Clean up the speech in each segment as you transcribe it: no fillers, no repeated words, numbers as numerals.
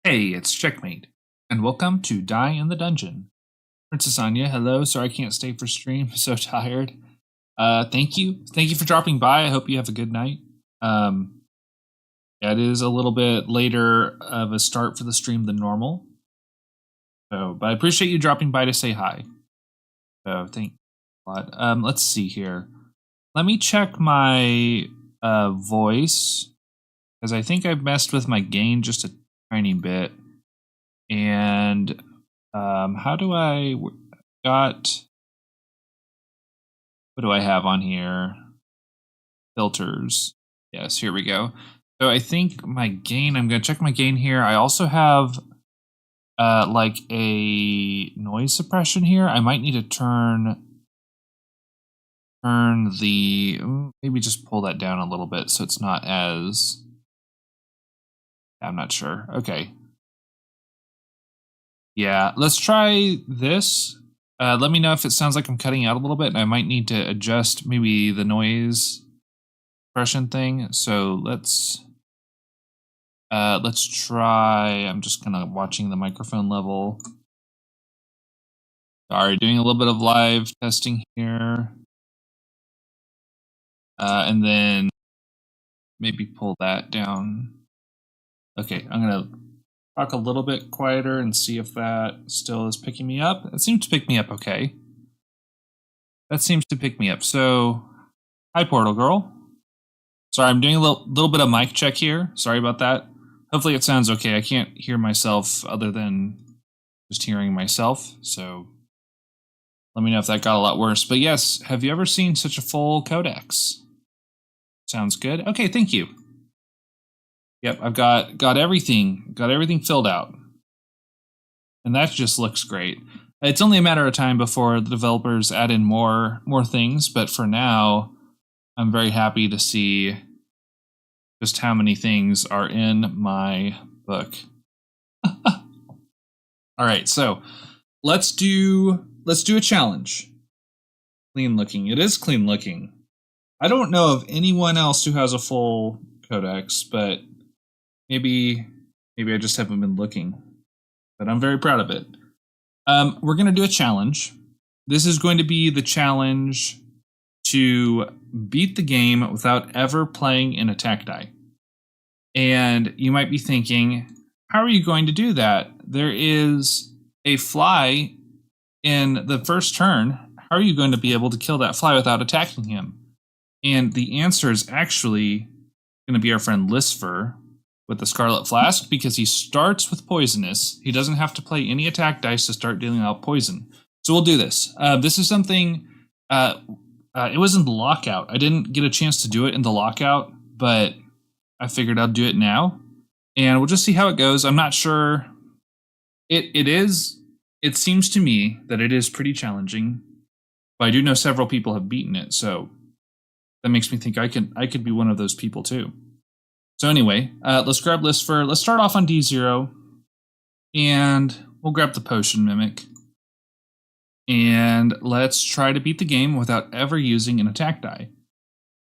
Hey, it's Checkmate, and welcome to Die in the Dungeon. Princess Anya, hello. Sorry I can't stay for stream. I'm so tired. Thank you. Thank you for dropping by. I hope you have a good night. Yeah, it is a little bit later of a start for the stream than normal. But I appreciate you dropping by to say hi. So thank you a lot. Let's see here. Let me check my voice, because I think I've messed with my gain just a tiny bit. And how do I what do I have on here? Filters. Yes, here we go. So I think my gain, I'm going to check my gain here. I also have like a noise suppression here. I might need to turn maybe just pull that down a little bit so it's not as, I'm not sure. Okay. Yeah, let's try this. Let me know if it sounds like I'm cutting out a little bit, and I might need to adjust maybe the noise suppression thing. So let's try. I'm just kind of watching the microphone level. Sorry, doing a little bit of live testing here. And then maybe pull that down. Okay, I'm going to talk a little bit quieter and see if that still is picking me up. It seems to pick me up okay. That seems to pick me up. So, hi, Portal Girl. Sorry, I'm doing a little bit of mic check here. Sorry about that. Hopefully it sounds okay. I can't hear myself other than just hearing myself. So, let me know if that got a lot worse. But yes, have you ever seen such a full codex? Sounds good. Okay, thank you. Yep, I've got everything filled out. And that just looks great. It's only a matter of time before the developers add in more things, but for now, I'm very happy to see just how many things are in my book. All right, so let's do a challenge. Clean looking. It is clean looking. I don't know of anyone else who has a full codex, but maybe I just haven't been looking. But I'm very proud of it. We're going to do a challenge. This is going to be the challenge to beat the game without ever playing an attack die. And you might be thinking, how are you going to do that? There is a fly in the first turn. How are you going to be able to kill that fly without attacking him? And the answer is actually going to be our friend Lisfer with the Scarlet Flask, because he starts with poisonous. He doesn't have to play any attack dice to start dealing out poison. So we'll do this. This is something, it was in the lockout. I didn't get a chance to do it in the lockout, but I figured I'd do it now. And we'll just see how it goes. I'm not sure. It seems to me that it is pretty challenging, but I do know several people have beaten it, so that makes me think I could be one of those people too. So anyway, let's grab Listfer. Let's start off on D0. And we'll grab the Potion Mimic. And let's try to beat the game without ever using an attack die.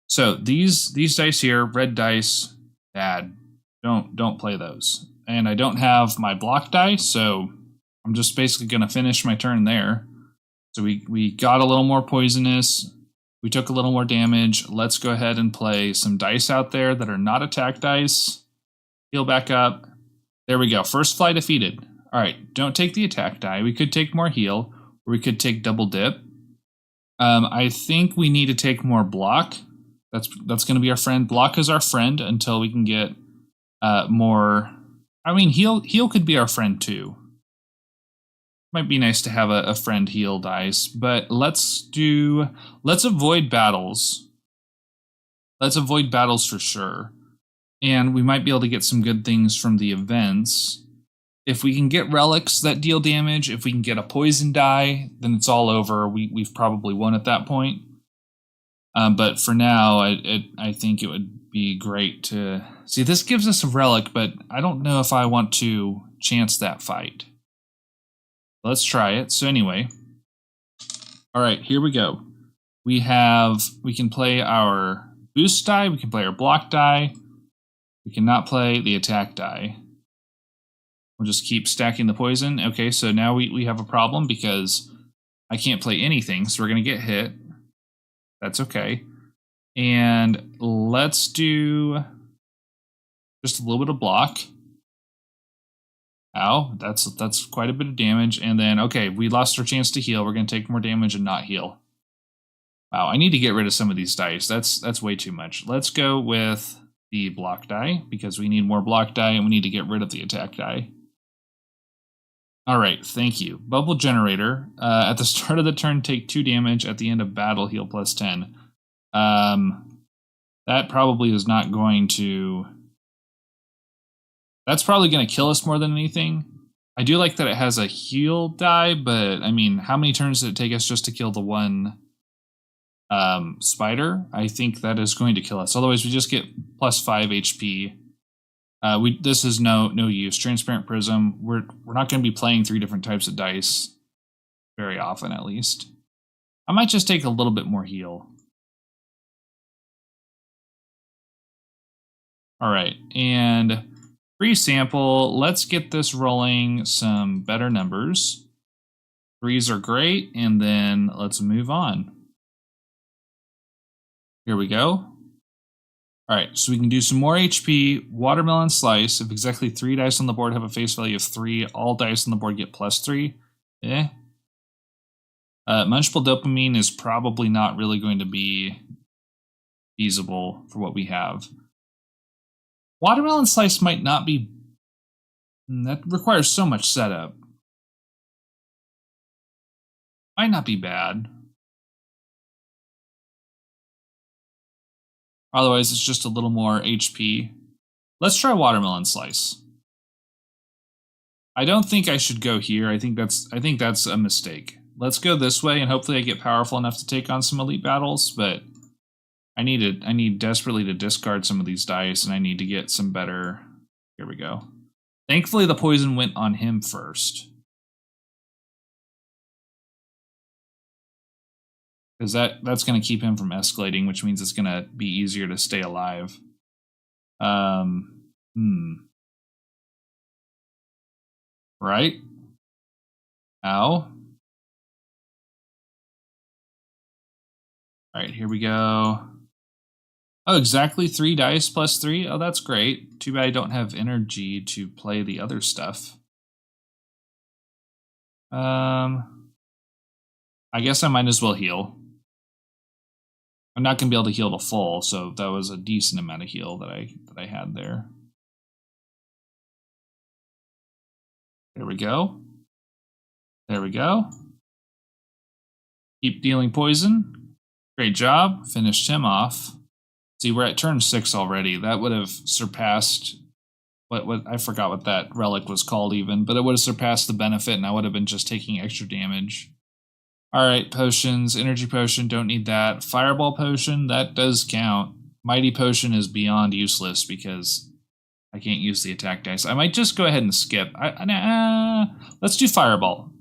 So these dice here, red dice, bad. Don't play those. And I don't have my block die, so I'm just basically going to finish my turn there. So we got a little more poisonous. We took a little more damage. Let's go ahead and play some dice out there that are not attack dice. Heal back up. There we go. First fly defeated. All right, don't take the attack die. We could take more heal, or we could take double dip. I think we need to take more block. That's going to be our friend. Block is our friend until we can get more. I mean, heal could be our friend too. Might be nice to have a friend heal dice, but let's avoid battles. Let's avoid battles for sure. And we might be able to get some good things from the events. If we can get relics that deal damage, if we can get a poison die, then it's all over. We've probably won at that point. But for now, I think it would be great to see. This gives us a relic, but I don't know if I want to chance that fight. Let's try it. So anyway, all right, here we go. We can play our boost die. We can play our block die. We cannot play the attack die. We'll just keep stacking the poison. Okay, so now we have a problem because I can't play anything, so we're going to get hit. That's okay. And let's do just a little bit of block. Ow, that's quite a bit of damage. And then, okay, we lost our chance to heal. We're going to take more damage and not heal. Wow, I need to get rid of some of these dice. That's way too much. Let's go with the block die because we need more block die and we need to get rid of the attack die. All right, thank you. Bubble Generator. At the start of the turn, take 2 damage. At the end of battle, heal plus 10. That probably is not going to... That's probably going to kill us more than anything. I do like that it has a heal die, but, I mean, how many turns did it take us just to kill the one spider? I think that is going to kill us. Otherwise, we just get plus 5 HP. This is no use. Transparent Prism. We're not going to be playing 3 different types of dice very often, at least. I might just take a little bit more heal. All right, and free sample. Let's get this rolling some better numbers. 3s are great, and then let's move on. Here we go. All right, so we can do some more HP. Watermelon Slice. If exactly 3 dice on the board have a face value of 3, all dice on the board get plus 3. Munchable Dopamine is probably not really going to be feasible for what we have. Watermelon Slice might not be... That requires so much setup. Might not be bad. Otherwise, it's just a little more HP. Let's try Watermelon Slice. I don't think I should go here. I think that's a mistake. Let's go this way, and hopefully I get powerful enough to take on some elite battles, but I need desperately to discard some of these dice, and I need to get some better... Here we go. Thankfully, the poison went on him first. Because that's going to keep him from escalating, which means it's going to be easier to stay alive. Right? Ow. Alright, here we go. Oh, exactly 3 dice plus 3? Oh, that's great. Too bad I don't have energy to play the other stuff. I guess I might as well heal. I'm not going to be able to heal to full, so that was a decent amount of heal that I had there. There we go. There we go. Keep dealing poison. Great job. Finished him off. See, we're at turn 6 already. That would have surpassed... What I forgot what that relic was called even, but it would have surpassed the benefit, and I would have been just taking extra damage. Alright, potions. Energy potion, don't need that. Fireball potion, that does count. Mighty Potion is beyond useless because I can't use the attack dice. I might just go ahead and skip. Let's do Fireball.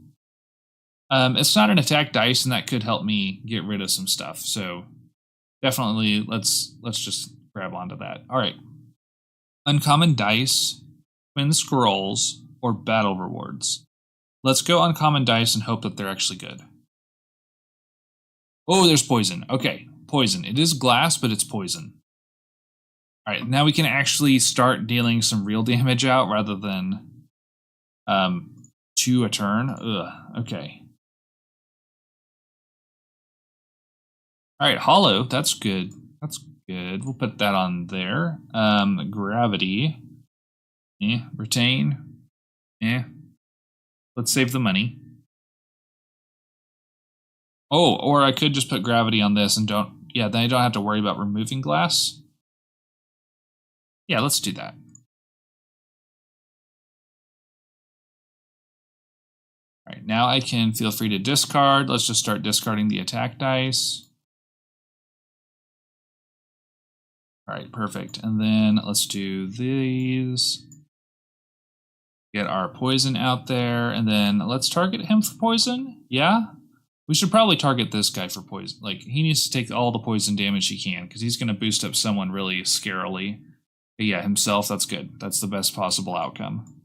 It's not an attack dice, and that could help me get rid of some stuff. So definitely, let's just grab onto that. All right. Uncommon dice, twin scrolls, or battle rewards. Let's go uncommon dice and hope that they're actually good. Oh, there's poison. Okay, poison. It is glass, but it's poison. All right, now we can actually start dealing some real damage out rather than 2 a turn. Ugh, okay. All right, hollow. That's good. That's good. We'll put that on there. Gravity. Retain. Let's save the money. Oh, or I could just put gravity on this and then I don't have to worry about removing glass. Yeah, let's do that. All right, now I can feel free to discard. Let's just start discarding the attack dice. All right, perfect. And then let's do these. Get our poison out there, and then let's target him for poison. Yeah? We should probably target this guy for poison. Like, he needs to take all the poison damage he can, because he's going to boost up someone really scarily. But yeah, himself, that's good. That's the best possible outcome.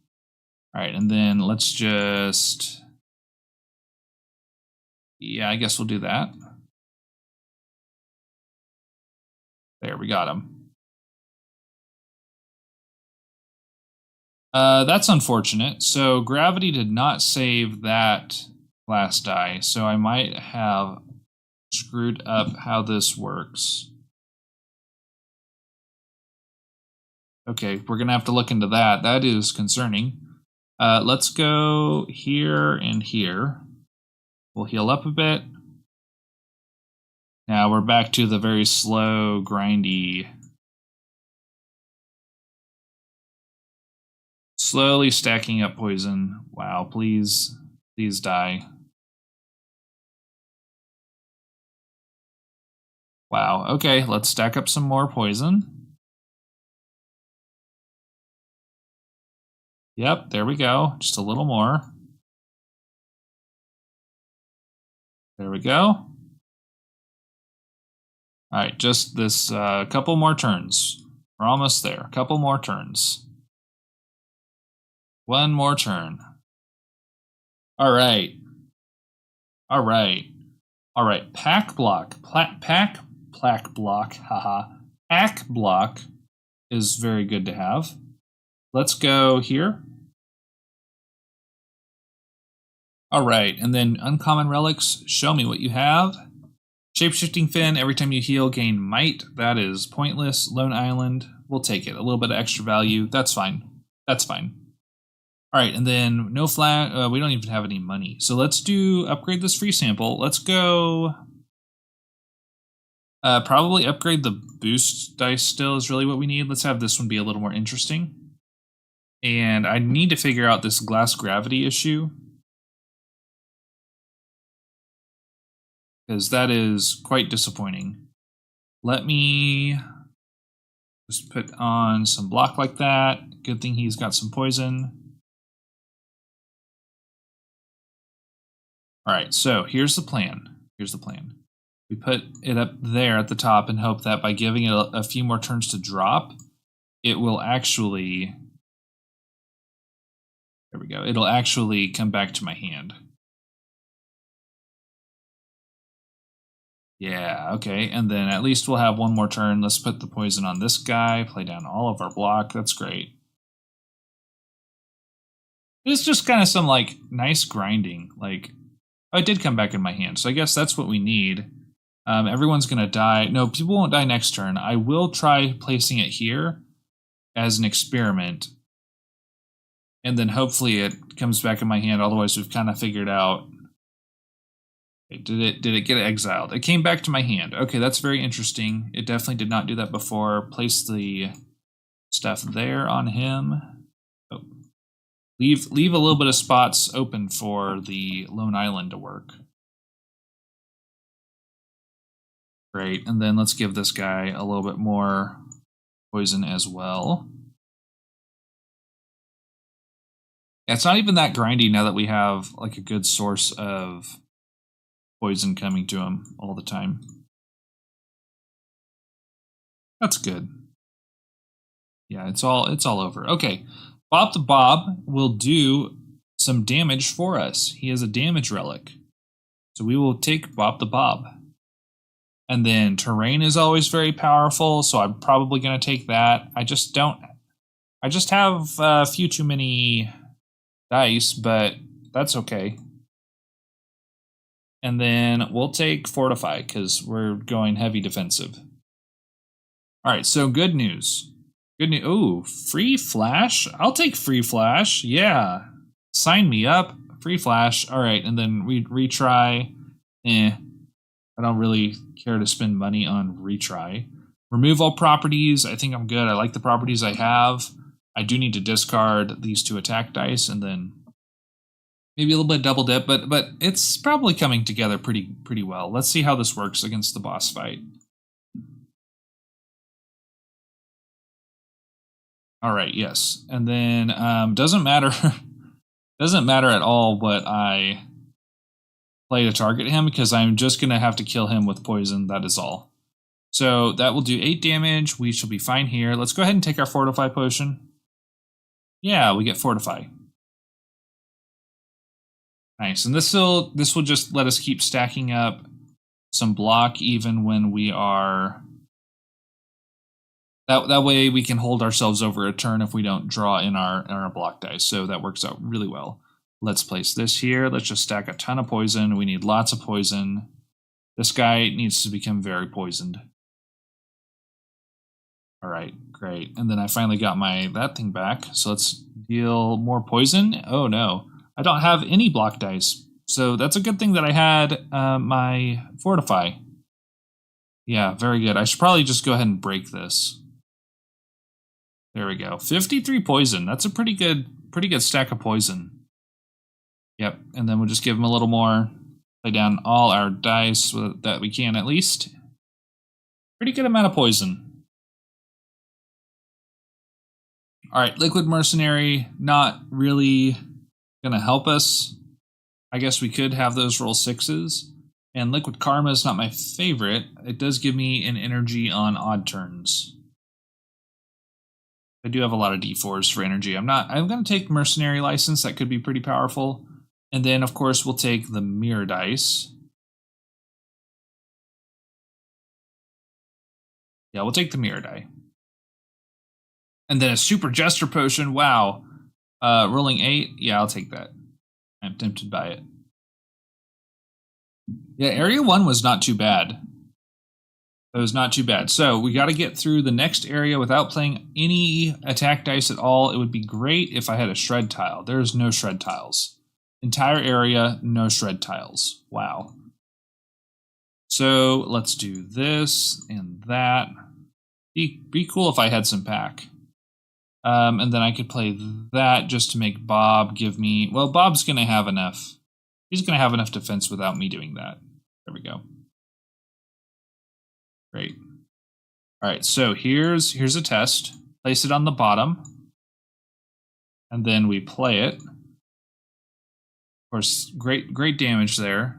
All right, and then let's just... Yeah, I guess we'll do that. There, we got him. That's unfortunate. So gravity did not save that glass die, so I might have screwed up how this works. Okay, we're going to have to look into that. That is concerning. Let's go here and here. We'll heal up a bit. Now we're back to the very slow, grindy... Slowly stacking up poison. Wow, please die. Wow, okay, let's stack up some more poison. Yep, there we go. Just a little more. There we go. All right, just this couple more turns. We're almost there. A couple more turns. One more turn. All right. All right. All right. Pack block. Plaque block. Haha. Pack block is very good to have. Let's go here. All right. And then uncommon relics. Show me what you have. Shapeshifting fin. Every time you heal, gain might. That is pointless. Lone Island. We'll take it. A little bit of extra value. That's fine. That's fine. All right, and then no flat. We don't even have any money. So let's do upgrade this free sample. Let's go. Probably upgrade the boost dice still is really what we need. Let's have this one be a little more interesting. And I need to figure out this glass gravity issue, because that is quite disappointing. Let me just put on some block like that. Good thing he's got some poison. All right, so here's the plan. Here's the plan. We put it up there at the top and hope that by giving it a few more turns to drop, it will actually... There we go. It'll actually come back to my hand. Yeah, okay. And then at least we'll have one more turn. Let's put the poison on this guy, play down all of our block. That's great. It's just kind of some, like, nice grinding. Like... Oh, it did come back in my hand, so I guess that's what we need. Everyone's going to die. No, people won't die next turn. I will try placing it here as an experiment. And then hopefully it comes back in my hand. Otherwise, we've kind of figured out... Okay, did it get exiled? It came back to my hand. Okay, that's very interesting. It definitely did not do that before. Place the stuff there on him. Oh. Leave a little bit of spots open for the Lone Island to work. Great. And then let's give this guy a little bit more poison as well. Yeah, it's not even that grindy now that we have like a good source of poison coming to him all the time. That's good. Yeah, it's all over. Okay. Bob the Bob will do some damage for us. He has a damage relic. So we will take Bob the Bob. And then terrain is always very powerful, so I'm probably going to take that. I just have a few too many dice, but that's okay. And then we'll take Fortify because we're going heavy defensive. All right, so good news. Good news. Ooh, free flash? I'll take free flash. Yeah. Sign me up. Free flash. All right, and then we retry. I don't really care to spend money on retry. Remove all properties. I think I'm good. I like the properties I have. I do need to discard these 2 attack dice and then maybe a little bit double dip, but it's probably coming together pretty well. Let's see how this works against the boss fight. All right, yes. And then doesn't matter doesn't matter at all what I play to target him because I'm just going to have to kill him with poison, that is all. So that will do 8 damage. We shall be fine here. Let's go ahead and take our Fortify potion. Yeah, we get Fortify. Nice. And this will just let us keep stacking up some block even when we are... That way we can hold ourselves over a turn if we don't draw in our block dice. So that works out really well. Let's place this here. Let's just stack a ton of poison. We need lots of poison. This guy needs to become very poisoned. All right, great. And then I finally got that thing back. So let's deal more poison. Oh no, I don't have any block dice. So that's a good thing that I had my Fortify. Yeah, very good. I should probably just go ahead and break this. There we go. 53 poison. That's a pretty good stack of poison. Yep, and then we'll just give him a little more. Play down all our dice that we can at least. Pretty good amount of poison. All right, Liquid Mercenary, not really going to help us. I guess we could have those roll 6s. And Liquid Karma is not my favorite. It does give me an energy on odd turns. I do have a lot of D4s for energy. I'm going to take Mercenary License. That could be pretty powerful. And then, of course, we'll take the Mirror Dice. Yeah, we'll take the Mirror Die. And then a Super Jester Potion. Wow. Rolling 8. Yeah, I'll take that. I'm tempted by it. Yeah, Area 1 was not too bad. It was not too bad. So we got to get through the next area without playing any attack dice at all. It would be great if I had a shred tile. There's no shred tiles. Entire area, no shred tiles. Wow. So let's do this and that. Be cool if I had some pack. And then I could play that just to make Bob give me... Well, Bob's going to have enough. He's going to have enough defense without me doing that. There we go. Great. All right, so here's a test. Place it on the bottom. And then we play it. Of course, great damage there.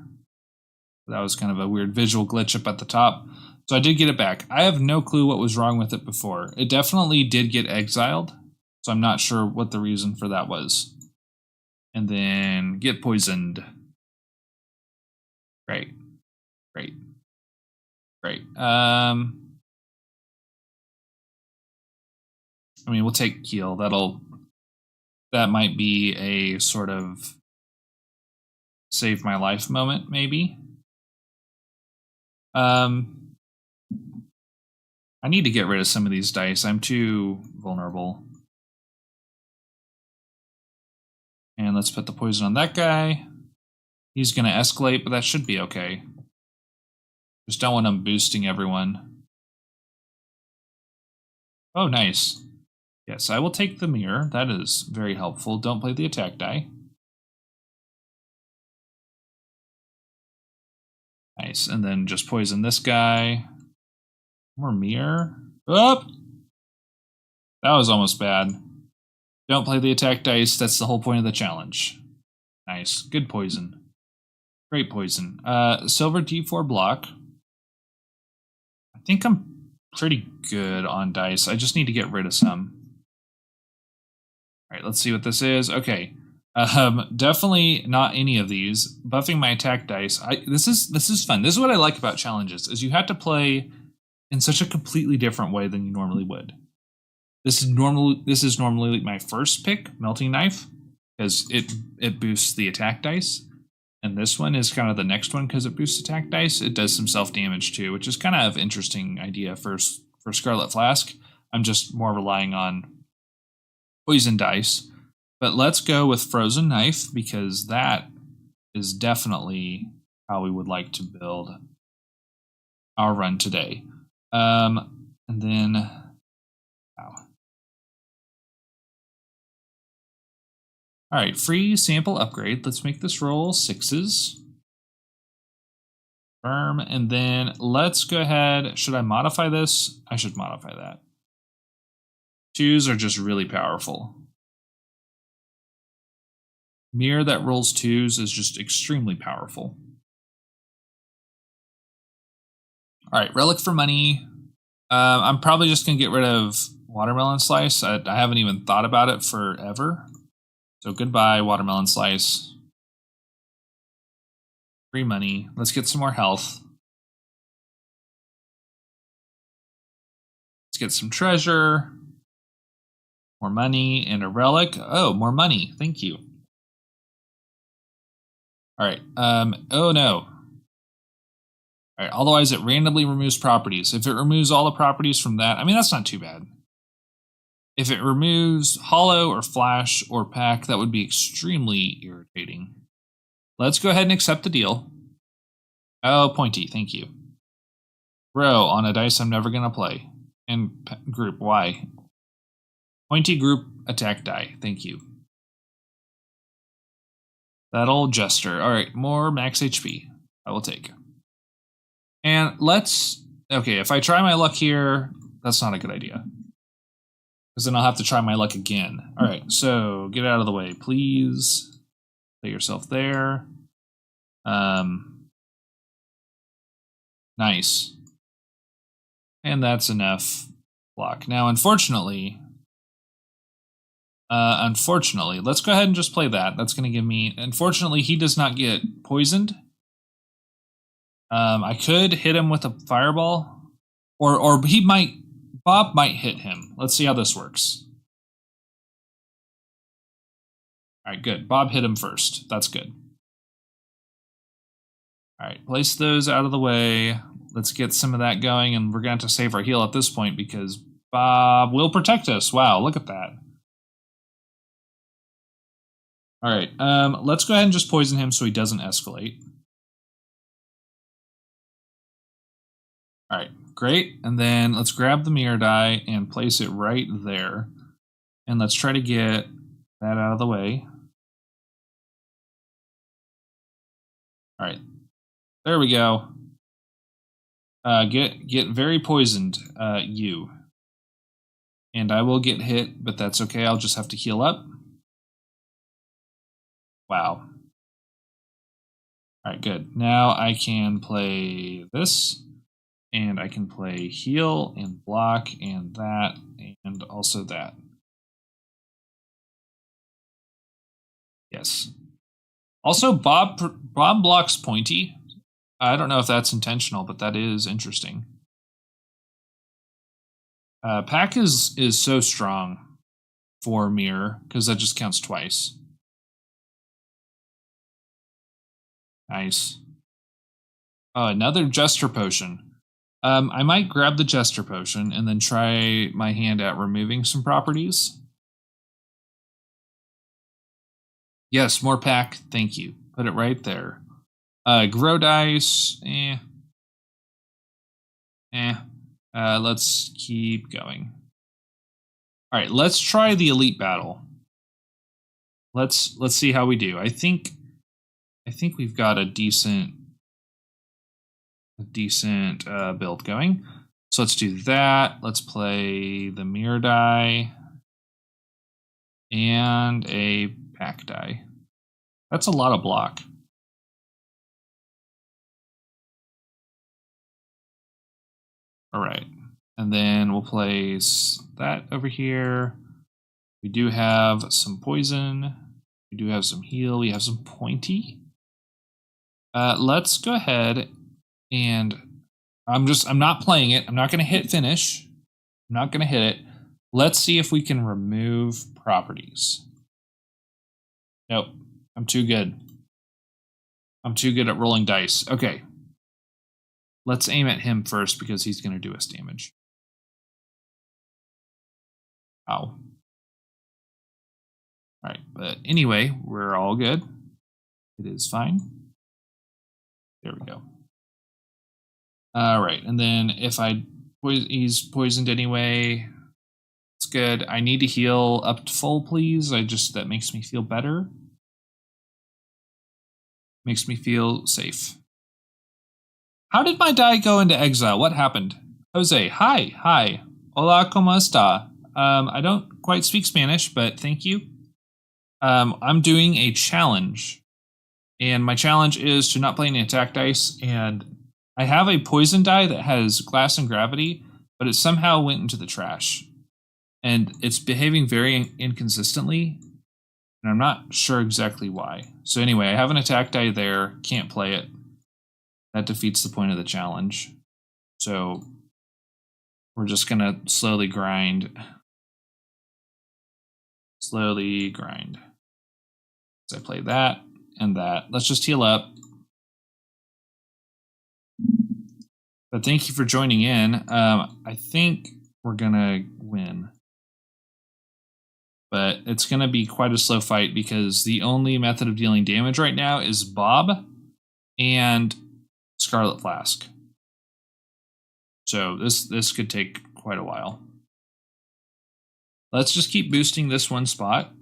That was kind of a weird visual glitch up at the top. So I did get it back. I have no clue what was wrong with it before. It definitely did get exiled. So I'm not sure what the reason for that was. And then get poisoned. Great. Great. Great. I mean, we'll take Keel. That might be a sort of save my life moment, maybe. I need to get rid of some of these dice. I'm too vulnerable. And let's put the poison on that guy. He's going to escalate, but that should be okay. Just don't want him boosting everyone. Oh, nice. Yes, I will take the mirror. That is very helpful. Don't play the attack die. Nice. And then just poison this guy. More mirror. Oh! That was almost bad. Don't play the attack dice. That's the whole point of the challenge. Nice. Good poison. Great poison. Silver D4 block. I think I'm pretty good on dice. I just need to get rid of some. All right, let's see what this is. Okay. Definitely not any of these. Buffing my attack dice. This is fun. This is what I like about challenges, is you have to play in such a completely different way than you normally would. This is normally my first pick, Melting Knife, because it boosts the attack dice. And this one is kind of the next one because it boosts attack dice. It does some self-damage too, which is kind of an interesting idea for Scarlet Flask. I'm just more relying on poison dice. But let's go with Frozen Knife, because that is definitely how we would like to build our run today. And then, wow. All right, free sample upgrade. Let's make this roll 6s. Firm, and then let's go ahead. Should I modify this? I should modify that. 2s are just really powerful. Mirror that rolls 2s is just extremely powerful. All right, Relic for money. I'm probably just going to get rid of Watermelon Slice. I haven't even thought about it forever. So goodbye, Watermelon Slice. Free money. Let's get some more health. Let's get some treasure. More money and a relic. Oh, more money. Thank you. All right. Oh, no. All right. Otherwise, it randomly removes properties. If it removes all the properties from that, I mean, that's not too bad. If it removes Hollow or Flash or Pack, that would be extremely irritating. Let's go ahead and accept the deal. Oh, Pointy, thank you. Row on a dice I'm never going to play. And group, why? Pointy group attack die, thank you. That old Jester. All right, more max HP. I will take. And let's... Okay, if I try my luck here, that's not a good idea. Because then I'll have to try my luck again. All right, so get out of the way, please. Put yourself there. Nice. And that's enough block. Now, unfortunately, let's go ahead and just play that. That's going to give me... Unfortunately, he does not get poisoned. I could hit him with a fireball. Or he might... Bob might hit him. Let's see how this works. All right, good. Bob hit him first. That's good. All right, place those out of the way. Let's get some of that going, and we're going to have to save our heal at this point because Bob will protect us. Wow, look at that. All right, let's go ahead and just poison him so he doesn't escalate. All right, great. And then let's grab the mirror die and place it right there. And let's try to get that out of the way. All right, there we go. Get very poisoned, you. And I will get hit, but that's okay. I'll just have to heal up. Wow. All right, good. Now I can play this. And I can play heal and block and that and also that. Yes. Also, Bob blocks Pointy. I don't know if that's intentional, but that is interesting. Pack is so strong for Mirror because that just counts twice. Nice. Oh, another Jester Potion. I might grab the Jester Potion and then try my hand at removing some properties. Yes, more Pack. Thank you. Put it right there. Grow Dice. Let's keep going. All right, let's try the Elite Battle. Let's see how we do. I think we've got a decent a decent build going. So let's do that. Let's play the mirror die and a pack die. That's a lot of block. All right. And then we'll place that over here. We do have some poison. We do have some heal. We have some pointy. Let's go ahead and I'm not playing it. I'm not going to hit finish. I'm not going to hit it. Let's see if we can remove properties. Nope. I'm too good. I'm too good at rolling dice. Okay. Let's aim at him first because he's going to do us damage. Ow. All right. But anyway, we're all good. It is fine. There we go. All right. And then if he's poisoned anyway, it's good. I need to heal up to full, please. That makes me feel better. Makes me feel safe. How did my die go into exile? What happened? Jose, hi. Hola, ¿cómo está? I don't quite speak Spanish, but thank you. I'm doing a challenge. And my challenge is to not play any attack dice. And I have a poison die that has glass and gravity, but it somehow went into the trash. And it's behaving very inconsistently. And I'm not sure exactly why. So anyway, I have an attack die there. Can't play it. That defeats the point of the challenge. So we're just going to slowly grind. Slowly grind. So I play that and that. Let's just heal up. But thank you for joining in. I think we're going to win. But it's going to be quite a slow fight because the only method of dealing damage right now is Bob and Scarlet Flask. So this could take quite a while. Let's just keep boosting this one spot.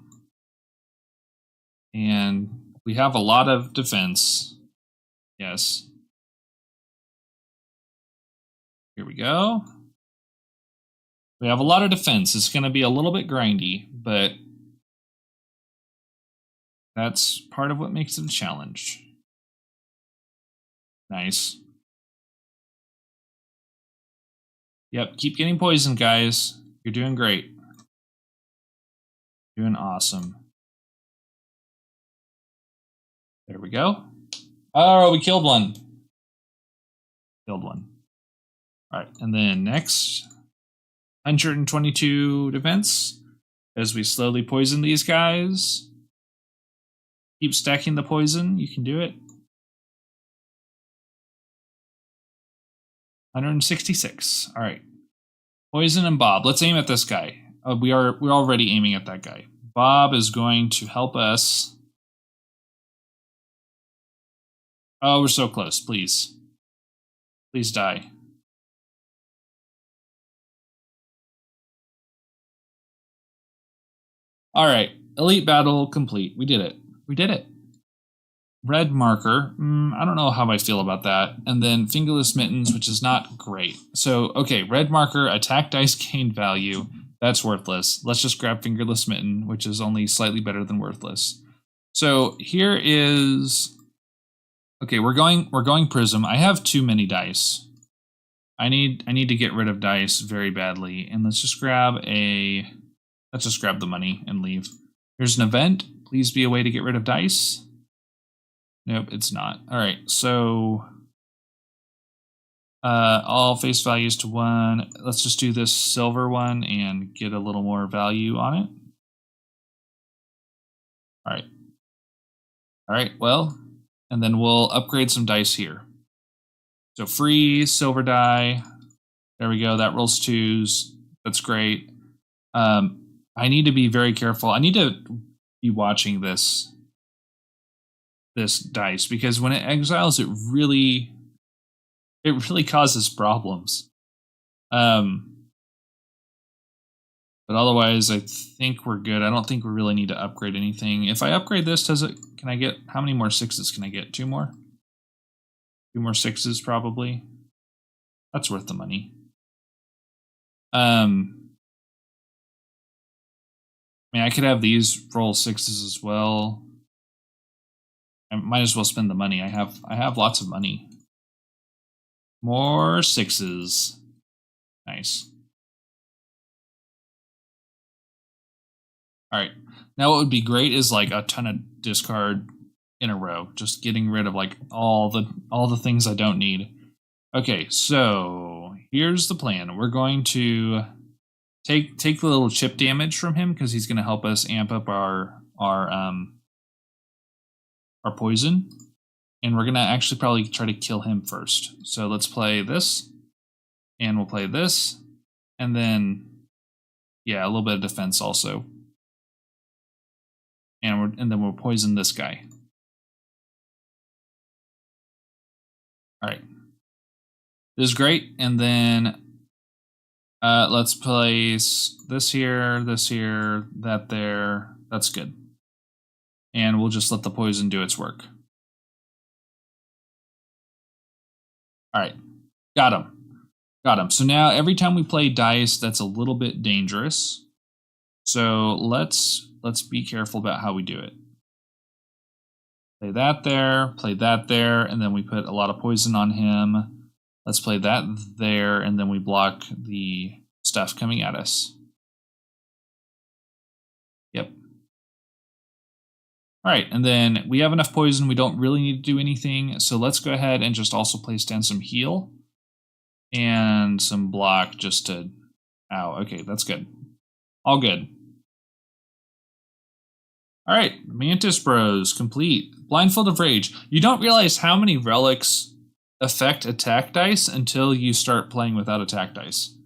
And we have a lot of defense. Yes. Here we go. We have a lot of defense. It's going to be a little bit grindy, but that's part of what makes it a challenge. Nice. Yep, keep getting poisoned, guys. You're doing great. Doing awesome. There we go. Oh, we killed one. Killed one. All right, and then next, 122 defense as we slowly poison these guys. Keep stacking the poison. You can do it. 166. All right. Poison and Bob. Let's aim at this guy. We're already aiming at that guy. Bob is going to help us. Oh, we're so close. Please. Please die. All right. Elite battle complete. We did it. We did it. Red marker. I don't know how I feel about that. And then fingerless mittens, which is not great. So, okay, red marker, attack dice gained value. That's worthless. Let's just grab fingerless mitten, which is only slightly better than worthless. So here is. Okay, we're going prism. I have too many dice. I need to get rid of dice very badly. And let's just grab the money and leave. Here's an event. Please be a way to get rid of dice. Nope, it's not. All right, so all face values to 1. Let's just do this silver one and get a little more value on it. All right. All right, well, and then we'll upgrade some dice here. So free silver die. There we go. That rolls 2s. That's great. I need to be very careful. I need to be watching this dice because when it exiles, it really causes problems. But otherwise, I think we're good. I don't think we really need to upgrade anything. If I upgrade this, can I get, how many more 6s can I get? 2 more? 2 more 6s probably. That's worth the money. I mean, I could have these roll 6s as well. I might as well spend the money. I have lots of money. More 6s. Nice. All right. Now what would be great is like a ton of discard in a row. Just getting rid of like all the things I don't need. Okay, so here's the plan. We're going to take the little chip damage from him because he's going to help us amp up our poison, and we're going to actually probably try to kill him first. So let's play this, and we'll play this, and then yeah, a little bit of defense also, and then we'll poison this guy. All right. This is great, and then let's place this here, that there. That's good. And we'll just let the poison do its work. All right, got him. So now every time we play dice, that's a little bit dangerous. So let's be careful about how we do it. Play that there, and then we put a lot of poison on him. Let's play that there, and then we block the stuff coming at us. Yep. All right, and then we have enough poison. We don't really need to do anything. So let's go ahead and just also place down some heal and some block just to... Ow, okay, that's good. All good. All right, Mantis Bros, complete. Blindfold of Rage. You don't realize how many relics affect attack dice until you start playing without attack dice.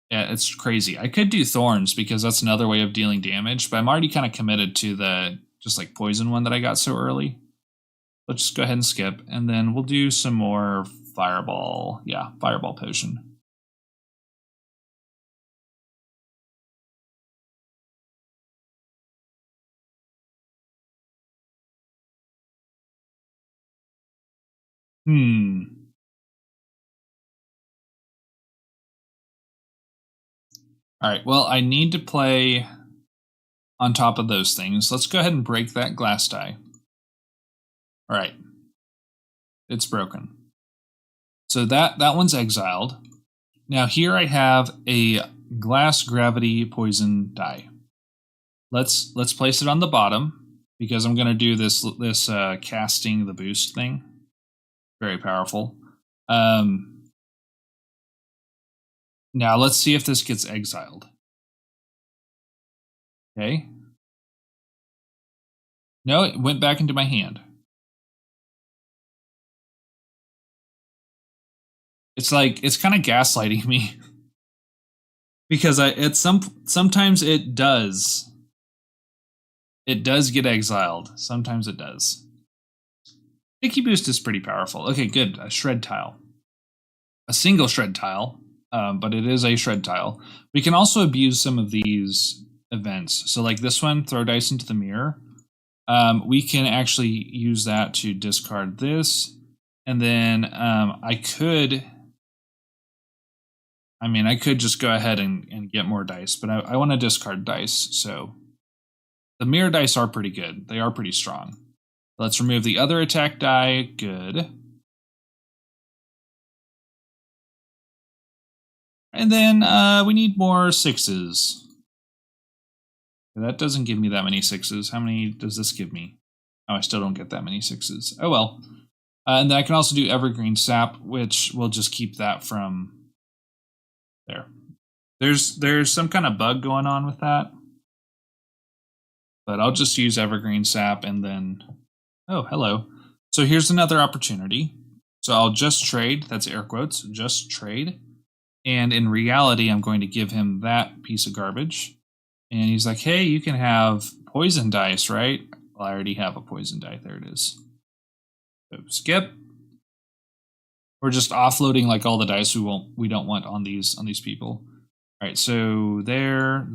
Yeah, it's crazy. I could do Thorns because that's another way of dealing damage, but I'm already kind of committed to the just like poison one that I got so early. Let's just go ahead and skip, and then we'll do some more Fireball. Yeah, Fireball Potion. All right, well, I need to play on top of those things. Let's go ahead and break that glass die. All right. It's broken. So that one's exiled. Now here I have a glass gravity poison die. Let's place it on the bottom because I'm going to do this casting the boost thing. Very powerful. Now let's see if this gets exiled. Okay. No, it went back into my hand. It's like it's kind of gaslighting me because sometimes it does. It does get exiled. Sometimes it does. Sticky Boost is pretty powerful. Okay, good. A shred tile. A single shred tile, but it is a shred tile. We can also abuse some of these events. So like this one, throw dice into the mirror. We can actually use that to discard this. And then I could just go ahead and get more dice, but I want to discard dice. So the mirror dice are pretty good. They are pretty strong. Let's remove the other attack die. Good. And then we need more sixes. That doesn't give me that many sixes. How many does this give me? Oh, I still don't get that many sixes. Oh well. And then I can also do Evergreen Sap, which will just keep that from there. There's some kind of bug going on with that. But I'll just use Evergreen Sap and then... Oh, hello. So here's another opportunity. So I'll just trade. That's air quotes. Just trade. And in reality, I'm going to give him that piece of garbage. And he's like, hey, you can have poison dice, right? Well, I already have a poison die. There it is. So skip. We're just offloading like all the dice we don't want on these people. All right, so there.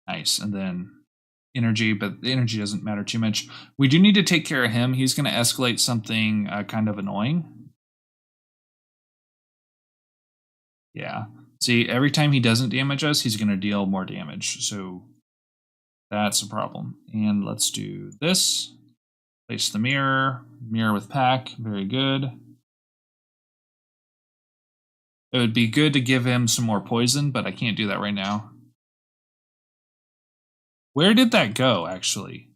Nice, and then energy, but the energy doesn't matter too much. We do need to take care of him. He's going to escalate something kind of annoying. Yeah. See, every time he doesn't damage us, he's going to deal more damage. So that's a problem. And let's do this. Place the mirror. Mirror with pack. Very good. It would be good to give him some more poison, but I can't do that right now. Where did that go, actually?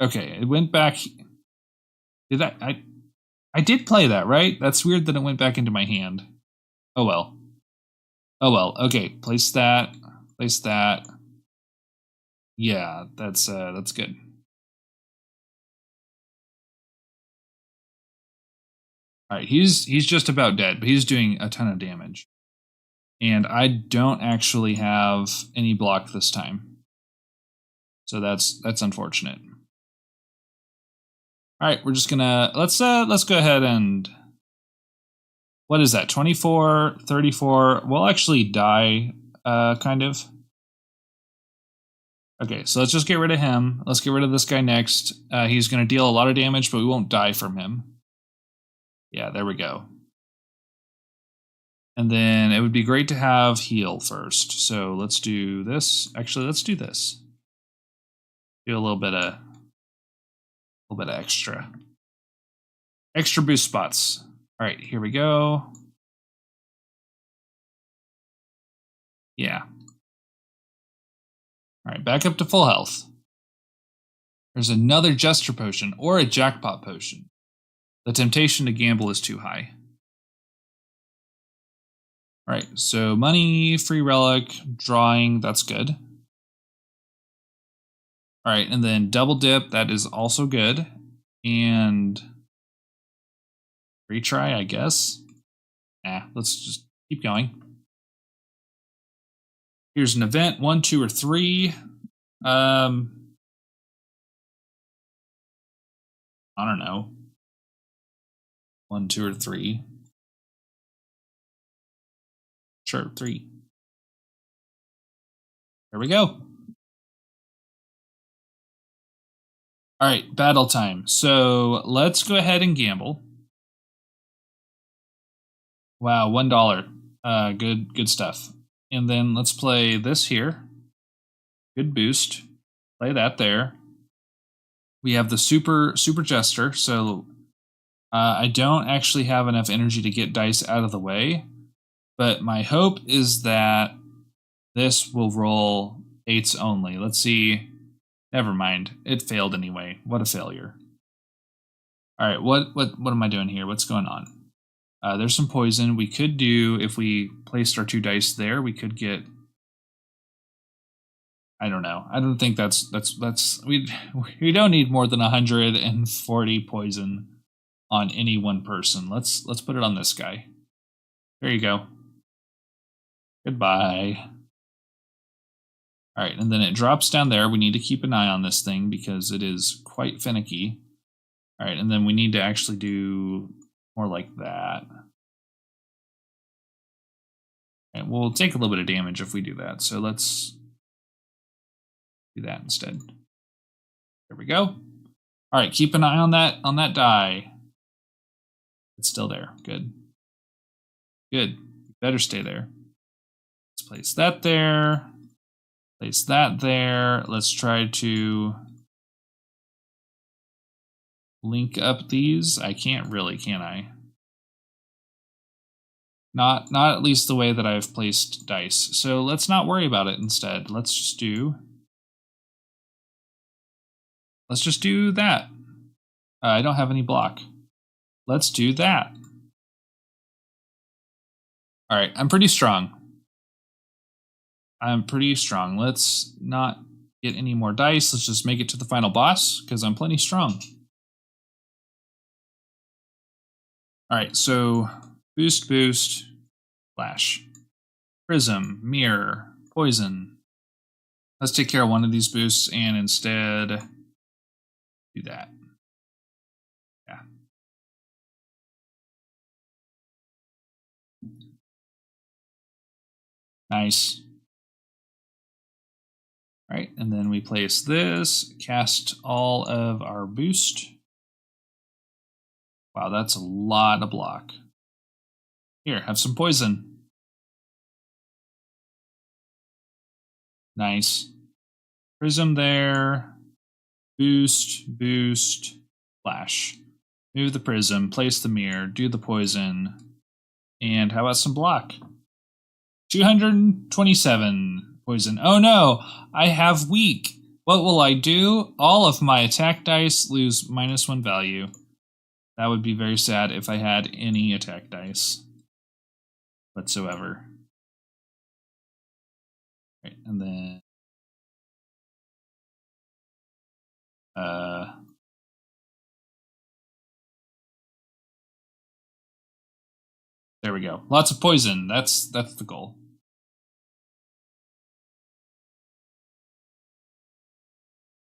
Okay, it went back. Did that? I did play that, right? That's weird that it went back into my hand. Oh well. Oh well. Okay, place that. Place that. Yeah, that's good. All right, he's just about dead, but he's doing a ton of damage. And I don't actually have any block this time. So that's unfortunate. All right, we're just gonna let's go ahead and what is that? 24, 34. We'll actually die, kind of. Okay, so let's just get rid of him. Let's get rid of this guy next. He's going to deal a lot of damage, but we won't die from him. Yeah, there we go. And then it would be great to have heal first. So let's do this. Actually, let's do this. Do a little bit of extra boost spots. All right, here we go. Yeah. All right, back up to full health. There's another Jester potion or a Jackpot potion. The temptation to gamble is too high. All right, so money, free relic, drawing, that's good. All right, and then double dip, that is also good. And retry, I guess. Let's just keep going. Here's an event, 1, 2, or 3. I don't know. 1, 2, or 3. Sure, 3. There we go. All right, battle time. So let's go ahead and gamble. Wow, $1. Good stuff. And then let's play this here. Good boost. Play that there. We have the super Jester. So I don't actually have enough energy to get dice out of the way. But my hope is that this will roll 8s only. Let's see. Never mind. It failed anyway. What a failure. All right, what am I doing here? What's going on? There's some poison. We could do, if we placed our 2 dice there, we could get, I don't know. I don't think that's we don't need more than 140 poison on any one person. Let's put it on this guy. There you go. Goodbye. All right, and then it drops down there. We need to keep an eye on this thing because it is quite finicky. All right, and then we need to actually do more like that. And we'll take a little bit of damage if we do that. So let's do that instead. There we go. All right, keep an eye on that die. It's still there. Good. Good. Better stay there. Let's place that there. Place that there. Let's try to link up these. I can't really, can I? Not at least the way that I've placed dice. So let's not worry about it instead. Let's just do that. I don't have any block. Let's do that. All right, I'm pretty strong. Let's not get any more dice. Let's just make it to the final boss because I'm plenty strong. All right, so boost, flash, prism, mirror, poison. Let's take care of one of these boosts and instead do that. Yeah. Nice. All Right, and then we place this, cast all of our boost. Wow, that's a lot of block. Here, have some poison. Nice. Prism there. Boost, boost, flash. Move the prism, place the mirror, do the poison. And how about some block? 227 poison. Oh no, I have weak. What will I do? All of my attack dice lose -1 value. That would be very sad if I had any attack dice whatsoever. Right, and then there we go. Lots of poison. That's the goal.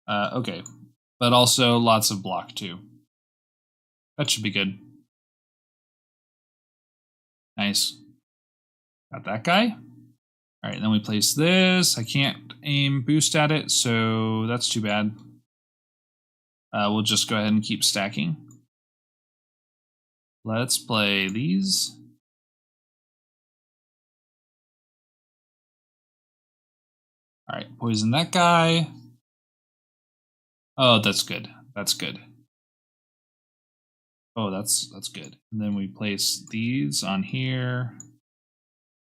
Okay, but also lots of block too. That should be good. Nice. Got that guy. All right, then we place this. I can't aim boost at it, so that's too bad. We'll just go ahead and keep stacking. Let's play these. All right, poison that guy. Oh, that's good. That's good. Oh, that's good. And then we place these on here.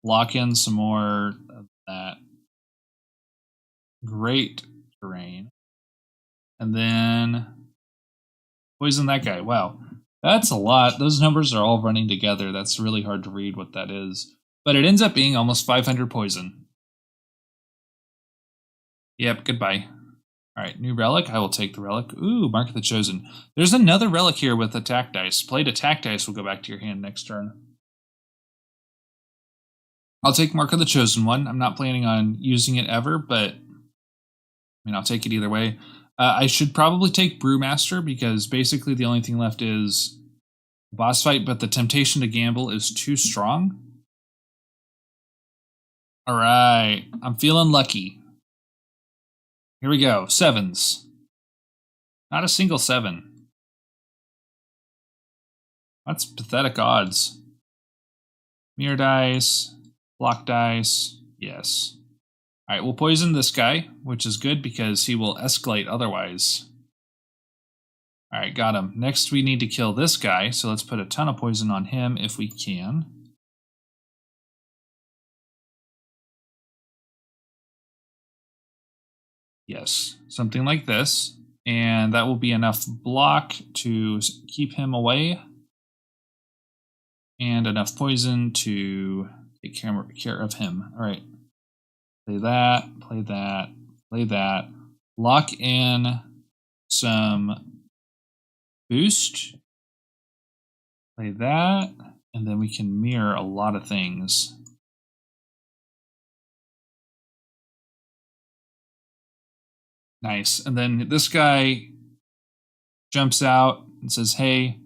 Lock in some more of that great terrain. And then poison that guy. Wow. That's a lot. Those numbers are all running together. That's really hard to read what that is. But it ends up being almost 500 poison. Yep, goodbye. All right, new relic. I will take the relic. Ooh, Mark of the Chosen. There's another relic here with attack dice. Played attack dice will go back to your hand next turn. I'll take Mark of the Chosen one. I'm not planning on using it ever, but I mean, I'll take it either way. I should probably take Brewmaster because basically the only thing left is boss fight, but the temptation to gamble is too strong. All right, I'm feeling lucky. Here we go, 7s. Not a single 7. That's pathetic odds. Mirror dice, block dice, yes. All right, we'll poison this guy, which is good because he will escalate otherwise. All right, got him. Next, we need to kill this guy, so let's put a ton of poison on him if we can. Yes, something like this. And that will be enough block to keep him away. And enough poison to take care of him. All right. Play that, play that, play that. Lock in some boost. Play that. And then we can mirror a lot of things. Nice. And then this guy jumps out and says, hey.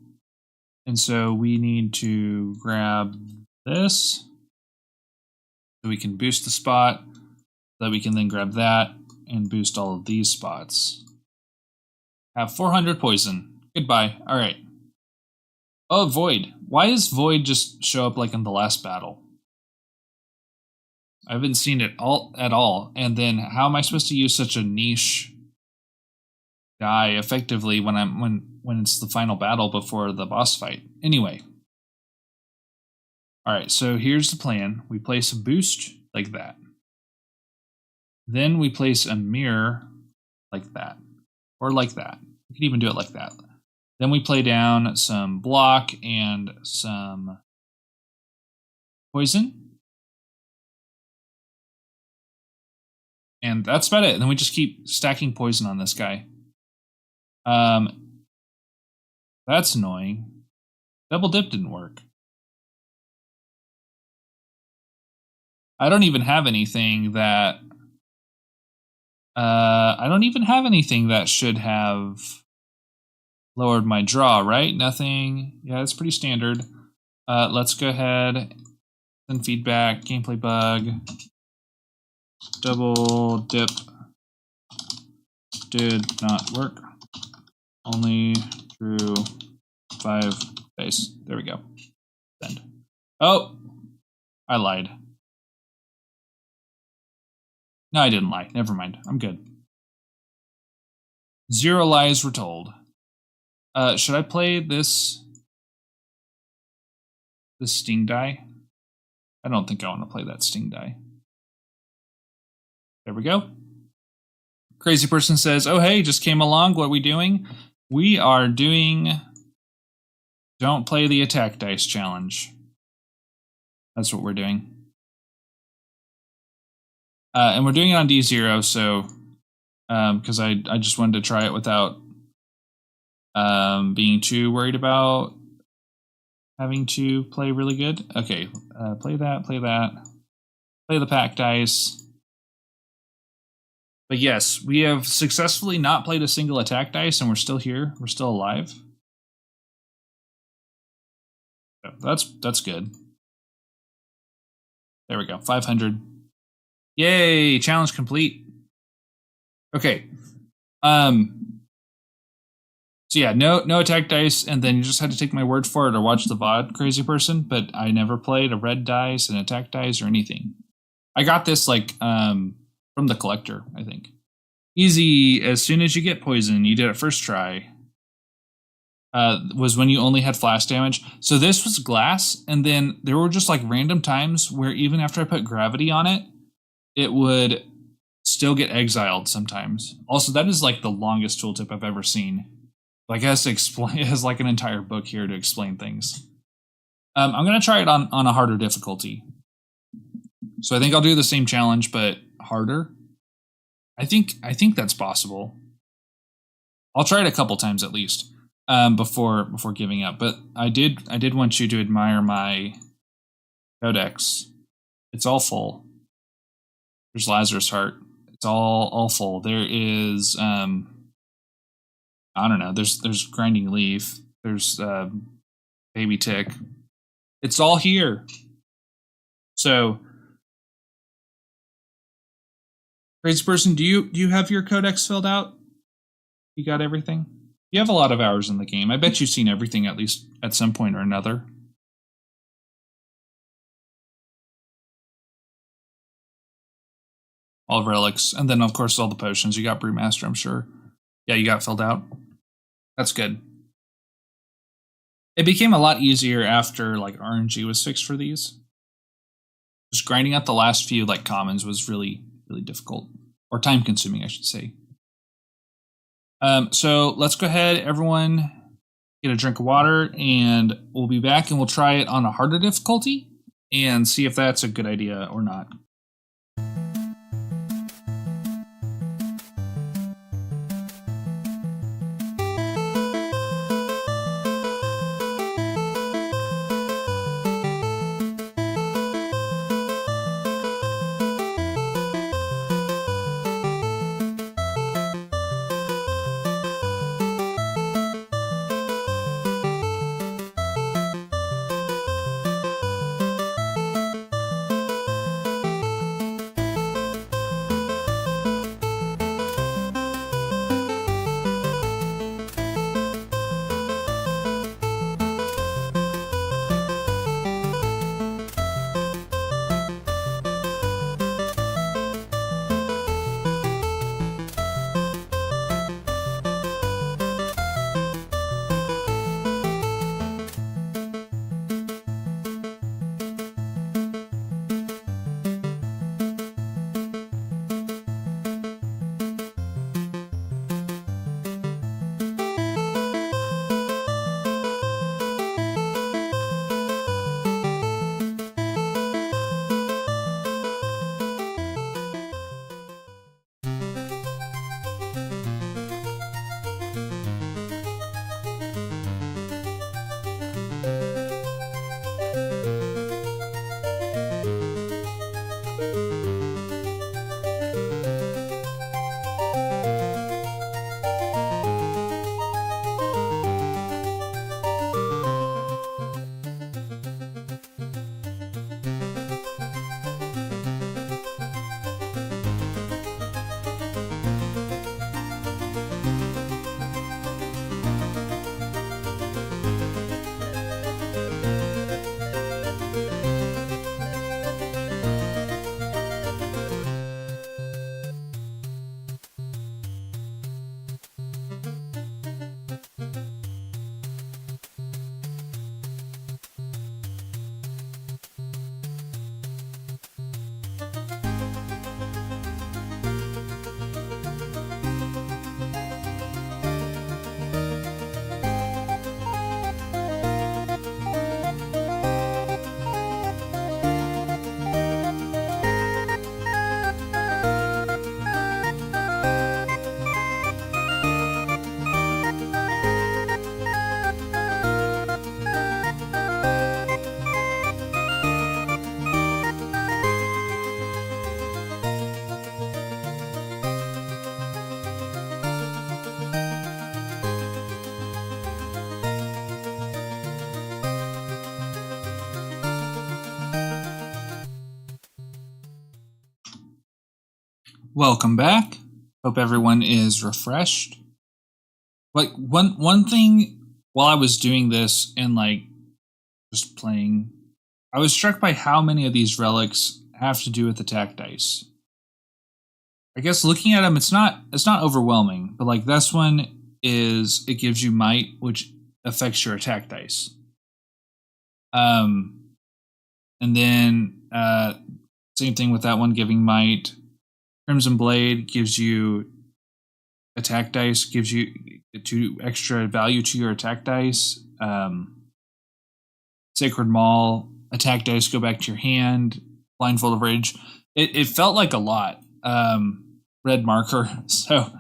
And so we need to grab this so we can boost the spot. So that we can then grab that and boost all of these spots. Have 400 poison. Goodbye. All right. Oh, Void. Why does Void just show up like in the last battle? I haven't seen it at all. And then how am I supposed to use such a niche guy effectively when it's the final battle before the boss fight? Anyway. All right, so here's the plan. We place a boost like that. Then we place a mirror like that. Or like that. We can even do it like that. Then we play down some block and some poison. And that's about it. And then we just keep stacking poison on this guy. That's annoying. Double dip didn't work. I don't even have anything that should have lowered my draw, right? Nothing. Yeah, it's pretty standard. Let's go ahead and feedback, gameplay bug. Double dip did not work. Only drew 5 dice. There we go. Send. Oh, I lied. No, I didn't lie. Never mind. I'm good. 0 lies were told. Should I play this sting die? I don't think I want to play that sting die. There we go. Crazy person says, oh, hey, just came along. What are we doing? We are doing Don't Play the Attack Dice Challenge. That's what we're doing. And we're doing it on D0, so because I just wanted to try it without being too worried about having to play really good. Okay, play that. Play the pack dice. But yes, we have successfully not played a single attack dice, and we're still here. We're still alive. That's good. There we go. 500. Yay! Challenge complete. Okay. So yeah, no attack dice, and then you just had to take my word for it or watch the VOD, crazy person. But I never played a red dice, an attack dice, or anything. I got this like from the collector, I think. Easy. As soon as you get poison, you did it first try. Was when you only had flash damage. So this was glass, and then there were just like random times where even after I put gravity on it, it would still get exiled sometimes. Also, that is like the longest tooltip I've ever seen. Like it has to explain. It has like an entire book here to explain things. I'm gonna try it on a harder difficulty. So I think I'll do the same challenge, but harder. I think that's possible. I'll try it a couple times at least before giving up. But I did want you to admire my codex. It's all full. There's Lazarus Heart. It's all full. There is I don't know. There's Grinding Leaf. There's Baby Tick. It's all here. So, crazy person, do you have your codex filled out? You got everything? You have a lot of hours in the game. I bet you've seen everything at least at some point or another. All relics, and then of course all the potions. You got Brewmaster, I'm sure. Yeah, you got filled out. That's good. It became a lot easier after like RNG was fixed for these. Just grinding out the last few like commons was really difficult, or time consuming, I should say. So let's go ahead, everyone, get a drink of water, and we'll be back and we'll try it on a harder difficulty and see if that's a good idea or not. Welcome back. Hope everyone is refreshed. Like one thing while I was doing this and like just playing, I was struck by how many of these relics have to do with attack dice. I guess looking at them, it's not overwhelming, but like this one is it gives you might, which affects your attack dice. And then same thing with that one, giving might. Crimson Blade gives you attack dice, gives you 2 extra value to your attack dice. Sacred Maul, attack dice go back to your hand. Blindfold of Rage. It felt like a lot. Red marker. So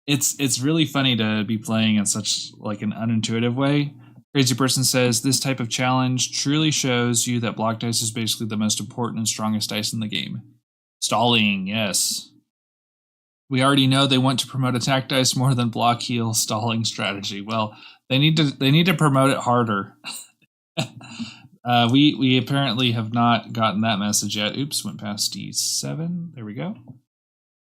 it's really funny to be playing in such like an unintuitive way. Crazy Person says, this type of challenge truly shows you that block dice is basically the most important and strongest dice in the game. Stalling, yes. We already know they want to promote attack dice more than block heal stalling strategy. Well, they need to promote it harder. We apparently have not gotten that message yet. Oops, went past D7. There we go.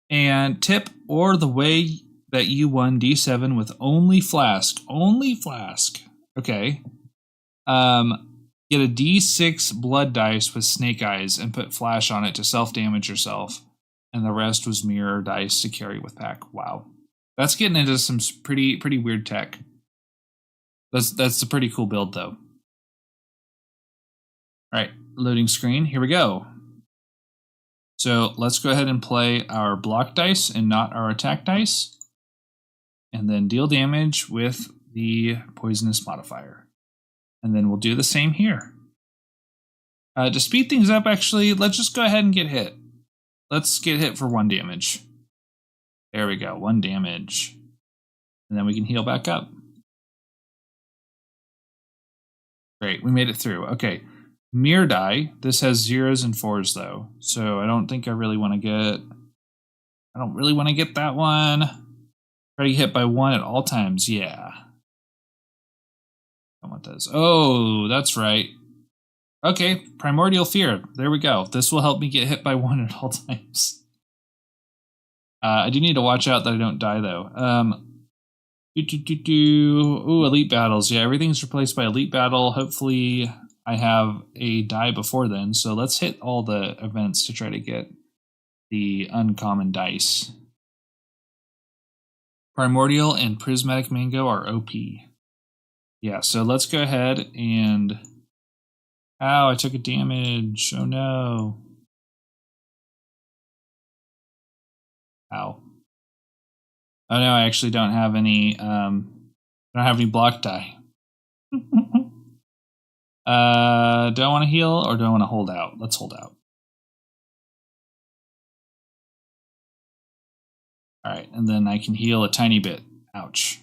And tip or the way that you won D7 with only flask. Only flask. Okay. Get a D6 blood dice with snake eyes and put flash on it to self-damage yourself. And the rest was mirror dice to carry with pack. Wow. That's getting into some pretty weird tech. That's a pretty cool build though. All right, loading screen. Here we go. So let's go ahead and play our block dice and not our attack dice. And then deal damage with the poisonous modifier. And then we'll do the same here. To speed things up, actually, let's just go ahead and get hit. Let's get hit for 1 damage. There we go, 1 damage. And then we can heal back up. Great, we made it through. Okay, mirror die. This has 0s and 4s though, so I don't think I really want to get. I don't really want to get that one. Try to get hit by 1 at all times. Yeah. I want those. Oh, that's right. Okay, Primordial Fear. There we go. This will help me get hit by 1 at all times. I do need to watch out that I don't die, though. Ooh, Elite Battles. Yeah, everything's replaced by Elite Battle. Hopefully, I have a die before then. So let's hit all the events to try to get the uncommon dice. Primordial and Prismatic Mango are OP. Yeah, so let's go ahead and... Ow, I took a damage. Oh no. Ow. Oh no, I actually don't have any block die. Do I want to heal or do I want to hold out? Let's hold out. Alright, and then I can heal a tiny bit. Ouch.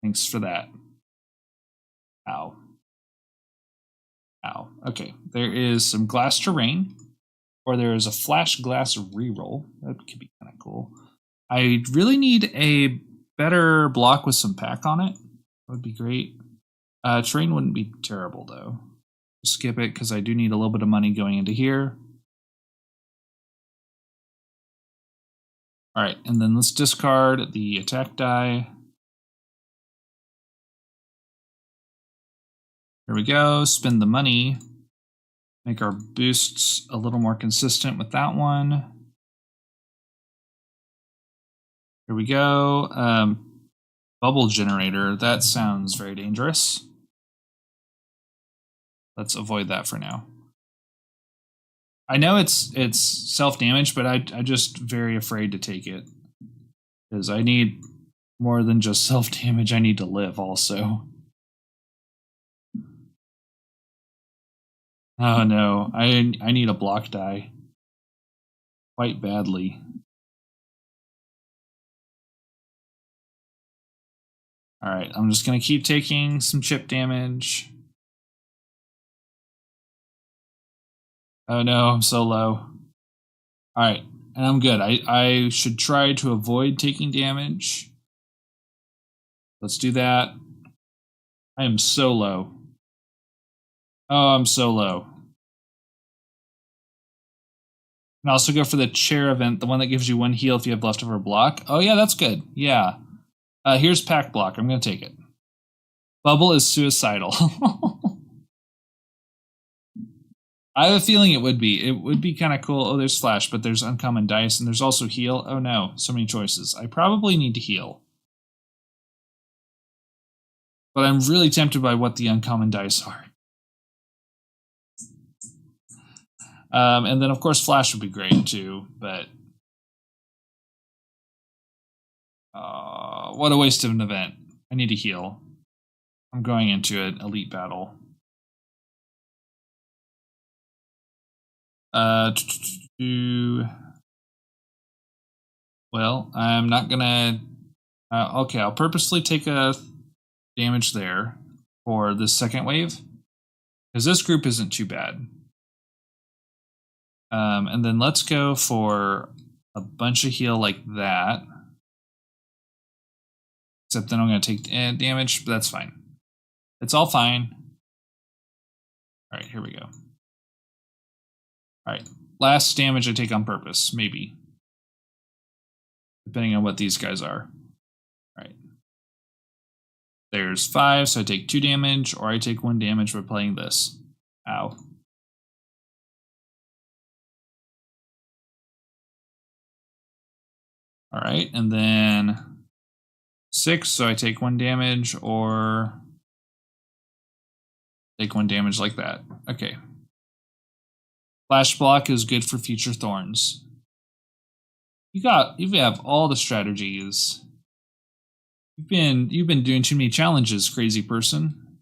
Thanks for that. Ow. Ow. Okay, there is some glass terrain, or there is a flash glass reroll. That could be kind of cool. I really need a better block with some pack on it. That would be great. Terrain wouldn't be terrible though. Skip it because I do need a little bit of money going into here. All right, and then let's discard the attack die. Here we go, spend the money. Make our boosts a little more consistent with that one. Here we go. Bubble generator, that sounds very dangerous. Let's avoid that for now. I know it's self-damage, but I'm just very afraid to take it. Because I need more than just self-damage, I need to live also. Oh no, I need a block die. Quite badly. Alright, I'm just going to keep taking some chip damage. Oh no, I'm so low. Alright, and I'm good. I should try to avoid taking damage. Let's do that. I am so low. Oh, I'm so low. And also go for the chair event, the one that gives you 1 heal if you have leftover block. Oh yeah, that's good. Yeah. Here's pack block. I'm going to take it. Bubble is suicidal. I have a feeling it would be. It would be kind of cool. Oh, there's flash, but there's uncommon dice, and there's also heal. Oh no, so many choices. I probably need to heal. But I'm really tempted by what the uncommon dice are. And then, of course, flash would be great, too, but... what a waste of an event. I need to heal. I'm going into an elite battle. Well, I'm not gonna... okay, I'll purposely take a damage there for this second wave, because this group isn't too bad. And then let's go for a bunch of heal like that. Except then I'm going to take damage, but that's fine. It's all fine. All right, here we go. All right, last damage I take on purpose, maybe. Depending on what these guys are. All right. There's 5, so I take 2 damage, or I take 1 damage by playing this. Ow. All right, and then 6, so I take 1 damage, or take 1 damage like that. Okay. Flash block is good for future thorns. You have all the strategies. You've been doing too many challenges, crazy person.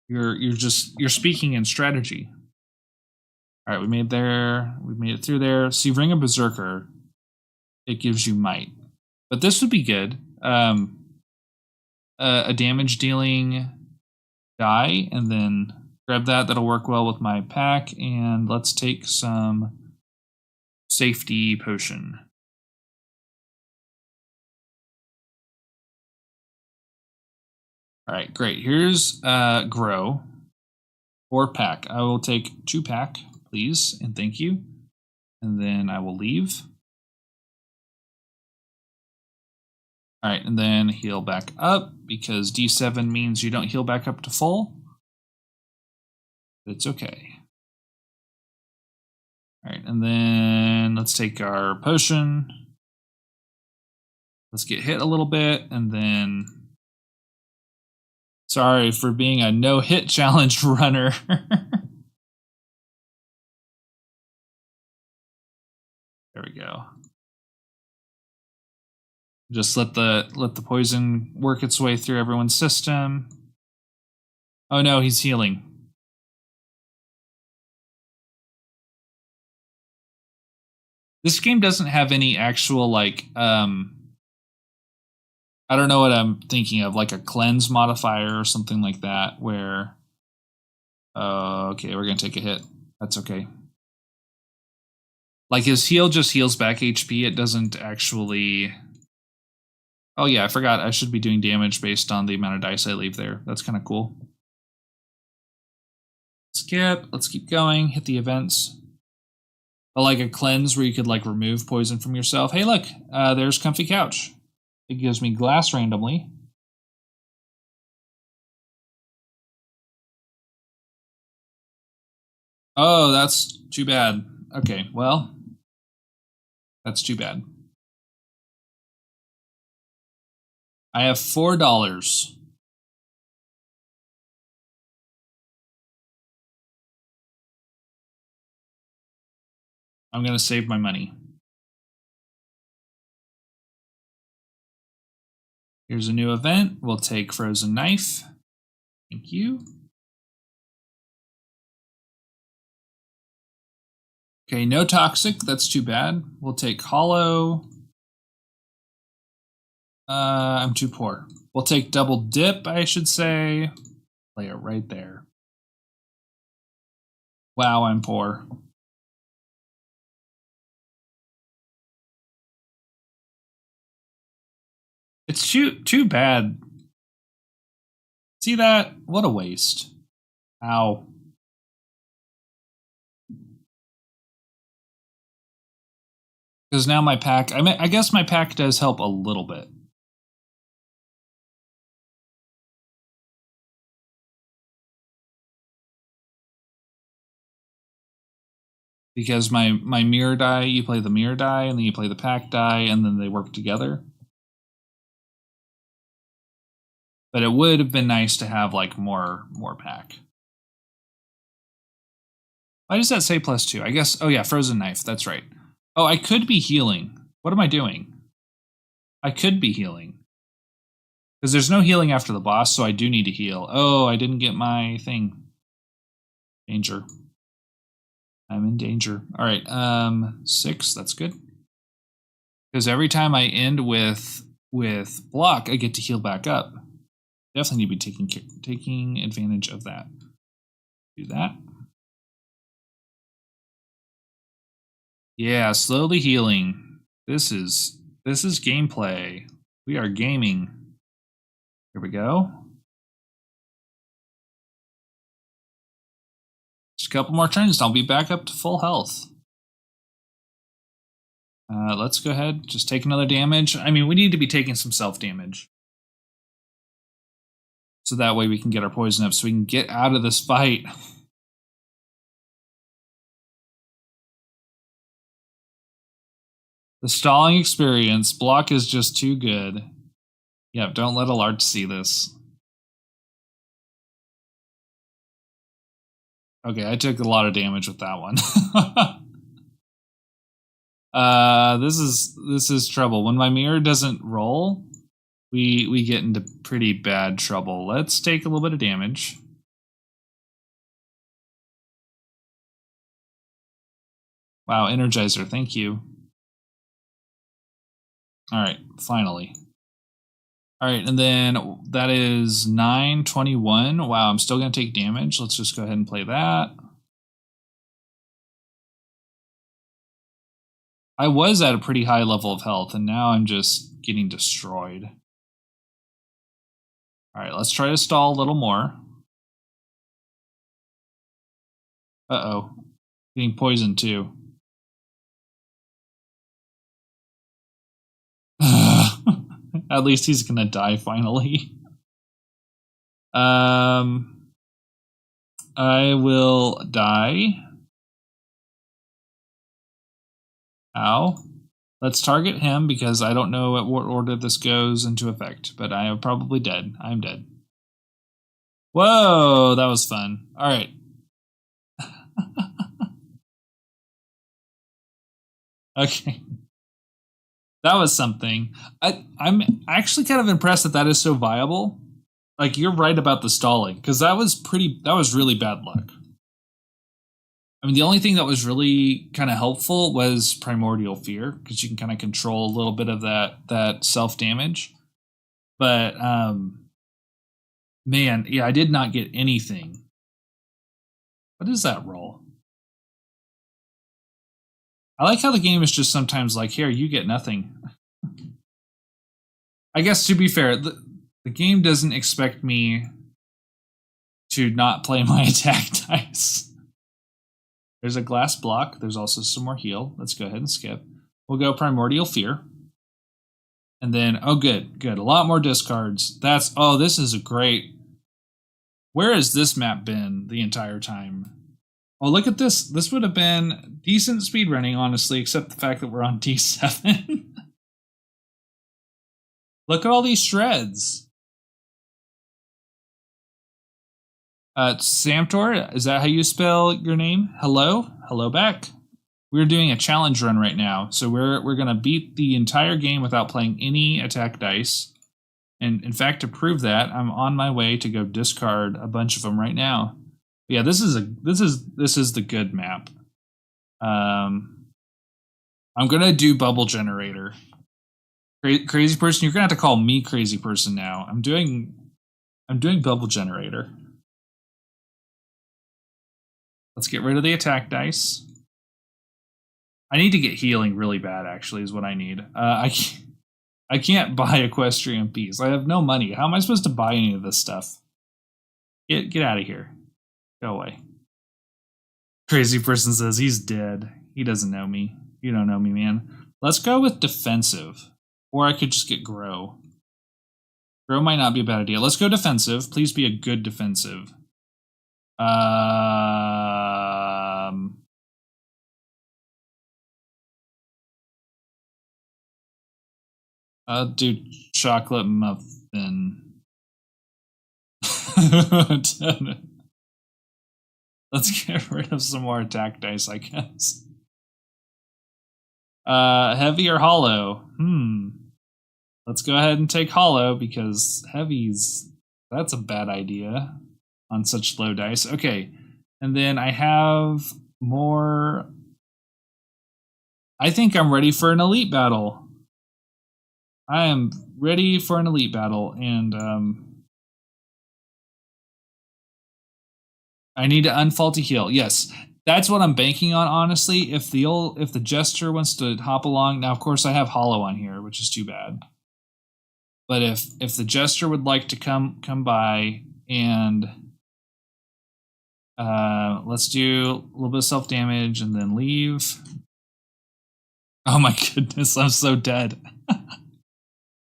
You're speaking in strategy. All right, we made it through there. See, Ring of Berserker, it gives you might, but this would be good. A damage dealing die, and then grab that. That'll work well with my pack. And let's take some safety potion. All right, great. Here's grow or pack. I will take 2 pack, please, and thank you. And then I will leave. All right, and then heal back up, because D7 means you don't heal back up to full. It's okay. All right, and then let's take our potion. Let's get hit a little bit, and then... Sorry for being a no-hit challenge runner. There we go. Just let the poison work its way through everyone's system. Oh no, he's healing. This game doesn't have any actual, like, I don't know what I'm thinking of, like a cleanse modifier or something like that, where... okay, we're going to take a hit. That's okay. Like, his heal just heals back HP. It doesn't actually... Oh yeah, I forgot. I should be doing damage based on the amount of dice I leave there. That's kind of cool. Skip. Let's keep going. Hit the events. But like a cleanse where you could like remove poison from yourself. Hey, look. There's Comfy Couch. It gives me glass randomly. Oh, that's too bad. Okay, well, that's too bad. I have $4. I'm going to save my money. Here's a new event. We'll take Frozen Knife. Thank you. Okay, no Toxic. That's too bad. We'll take Hollow. I'm too poor. We'll take Double Dip, I should say. Play it right there. Wow, I'm poor. It's too bad. See that? What a waste. Ow. Because now my pack, I guess my pack does help a little bit. Because my mirror die, you play the mirror die, and then you play the pack die, and then they work together. But it would have been nice to have like more pack. Why does that say +2? I guess, oh yeah, frozen knife, that's right. Oh, I could be healing. What am I doing? I could be healing. Because there's no healing after the boss, so I do need to heal. Oh, I didn't get my thing. Danger. I'm in danger. All right, 6, that's good. Because every time I end with block, I get to heal back up. Definitely need to be taking advantage of that. Do that. Yeah, slowly healing. This is gameplay. We are gaming. Here we go. Just a couple more turns, and I'll be back up to full health. Let's go ahead, just take another damage. I mean, we need to be taking some self-damage. So that way we can get our poison up so we can get out of this fight. The stalling experience. Block is just too good. Yep, don't let a large see this. Okay, I took a lot of damage with that one. This is trouble. When my mirror doesn't roll, we get into pretty bad trouble. Let's take a little bit of damage. Wow, Energizer, thank you. All right, finally. All right, and then that is 921. Wow, I'm still going to take damage. Let's just go ahead and play that. I was at a pretty high level of health, and now I'm just getting destroyed. All right, let's try to stall a little more. Uh-oh. Getting poisoned, too. At least he's gonna die finally. I will die. Ow. Let's target him because I don't know at what order this goes into effect, but I am probably dead. I'm dead. Whoa, that was fun. All right. Okay. That was something. I'm actually kind of impressed that is so viable. Like, you're right about the stalling, because that was really bad luck. I mean, the only thing that was really kind of helpful was Primordial Fear, because you can kind of control a little bit of that self-damage. But, man, yeah, I did not get anything. What is that roll? I like how the game is just sometimes like, here, you get nothing. I guess, to be fair, the game doesn't expect me to not play my attack dice. There's a glass block. There's also some more heal. Let's go ahead and skip. We'll go Primordial Fear. And then, oh, good. A lot more discards. This is a great... Where has this map been the entire time? Oh, look at this. This would have been decent speedrunning, honestly, except the fact that we're on D7. Look at all these shreds. Samtor, is that how you spell your name? Hello? Hello back. We're doing a challenge run right now, so we're going to beat the entire game without playing any attack dice. And in fact, to prove that, I'm on my way to go discard a bunch of them right now. Yeah, this is the good map. I'm gonna do Bubble Generator. Crazy person, you're gonna have to call me crazy person now. I'm doing Bubble Generator. Let's get rid of the attack dice. I need to get healing really bad. Actually, is what I need. I can't buy Equestrian Peace. I have no money. How am I supposed to buy any of this stuff? Get out of here. Go away. Crazy person says he's dead. He doesn't know me. You don't know me, man. Let's go with defensive. Or I could just get grow. Grow might not be a bad idea. Let's go defensive. Please be a good defensive. I'll do chocolate muffin. Let's get rid of some more attack dice, I guess. Heavy or hollow? Let's go ahead and take hollow because that's a bad idea on such low dice. Okay. And then I have more. I think I'm ready for an elite battle. I am ready for an elite battle, and I need to unfaulty heal. Yes, that's what I'm banking on, honestly. If the jester wants to hop along, now of course I have hollow on here, which is too bad. But if the jester would like to come by and let's do a little bit of self damage and then leave. Oh my goodness, I'm so dead.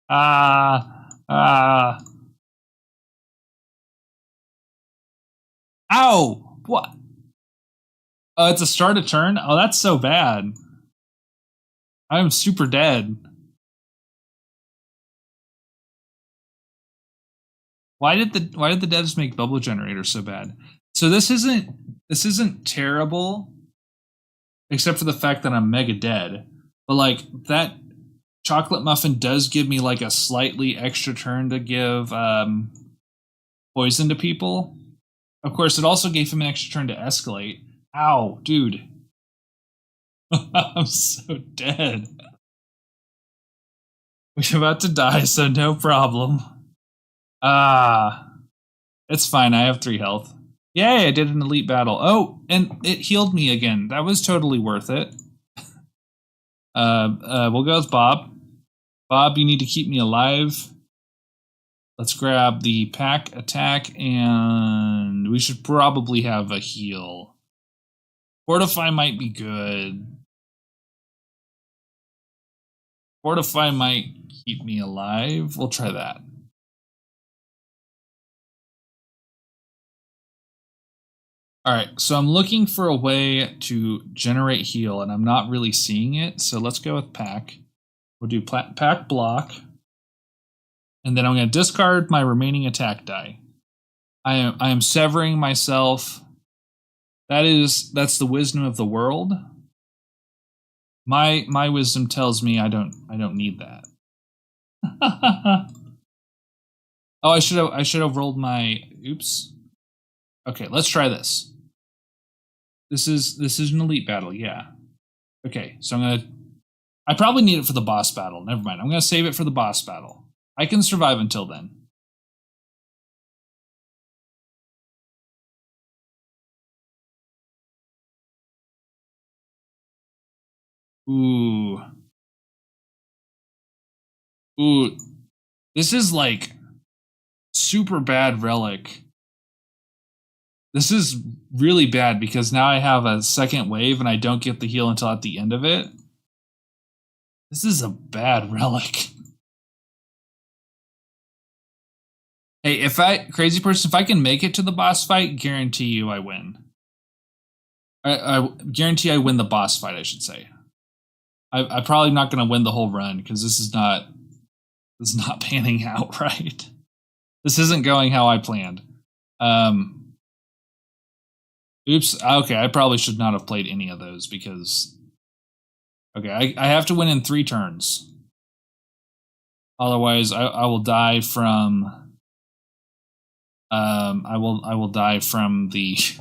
Ow! What? Oh, it's a start a turn? Oh, that's so bad. I am super dead. Why did the devs make bubble generator so bad? So this isn't terrible, except for the fact that I'm mega dead. But like that chocolate muffin does give me like a slightly extra turn to give poison to people. Of course, it also gave him an extra turn to escalate. Ow, dude. I'm so dead. We're about to die, so no problem. It's fine. I have 3 health. Yay, I did an elite battle. Oh, and it healed me again. That was totally worth it. We'll go with Bob. Bob, you need to keep me alive. Let's grab the pack attack, and we should probably have a heal. Fortify might be good. Fortify might keep me alive. We'll try that. Alright, so I'm looking for a way to generate heal, and I'm not really seeing it, so let's go with pack. We'll do pack block. And then I'm going to discard my remaining attack die. I am severing myself. That's the wisdom of the world. My wisdom tells me I don't need that. Oh, I should have rolled my oops. Okay, let's try this. This is an elite battle, yeah. Okay, so I probably need it for the boss battle. Never mind. I'm gonna save it for the boss battle. I can survive until then. Ooh. This is like super bad relic. This is really bad because now I have a second wave and I don't get the heal until at the end of it. This is a bad relic. Hey, crazy person, if I can make it to the boss fight, guarantee you I win. I guarantee I win the boss fight, I should say. I'm probably not going to win the whole run because this is not panning out right. This isn't going how I planned. Oops. Okay, I probably should not have played any of those because. Okay, I have to win in 3 turns. Otherwise, I will die from. I will die from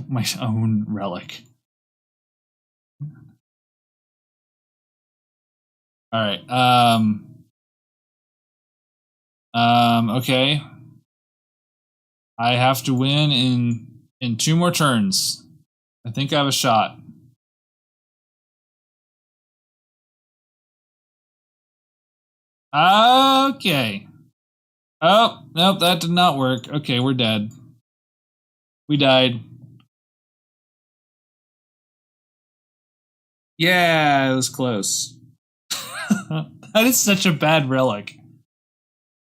my own relic. All right. Okay. I have to win in 2 more turns. I think I have a shot. Okay. Oh, nope, that did not work. Okay, we're dead. We died. Yeah, it was close. That is such a bad relic.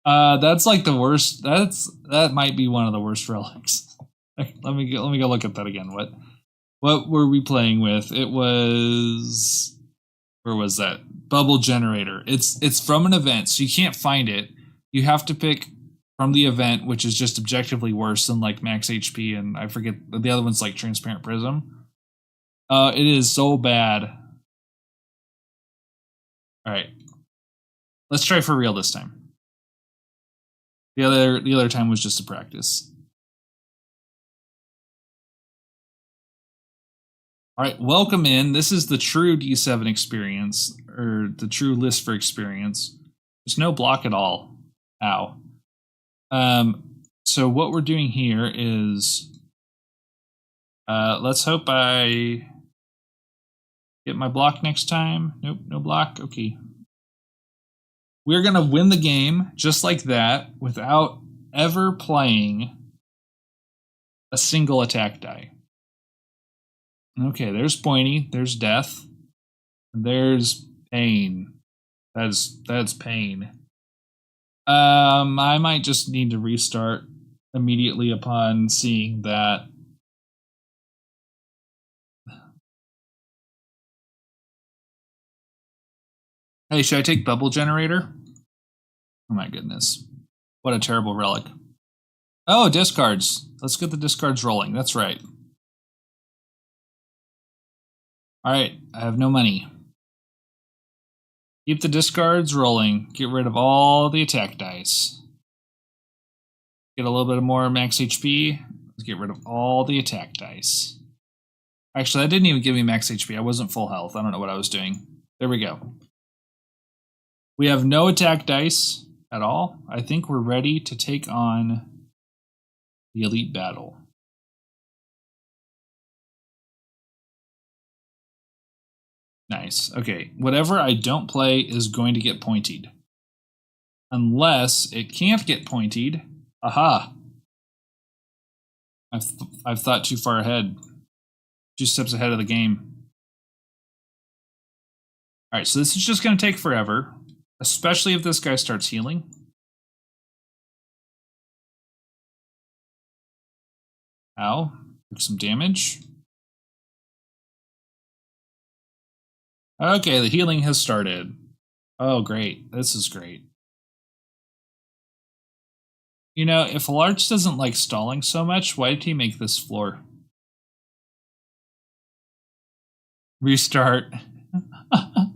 That's like the worst. That might be one of the worst relics. Let me go look at that again. What were we playing with? It was, where was that? Bubble generator. It's from an event, so you can't find it. You have to pick from the event, which is just objectively worse than like max HP, and I forget the other one's like transparent prism. It is so bad. All right, let's try for real this time. The other time was just a practice. All right, welcome in. This is the true D7 experience, or the true list for experience. There's no block at all. Ow. So what we're doing here is, let's hope I get my block next time. Nope, no block. Okay. We're going to win the game just like that without ever playing a single attack die. Okay, there's pointy, there's death, there's pain. That's pain. I might just need to restart immediately upon seeing that. Hey, should I take bubble generator? Oh my goodness. What a terrible relic. Oh, discards. Let's get the discards rolling. That's right. Alright, I have no money. Keep the discards rolling. Get rid of all the attack dice. Get a little bit more max HP. Let's get rid of all the attack dice. Actually, that didn't even give me max HP. I wasn't full health. I don't know what I was doing. There we go. We have no attack dice at all. I think we're ready to take on the elite battle. Nice. Okay, whatever I don't play is going to get pointed. Unless it can't get pointed. Aha! I've thought too far ahead. 2 steps ahead of the game. Alright, so this is just going to take forever. Especially if this guy starts healing. Ow. Took some damage. Okay, the healing has started. Oh, great. This is great. You know, if Larch doesn't like stalling so much, why did he make this floor? Restart.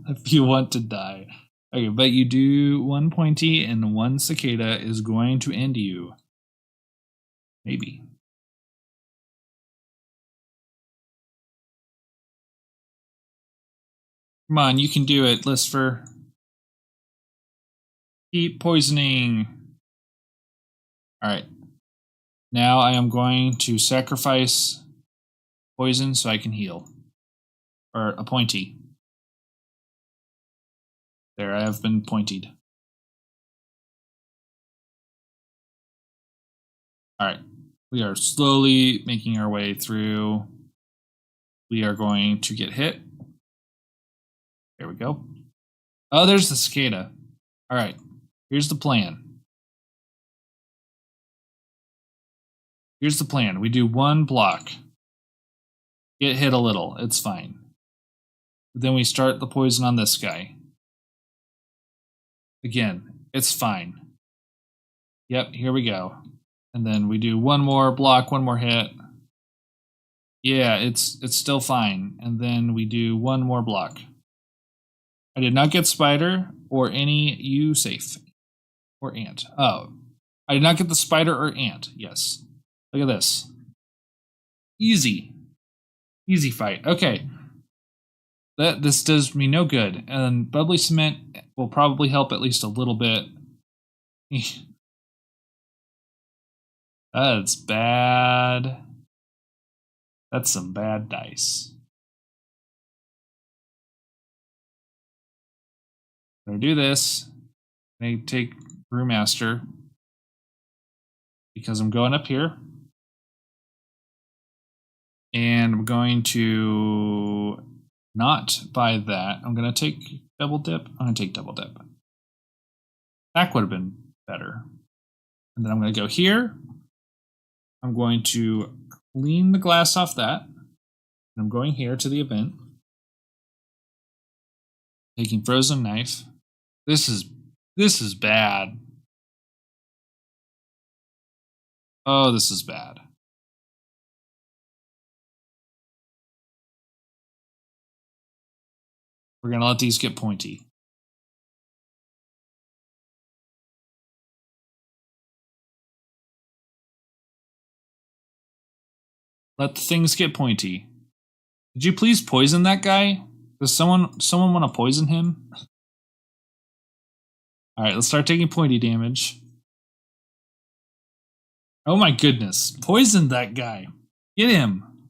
If you want to die. Okay, but you do 1 pointy and 1 cicada is going to end you. Maybe. Come on, you can do it, Listfer. Keep poisoning. Alright. Now I am going to sacrifice poison so I can heal. Or a pointy. There, I have been pointed. Alright. We are slowly making our way through. We are going to get hit. There we go. Oh, there's the cicada. Alright. Here's the plan. Here's the plan. We do 1 block. Get hit a little. It's fine. Then we start the poison on this guy. Again, it's fine. Yep, here we go. And then we do 1 more block, 1 more hit. Yeah, it's still fine. And then we do 1 more block. I did not get spider or any you safe. Or ant. Oh. I did not get the spider or ant. Yes. Look at this. Easy. Easy fight. Okay. This does me no good. And bubbly cement will probably help at least a little bit. That's bad. That's some bad dice. I'm gonna do this. I take Brewmaster because I'm going up here. And I'm going to Not by that. I'm going to take double dip. I'm going to take double dip. That would have been better. And then I'm going to go here. I'm going to clean the glass off that. And I'm going here to the event. Taking frozen knife. This is bad. Oh, this is bad. We're going to let these get pointy. Let the things get pointy. Did you please poison that guy? Does someone want to poison him? Alright, let's start taking pointy damage. Oh my goodness. Poison that guy. Get him.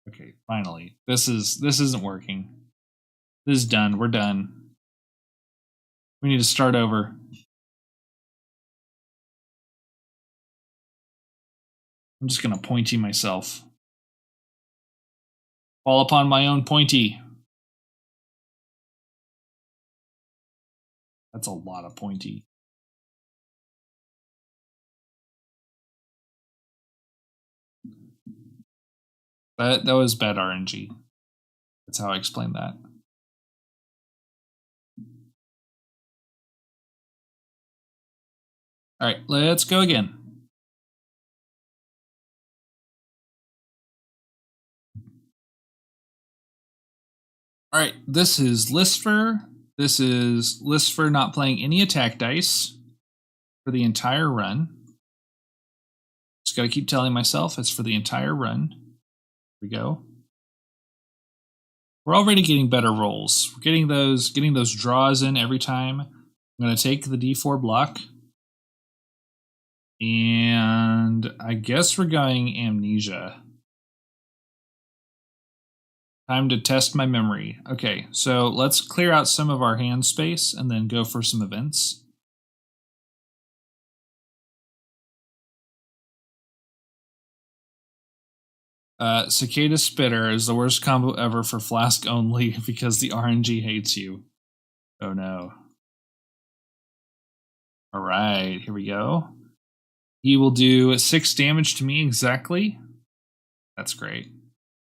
Okay, finally. This isn't working. This is done. We're done. We need to start over. I'm just gonna pointy myself. Fall upon my own pointy. That's a lot of pointy. That was bad RNG. That's how I explain that. Alright, let's go again. Alright, this is Listfer. This is Listfer not playing any attack dice for the entire run. Just gotta keep telling myself it's for the entire run. Here we go. We're already getting better rolls. We're getting those draws in every time. I'm gonna take the D4 block. And I guess we're going amnesia. Time to test my memory. Okay, so let's clear out some of our hand space and then go for some events. Cicada Spitter is the worst combo ever for Flask only because the RNG hates you. Oh no. Alright, here we go. He will do 6 damage to me exactly. That's great.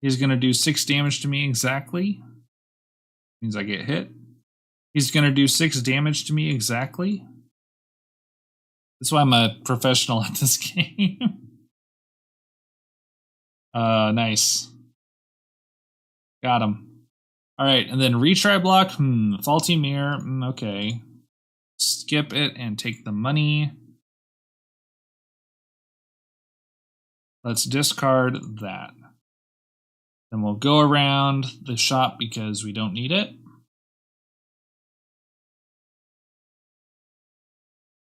He's going to do 6 damage to me exactly. Means I get hit. He's going to do 6 damage to me exactly. That's why I'm a professional at this game. Nice. Got him. Alright, and then retry block. Faulty mirror. Okay. Skip it and take the money. Let's discard that. Then we'll go around the shop because we don't need it.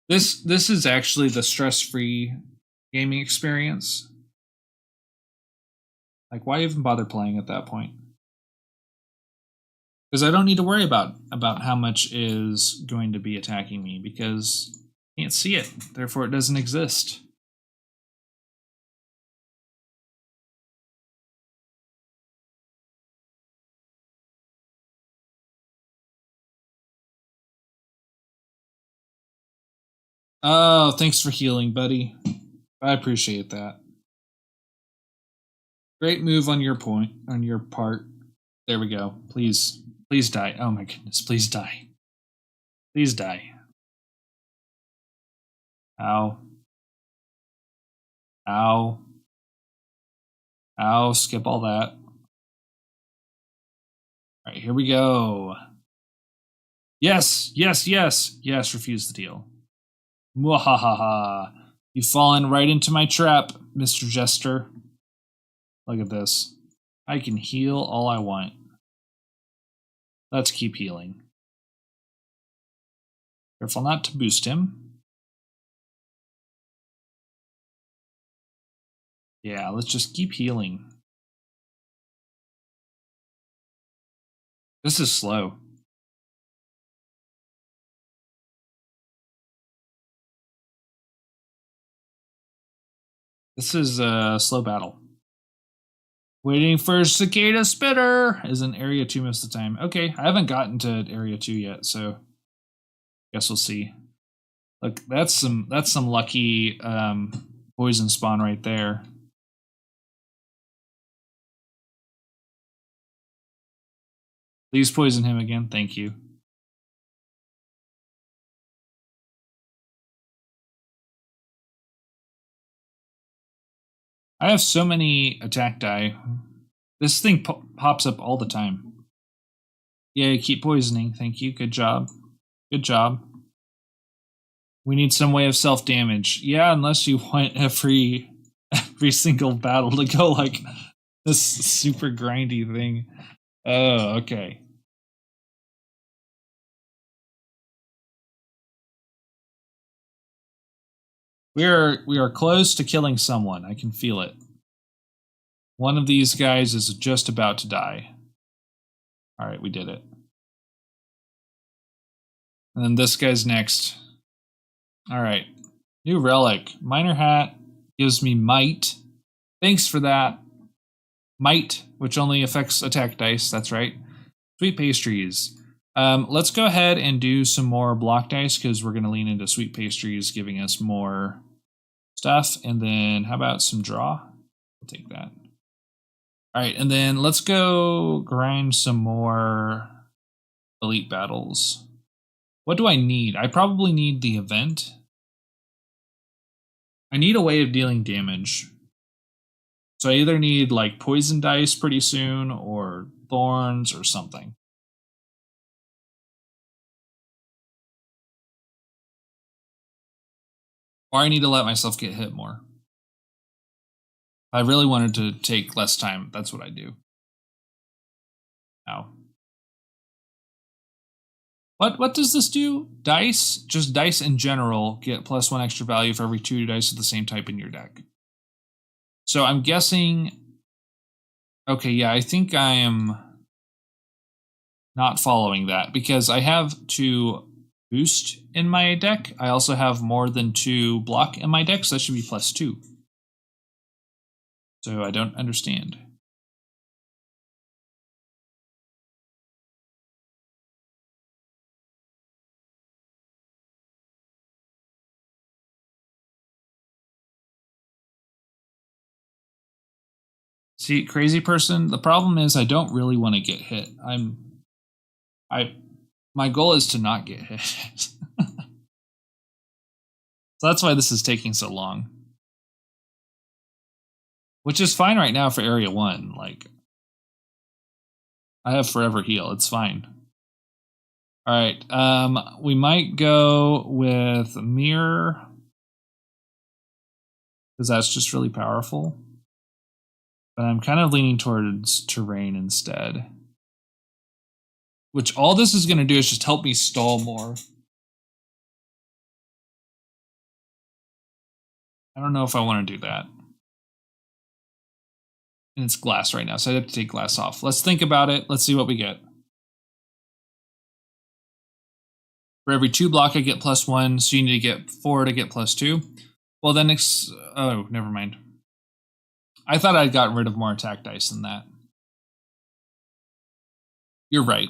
This is actually the stress-free gaming experience. Like, why even bother playing at that point? Because I don't need to worry about how much is going to be attacking me because I can't see it. Therefore, it doesn't exist. Oh, thanks for healing, buddy. I appreciate that. Great move on your part. There we go. Please die. Oh my goodness, please die. Please die. Ow. Ow. Ow, skip all that. Alright, here we go. Yes, refuse the deal. Mwahaha. You've fallen right into my trap, Mr. Jester. Look at this. I can heal all I want. Let's keep healing. Careful not to boost him. Yeah, let's just keep healing. This is slow. This is a slow battle. Waiting for Cicada Spitter is in Area 2 most of the time. Okay, I haven't gotten to Area 2 yet, so guess we'll see. Look, that's some lucky poison spawn right there. Please poison him again. Thank you. I have so many attack die. This thing pops up all the time. Yeah, keep poisoning. Thank you. Good job. Good job. We need some way of self-damage. Yeah, unless you want every single battle to go like this super grindy thing. Oh, okay. We are close to killing someone. I can feel it. One of these guys is just about to die. All right, we did it. And then this guy's next. All right. New relic. Miner hat gives me might. Thanks for that. Might, which only affects attack dice. That's right. Sweet pastries. Let's go ahead and do some more block dice because we're going to lean into sweet pastries, giving us more stuff. And then how about some draw? We'll take that. All right, and then let's go grind some more elite battles. What do I need? I probably need the event. I need a way of dealing damage. So I either need like poison dice pretty soon or thorns or something. Or I need to let myself get hit more. If I really wanted to take less time, that's what I do. Ow. What does this do? Dice, just dice in general, get +1 extra value for every 2 dice of the same type in your deck. So I'm guessing. Okay, yeah, I think I am not following that because I have 2 boost in my deck. I also have more than 2 block in my deck, so that should be +2. So I don't understand. See, crazy person, the problem is I don't really want to get hit. My goal is to not get hit. So that's why this is taking so long. Which is fine right now for Area 1. Like, I have Forever Heal. It's fine. All right. We might go with Mirror. Because that's just really powerful. But I'm kind of leaning towards Terrain instead. Which all this is going to do is just help me stall more. I don't know if I want to do that. And it's glass right now, so I have to take glass off. Let's think about it. Let's see what we get. For every 2 block, I get +1, so you need to get 4 to get +2. Well, then oh, never mind. I thought I'd gotten rid of more attack dice than that. You're right.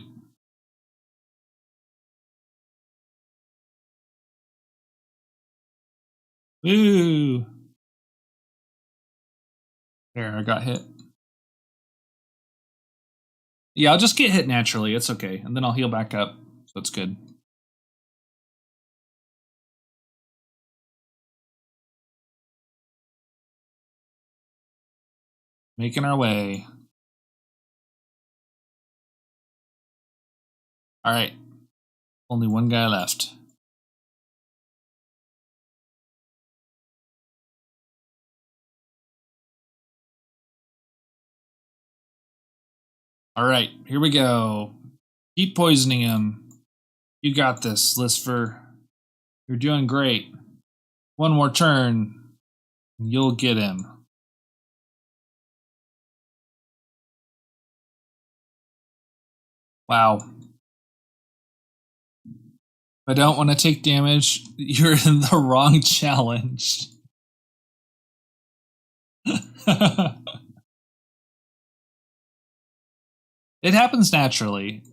Ooh. There, I got hit. Yeah, I'll just get hit naturally. It's okay. And then I'll heal back up. So it's good. Making our way. All right. Only one guy left. All right, here we go. Keep poisoning him. You got this, Lisfer. You're doing great. One more turn, and you'll get him. Wow. If I don't want to take damage, you're in the wrong challenge. It happens naturally.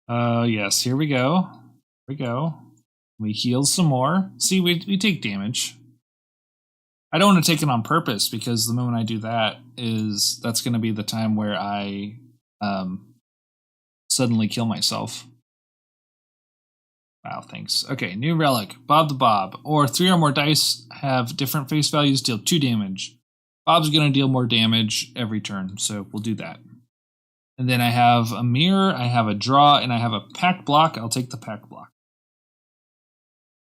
Yes, here we go. Here we go. We heal some more. See, we take damage. I don't want to take it on purpose because the moment I do that's going to be the time where I suddenly kill myself. Wow, thanks. Okay, new relic, Bob the Bob. Or 3 or more dice have different face values, deal 2 damage. Bob's going to deal more damage every turn, so we'll do that. And then I have a mirror, I have a draw, and I have a pack block. I'll take the pack block.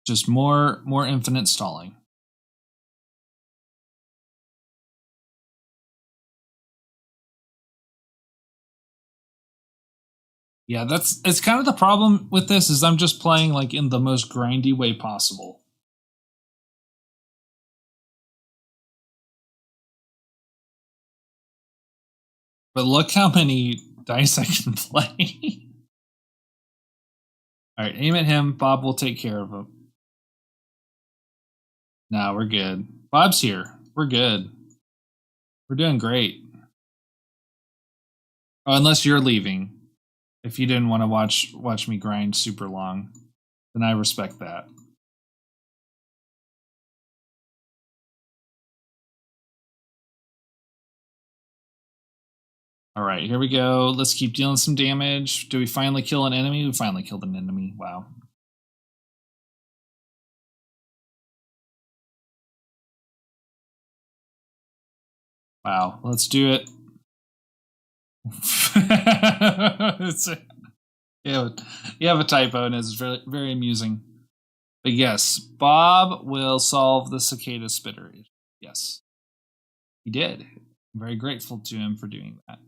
Just more infinite stalling. Yeah, it's kind of the problem with this is I'm just playing like in the most grindy way possible. But look how many dice I can play. All right, aim at him. Bob will take care of him. No, we're good. Bob's here. We're good. We're doing great. Oh, unless you're leaving. If you didn't want to watch me grind super long, then I respect that. All right, here we go. Let's keep dealing some damage. Do we finally kill an enemy? We finally killed an enemy. Wow. Wow, let's do it. You have a typo, and it's very, very amusing. But yes, Bob will solve the cicada spitter. Yes, he did. I'm very grateful to him for doing that.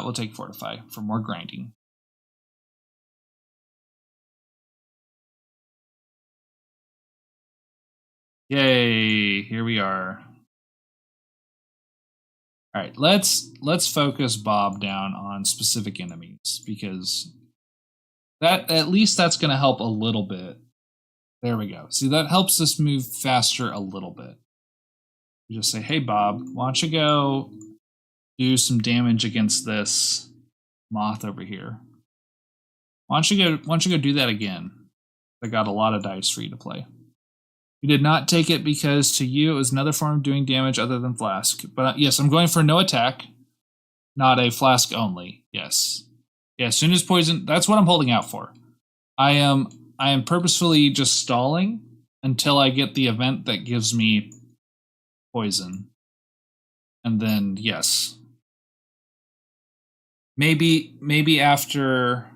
We'll take Fortify for more grinding. Yay! Here we are. All right, let's focus Bob down on specific enemies because that at least that's going to help a little bit. There we go. See, that helps us move faster a little bit. You just say, "Hey, Bob, why don't you go do some damage against this moth over here? Why don't you go do that again? I got a lot of dice for you to play." You did not take it because to you it was another form of doing damage other than flask. But yes, I'm going for no attack, not a flask only. Yes. Yeah, as soon as poison, that's what I'm holding out for. I am purposefully just stalling until I get the event that gives me poison. And then yes. Maybe after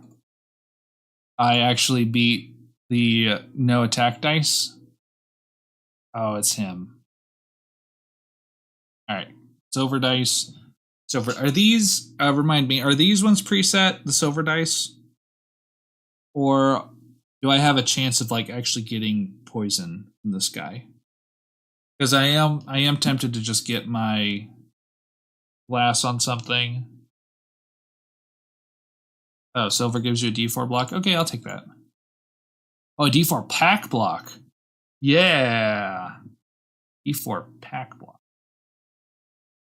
I actually beat the no attack dice. Oh, it's him. All right, silver dice. Silver. Are these? Remind me. Are these ones preset? The silver dice, or do I have a chance of like actually getting poison from this guy? Because I am tempted to just get my glass on something. Oh, silver gives you a D4 block. Okay, I'll take that. Oh, a D4 pack block. Yeah. D4 pack block.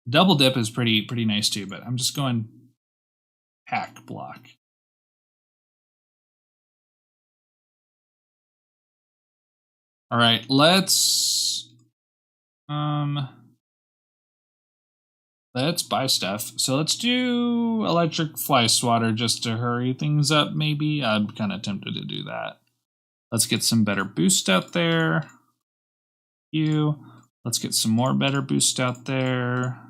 Double dip is pretty nice too, but I'm just going pack block. All right, let's buy stuff. So let's do electric fly swatter just to hurry things up, maybe. I'm kind of tempted to do that. Let's get some better boost out there. Let's get some more better boost out there.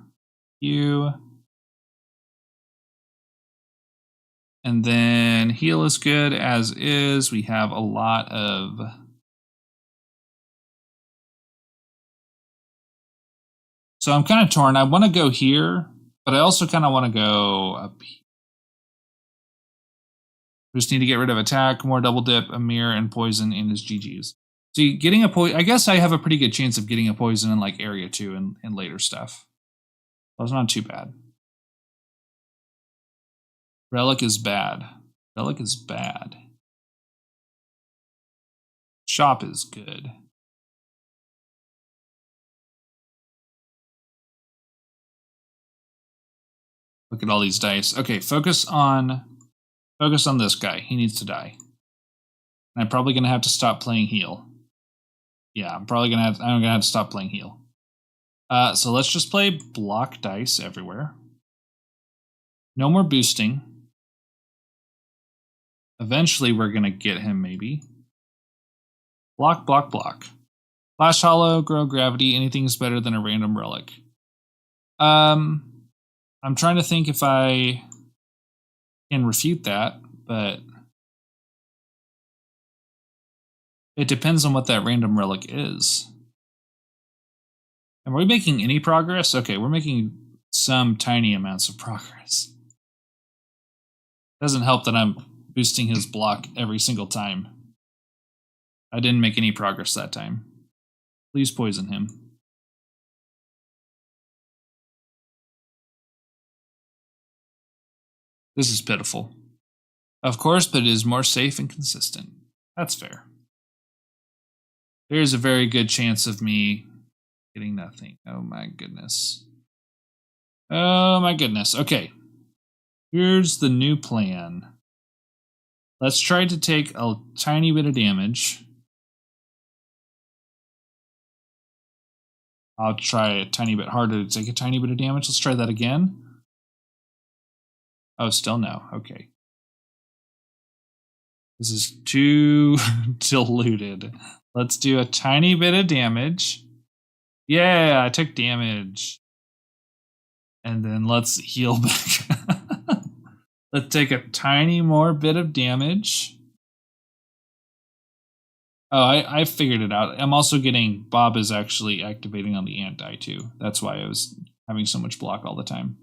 And then heal is good as is. We have a lot of so I'm kind of torn. I want to go here, but I also kind of want to go up here. We just need to get rid of attack, more double dip, a mirror, and poison in his GG's. See, getting a poison, I guess I have a pretty good chance of getting a poison in like area 2 and later stuff. That's not too bad. Relic is bad. Relic is bad. Shop is good. Look at all these dice. Okay, focus on this guy. He needs to die. And I'm probably gonna have to stop playing heal. Yeah, I'm gonna have to stop playing heal. So let's just play block dice everywhere. No more boosting. Eventually we're gonna get him, maybe. Block, block, block. Flash Hollow, Grow Gravity, anything's better than a random relic. I'm trying to think if I can refute that, but it depends on what that random relic is. Are we making any progress? Okay, we're making some tiny amounts of progress. Doesn't help that I'm boosting his block every single time. I didn't make any progress that time. Please poison him. This is pitiful. Of course, but it is more safe and consistent. That's fair. There's a very good chance of me getting nothing. Oh my goodness. Oh my goodness. Okay. Here's the new plan. Let's try to take a tiny bit of damage. I'll try a tiny bit harder to take a tiny bit of damage. Let's try that again. Oh, still no. Okay. This is too diluted. Let's do a tiny bit of damage. Yeah, I took damage. And then let's heal back. Let's take a tiny more bit of damage. Oh, I figured it out. I'm also getting Bob is actually activating on the ant die too. That's why I was having so much block all the time.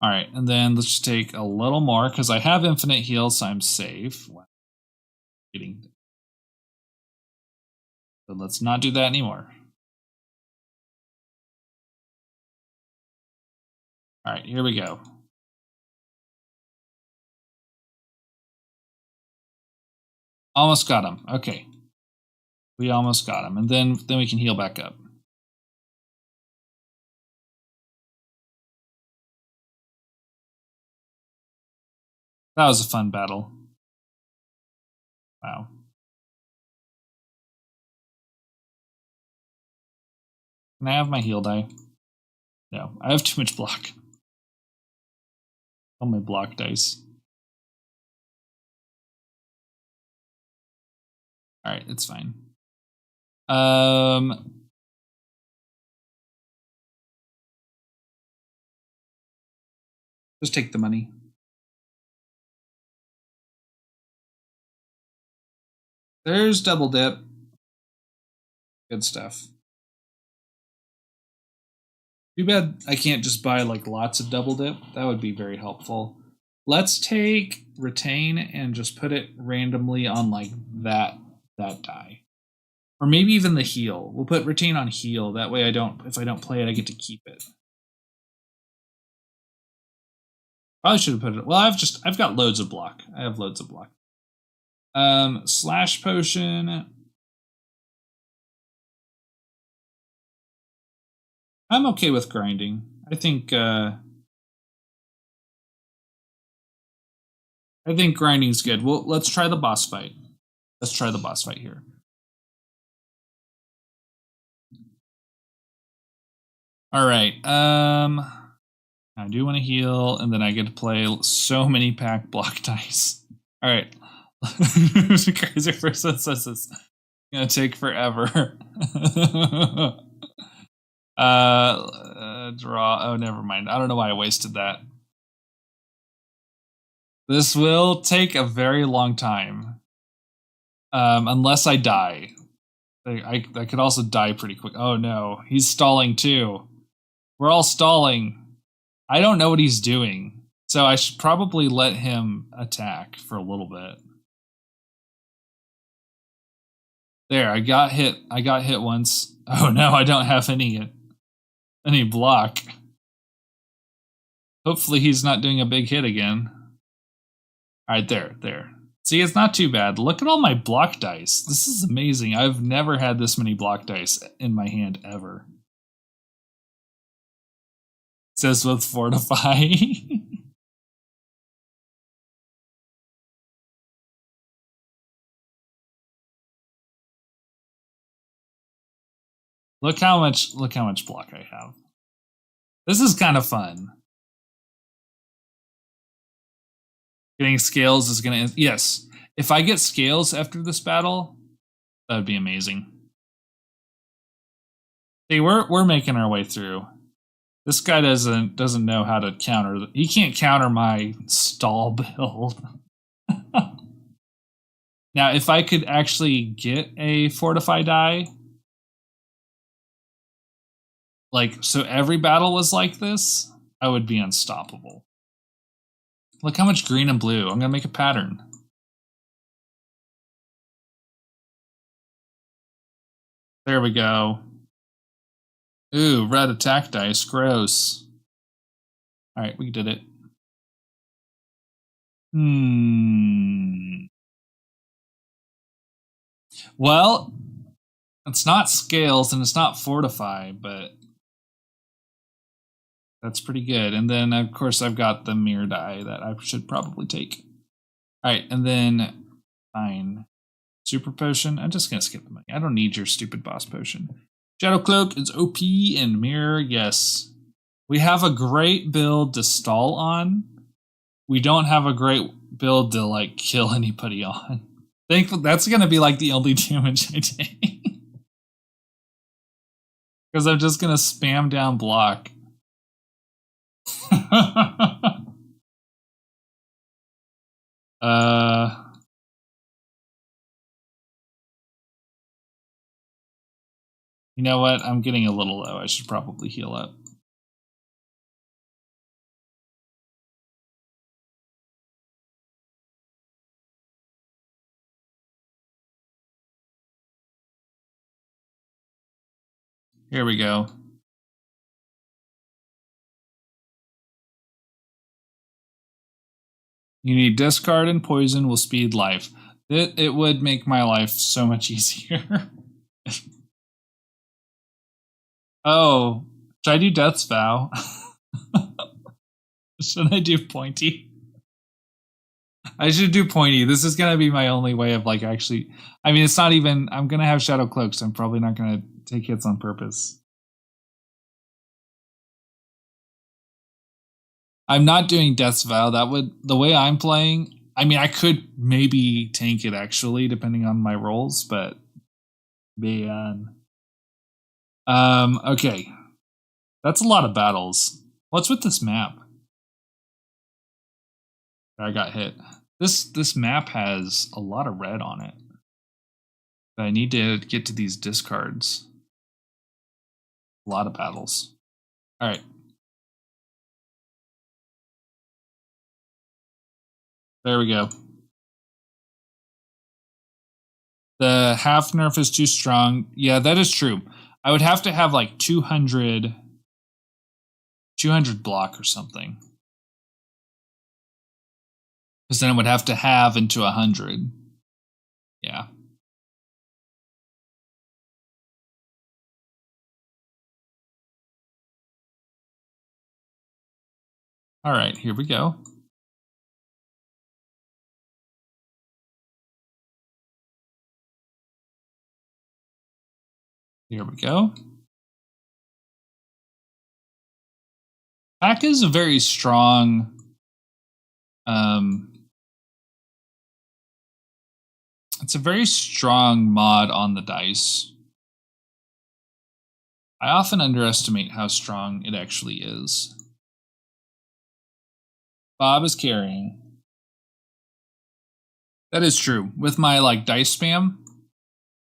All right, and then let's just take a little more because I have infinite heal, so I'm safe. Wow. But let's not do that anymore. All right, here we go. Almost got him. Okay. We almost got him. And then we can heal back up. That was a fun battle. Wow. Can I have my heal die? No, I have too much block. All my block dice. Alright, it's fine. Just take the money. There's double dip. Good stuff. Too bad I can't just buy like lots of double dip. That would be very helpful. Let's take retain and just put it randomly on like that die. Or maybe even the heal. We'll put retain on heal. That way if I don't play it, I get to keep it. Probably should have put it. Well, I've got loads of block. I have loads of block. Slash potion. I'm okay with grinding. I think grinding's good. Well, let's try the boss fight. Let's try the boss fight here. All right. I do want to heal, and then I get to play so many pack block dice. All right. Crazy person says it's gonna take forever. Draw. Oh, never mind. I don't know why I wasted that. This will take a very long time. Unless I die. I could also die pretty quick. Oh no, he's stalling too. We're all stalling. I don't know what he's doing. So I should probably let him attack for a little bit. There, I got hit. I got hit once. Oh no, I don't have any block. Hopefully he's not doing a big hit again. All right, there. See, it's not too bad. Look at all my block dice. This is amazing. I've never had this many block dice in my hand ever. It says with Fortify. Look how much block I have. This is kind of fun. Getting scales is gonna, yes. If I get scales after this battle, that would be amazing. See, we're making our way through. This guy doesn't know how to counter. He can't counter my stall build. Now, if I could actually get a Fortify die, like, so every battle was like this, I would be unstoppable. Look how much green and blue. I'm going to make a pattern. There we go. Ooh, red attack dice. Gross. All right, we did it. Well, it's not scales and it's not fortify, but that's pretty good. And then, of course, I've got the mirror die that I should probably take. All right, and then fine. Super potion. I'm just going to skip the money. I don't need your stupid boss potion. Shadow Cloak is OP and mirror, yes. We have a great build to stall on. We don't have a great build to like kill anybody on. Thankfully, that's going to be like the only damage I take. Because I'm just going to spam down block. You know what? I'm getting a little low. I should probably heal up. Here we go. You need discard and poison will speed life. It would make my life so much easier. Oh, should I do Death's Vow? Should I do Pointy? I should do Pointy. This is going to be my only way of like actually... I mean, it's not even... I'm going to have Shadow Cloak, so I'm probably not going to take hits on purpose. I'm not doing Death's Vow. That would... The way I'm playing... I mean, I could maybe tank it actually, depending on my rolls, but... Man... okay. That's a lot of battles. What's with this map? I got hit. This map has a lot of red on it. But I need to get to these discards. A lot of battles. Alright. There we go. The half nerf is too strong. Yeah, that is true. I would have to have like 200 block or something. Because then it would have to have into 100. Yeah. All right, here we go. Here we go. Pack is a very strong it's a very strong mod on the dice. I often underestimate how strong it actually is. Bob is carrying. That is true. With my like dice spam,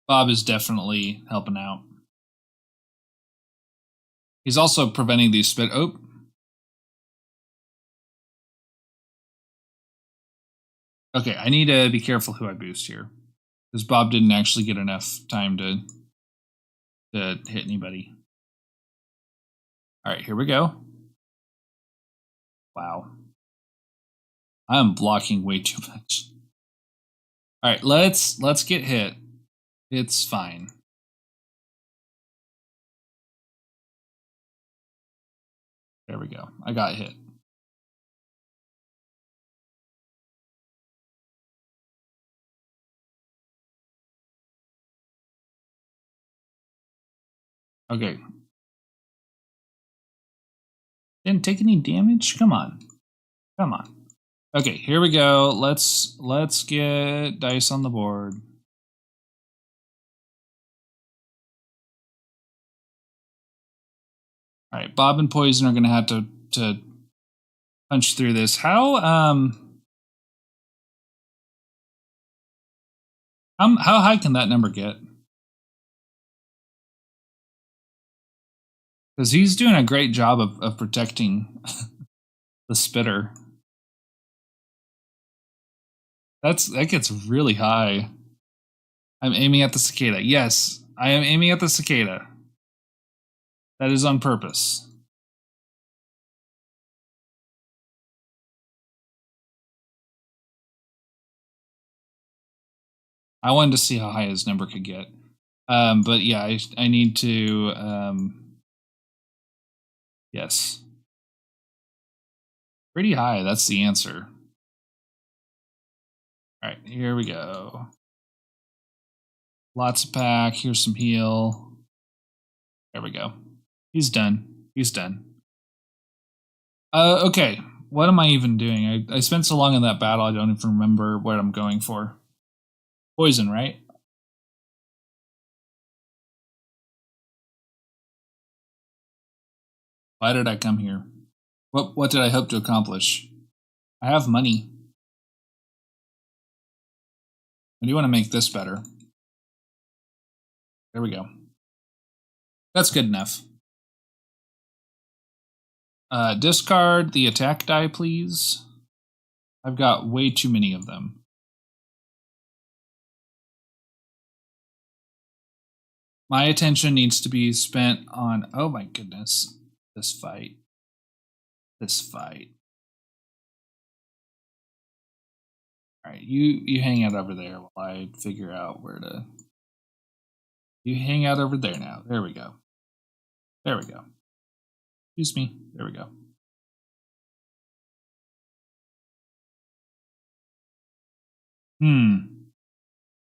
Bob is definitely helping out. He's also preventing these spit. Oh. Okay, I need to be careful who I boost here. Because Bob didn't actually get enough time to hit anybody. Alright, here we go. Wow. I'm blocking way too much. All right, let's get hit. It's fine. There we go. I got hit. Okay. Didn't take any damage? Come on. Come on. Okay, here we go. Let's get dice on the board. All right, Bob and Poison are going to have to punch through this. How high can that number get? Because he's doing a great job of protecting the spitter. That gets really high. I'm aiming at the cicada. Yes, I am aiming at the cicada. That is on purpose. I wanted to see how high his number could get. But yeah, I need to. Yes. Pretty high. That's the answer. All right, here we go. Lots of pack. Here's some heal. There we go. He's done. He's done. Okay. What am I even doing? I spent so long in that battle, I don't even remember what I'm going for. Poison, right? Why did I come here? What did I hope to accomplish? I have money. I do want to make this better. There we go. That's good enough. Discard the attack die, please. I've got way too many of them. My attention needs to be spent on, oh my goodness, this fight. This fight. All right, you hang out over there while I figure out where to. You hang out over there now. There we go. There we go. Excuse me. There we go.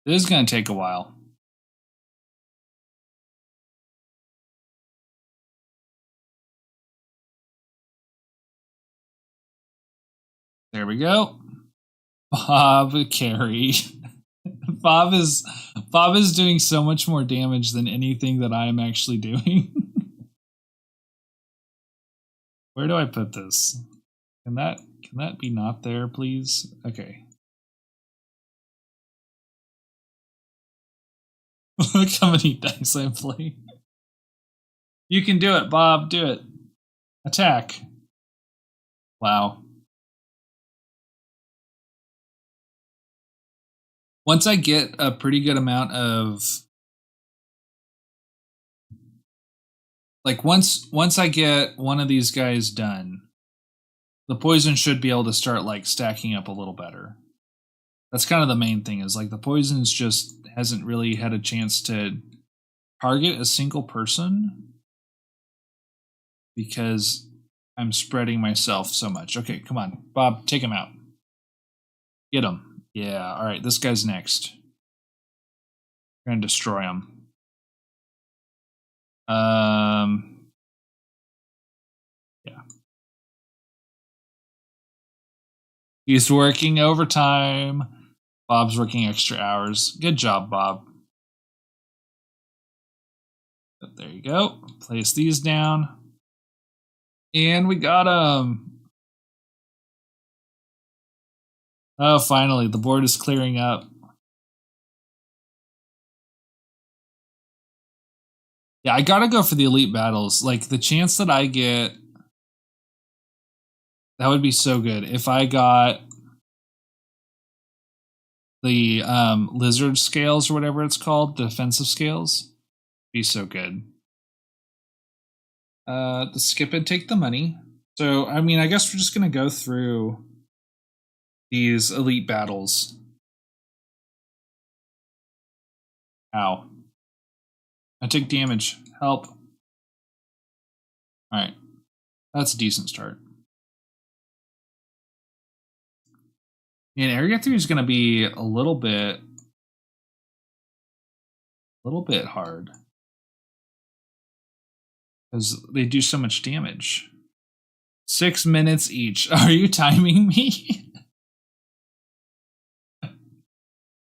This is going to take a while. There we go. Bob carry. Bob is doing so much more damage than anything that I am actually doing. Where do I put this? Can that be not there, please? Okay. Look how many dice I'm playing. You can do it, Bob. Do it. Attack. Wow. Once I get a pretty good amount of, like, once I get one of these guys done, the poison should be able to start like stacking up a little better. That's kind of the main thing, is like the poison's just hasn't really had a chance to target a single person because I'm spreading myself so much. Okay, come on, Bob, take him out. Get him. Yeah, all right, this guy's next. We're gonna destroy him. Yeah. He's working overtime. Bob's working extra hours. Good job, Bob. But there you go. Place these down. And we got him. Oh, finally, the board is clearing up. Yeah, I gotta go for the elite battles. Like, the chance that I get, that would be so good. If I got the lizard scales or whatever it's called, defensive scales, be so good. The skip and take the money. So, I mean, I guess we're just gonna go through these elite battles. Ow. I took damage. Help. Alright. That's a decent start. And Area 3 is going to be a little bit hard. Because they do so much damage. 6 minutes each. Are you timing me?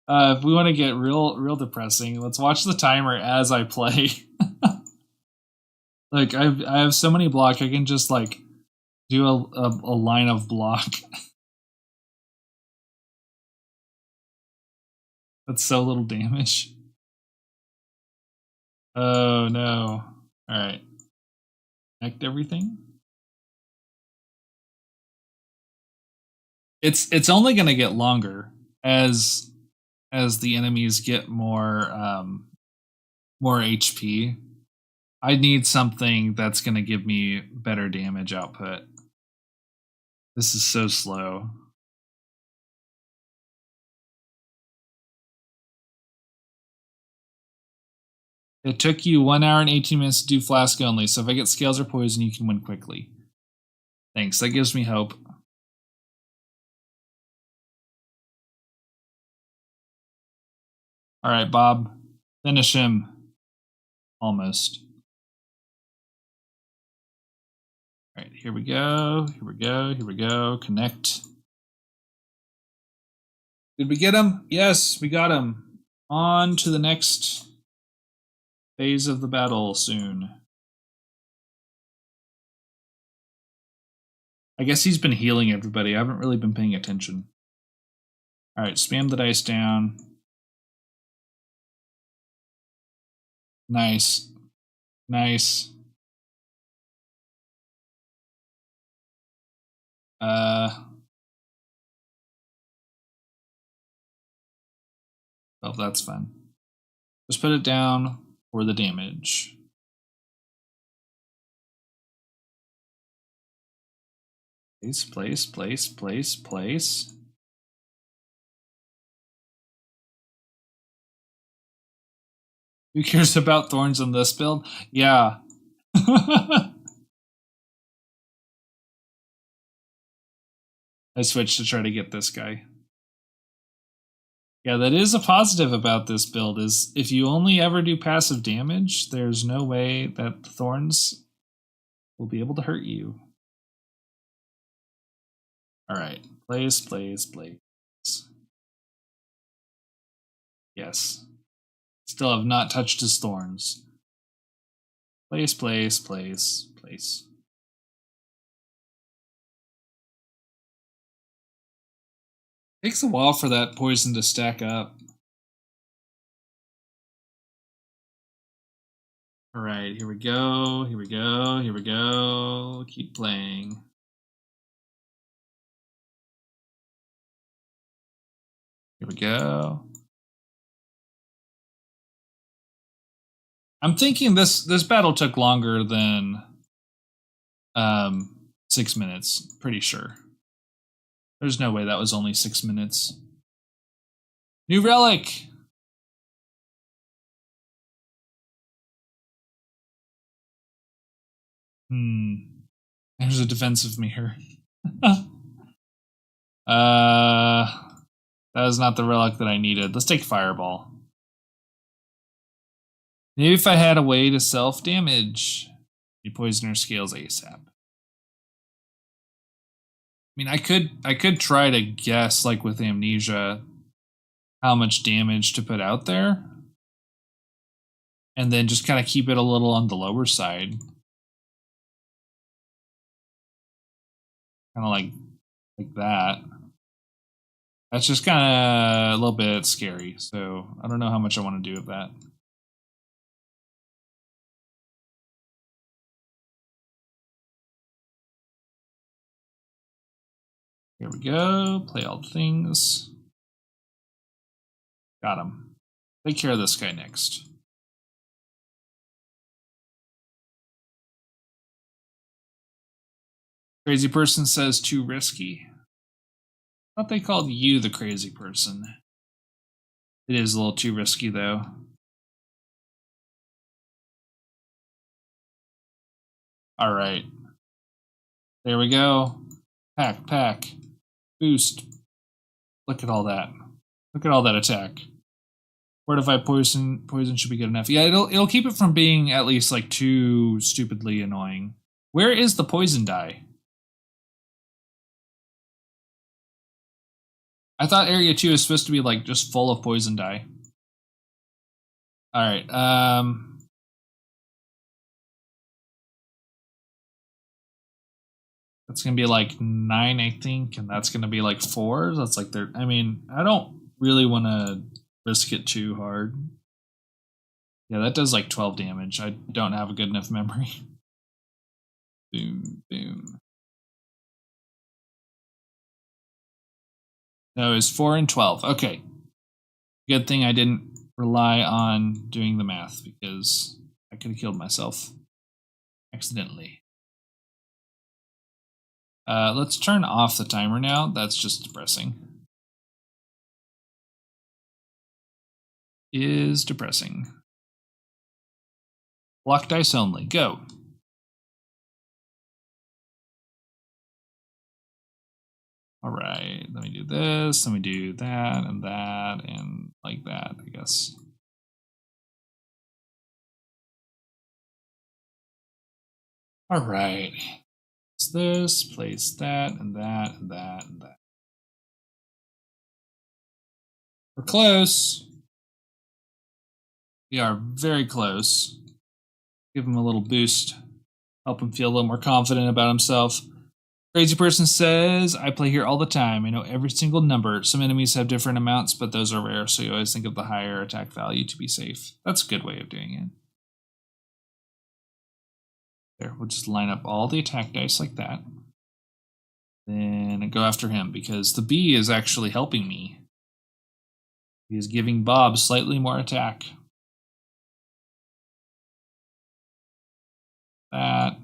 If we want to get real depressing, let's watch the timer as I play. Like I have so many block, I can just like do a line of block. That's so little damage. Oh no! All right, connect everything. It's only going to get longer as the enemies get more HP. I need something that's going to give me better damage output. This is so slow. It took you 1 hour and 18 minutes to do flask only, so if I get scales or poison, you can win quickly. Thanks, that gives me hope. Alright, Bob. Finish him. Almost. Alright, here we go. Here we go. Here we go. Connect. Did we get him? Yes, we got him. On to the next phase of the battle soon. I guess he's been healing everybody. I haven't really been paying attention. Alright, spam the dice down. Nice. Nice. Oh, that's fun. Just put it down for the damage. Place. Who cares about thorns in this build? Yeah. I switched to try to get this guy. Yeah, that is a positive about this build, is if you only ever do passive damage, there's no way that the thorns will be able to hurt you. Alright, place. Yes. Still have not touched his thorns. Place. Takes a while for that poison to stack up. Alright, here we go. Keep playing. Here we go. I'm thinking this battle took longer than 6 minutes. Pretty sure. There's no way that was only 6 minutes. New relic! There's a defensive mirror. That is not the relic that I needed. Let's take Fireball. Maybe if I had a way to self-damage, you poison her scales ASAP. I mean, I could try to guess, like with Amnesia, how much damage to put out there, and then just kind of keep it a little on the lower side, kind of like that. That's just kind of a little bit scary, so I don't know how much I want to do with that. Here we go. Play all the things. Got him. Take care of this guy next. Crazy person says too risky. I thought they called you the crazy person. It is a little too risky, though. All right. There we go. Pack. Boost. Look at all that. Look at all that attack. Fortify poison. Poison should be good enough. Yeah, it'll keep it from being at least like too stupidly annoying. Where is the poison die? I thought area 2 is supposed to be like just full of poison die. All right. That's gonna be like 9, I think, and that's gonna be like 4. That's like I mean, I don't really want to risk it too hard. Yeah, that does like 12 damage. I don't have a good enough memory. Boom. No, it's 4 and 12. Okay. Good thing I didn't rely on doing the math because I could have killed myself accidentally. Let's turn off the timer now. That's just depressing. Is depressing. Block dice only. Go. All right. Let me do this. Let me do that, and like that, I guess. All right. It's this, place that, and that, and that, and that. We're close. We are very close. Give him a little boost. Help him feel a little more confident about himself. Crazy Person says, I play here all the time. I know every single number. Some enemies have different amounts, but those are rare, so you always think of the higher attack value to be safe. That's a good way of doing it. There, we'll just line up all the attack dice like that. Then go after him, because the bee is actually helping me. He is giving Bob slightly more attack. That.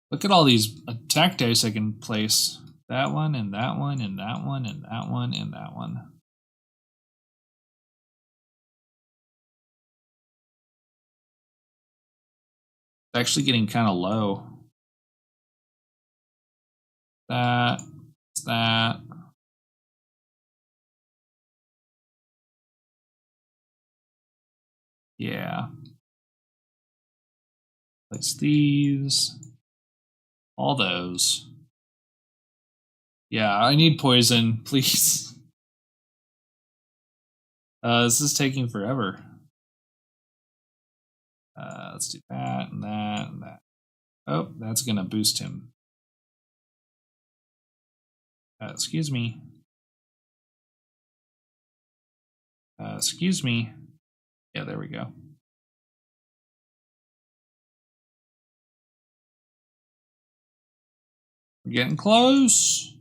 Look at all these attack dice I can place. That one, and that one, and that one, and that one, and that one. It's actually getting kind of low. That. Yeah. Place these. All those. Yeah, I need poison, please. This is taking forever. Let's do that and that and that. Oh, that's gonna boost him. Excuse me. Excuse me. Yeah, there we go. We're getting close.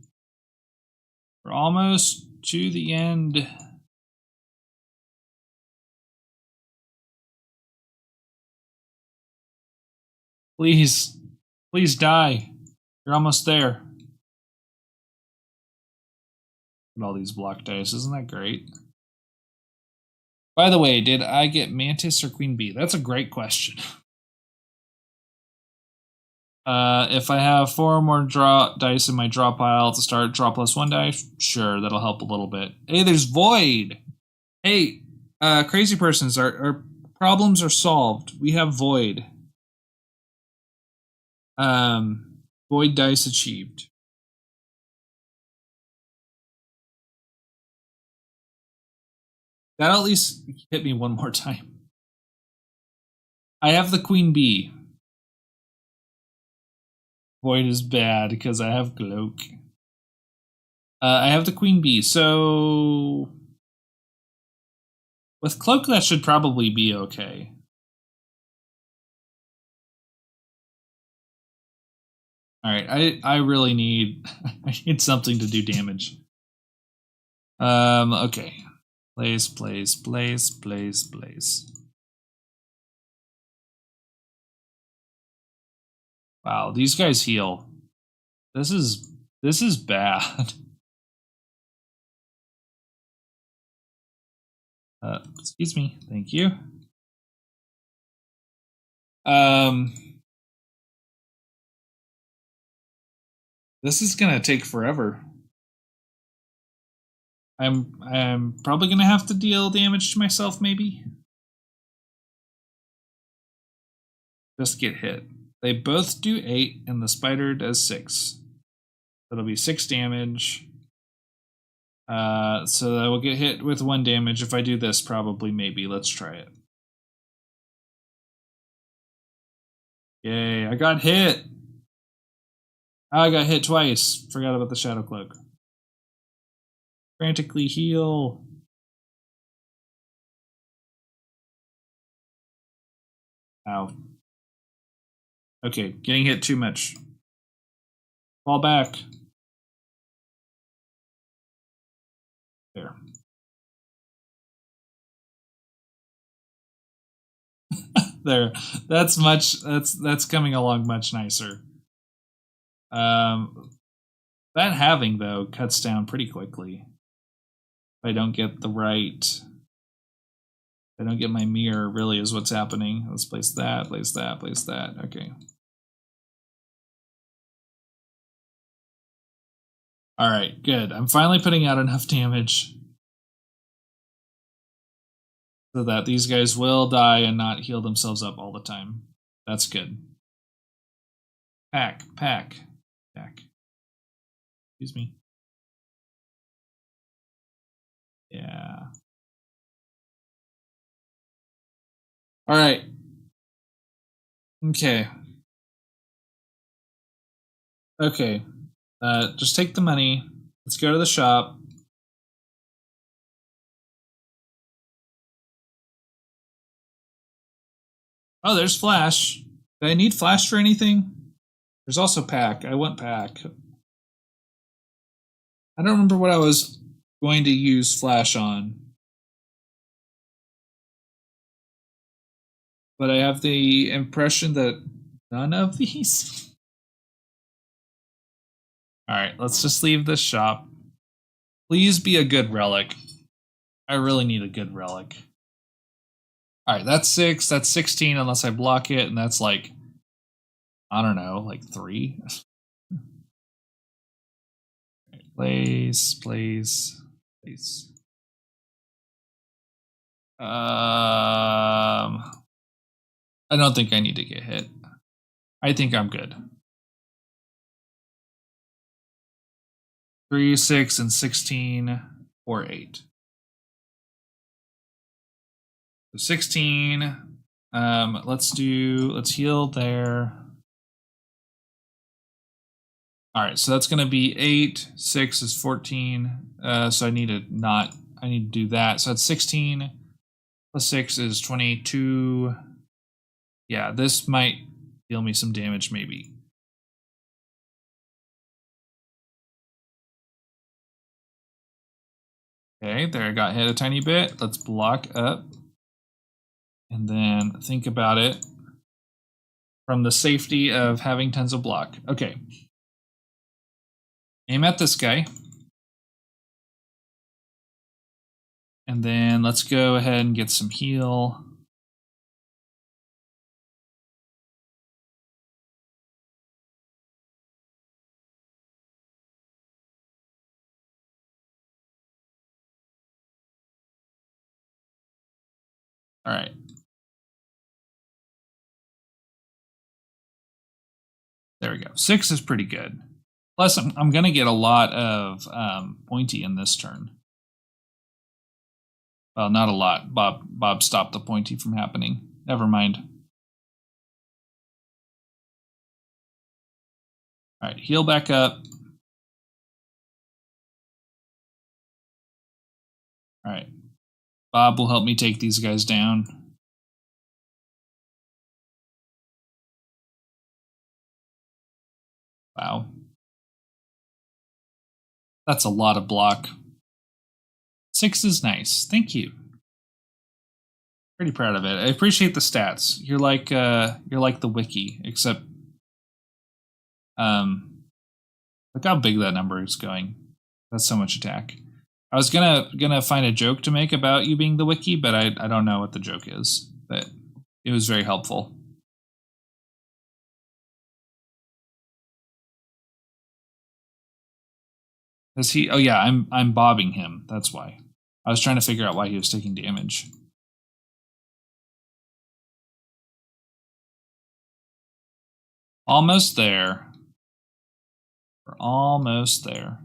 We're almost to the end. Please, please die. You're almost there. Look at all these block dice. Isn't that great? By the way, did I get Mantis or Queen Bee? That's a great question. If I have 4 more draw dice in my draw pile to start draw +1 dice, sure, that'll help a little bit. Hey, there's Void. Hey, Crazy Persons, our problems are solved. We have Void. Void dice achieved. That'll at least hit me one more time. I have the Queen Bee. Void is bad because I have Cloak. I have the Queen Bee, so with Cloak that should probably be okay. Alright, I really need I need something to do damage. Okay. Place. Wow, these guys heal. This is bad. Excuse me. Thank you. This is gonna take forever. I'm probably gonna have to deal damage to myself, maybe. Just get hit. They both do 8, and the spider does 6. That'll be 6 damage. So I will get hit with 1 damage. If I do this, probably, maybe. Let's try it. Yay, I got hit! I got hit twice. Forgot about the Shadow Cloak. Frantically heal. Ow. Okay, getting hit too much. Fall back. There. There. That's coming along much nicer. That halving though cuts down pretty quickly. If I don't get the right, I don't get my mirror, really is what's happening. Let's place that, place that, place that. Okay. Alright, good. I'm finally putting out enough damage so that these guys will die and not heal themselves up all the time. That's good. Pack. Excuse me. Yeah. Alright. Okay. Okay. Just take the money. Let's go to the shop. Oh, there's Flash. Do I need Flash for anything? There's also Pack. I want Pack. I don't remember what I was going to use Flash on. But I have the impression that none of these. Alright, let's just leave this shop. Please be a good relic. I really need a good relic. Alright, that's 6, that's 16 unless I block it, and that's like, I don't know, like 3? Place. I don't think I need to get hit. I think I'm good. 3, 6, and 16, or 8. So 16. Let's heal there. Alright, so that's gonna be 8, 6 is 14. So I need to do that. So that's 16 plus 6 is 22. Yeah, this might deal me some damage, maybe. Okay, there I got hit a tiny bit. Let's block up. And then think about it from the safety of having tons of block. Okay. Aim at this guy. And then let's go ahead and get some heal. All right. There we go. 6 is pretty good. Plus, I'm going to get a lot of pointy in this turn. Well, not a lot. Bob stopped the pointy from happening. Never mind. All right, heal back up. All right. Bob will help me take these guys down. Wow. That's a lot of block. 6 is nice. Thank you. Pretty proud of it. I appreciate the stats. You're like the wiki, except look how big that number is going. That's so much attack. I was gonna find a joke to make about you being the wiki, but I don't know what the joke is. But it was very helpful. Is he? Oh yeah, I'm bobbing him. That's why. I was trying to figure out why he was taking damage. Almost there. We're almost there.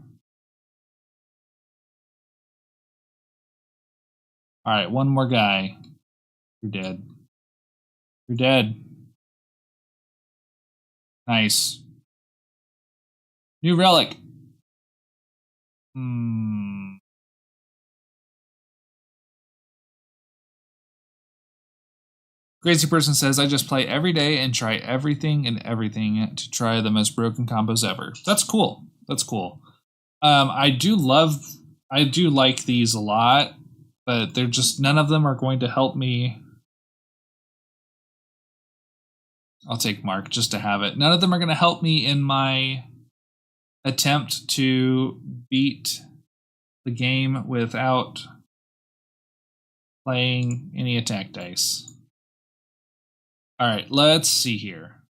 All right, one more guy. You're dead. You're dead. Nice. New relic. Crazy person says, I just play every day and try everything and everything to try the most broken combos ever. That's cool. That's cool. I do like these a lot, but they're just, none of them are going to help me. I'll take Mark just to have it. None of them are going to help me in my attempt to beat the game without playing any attack dice. All right, let's see here.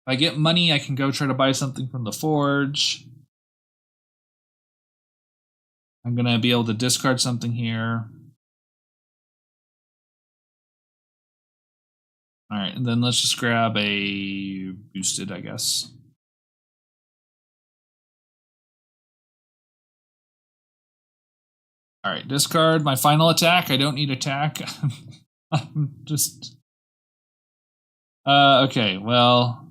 If I get money, I can go try to buy something from the forge. I'm going to be able to discard something here. All right, and then let's just grab a boosted, I guess. All right, discard my final attack. I don't need attack. I'm just... okay, well,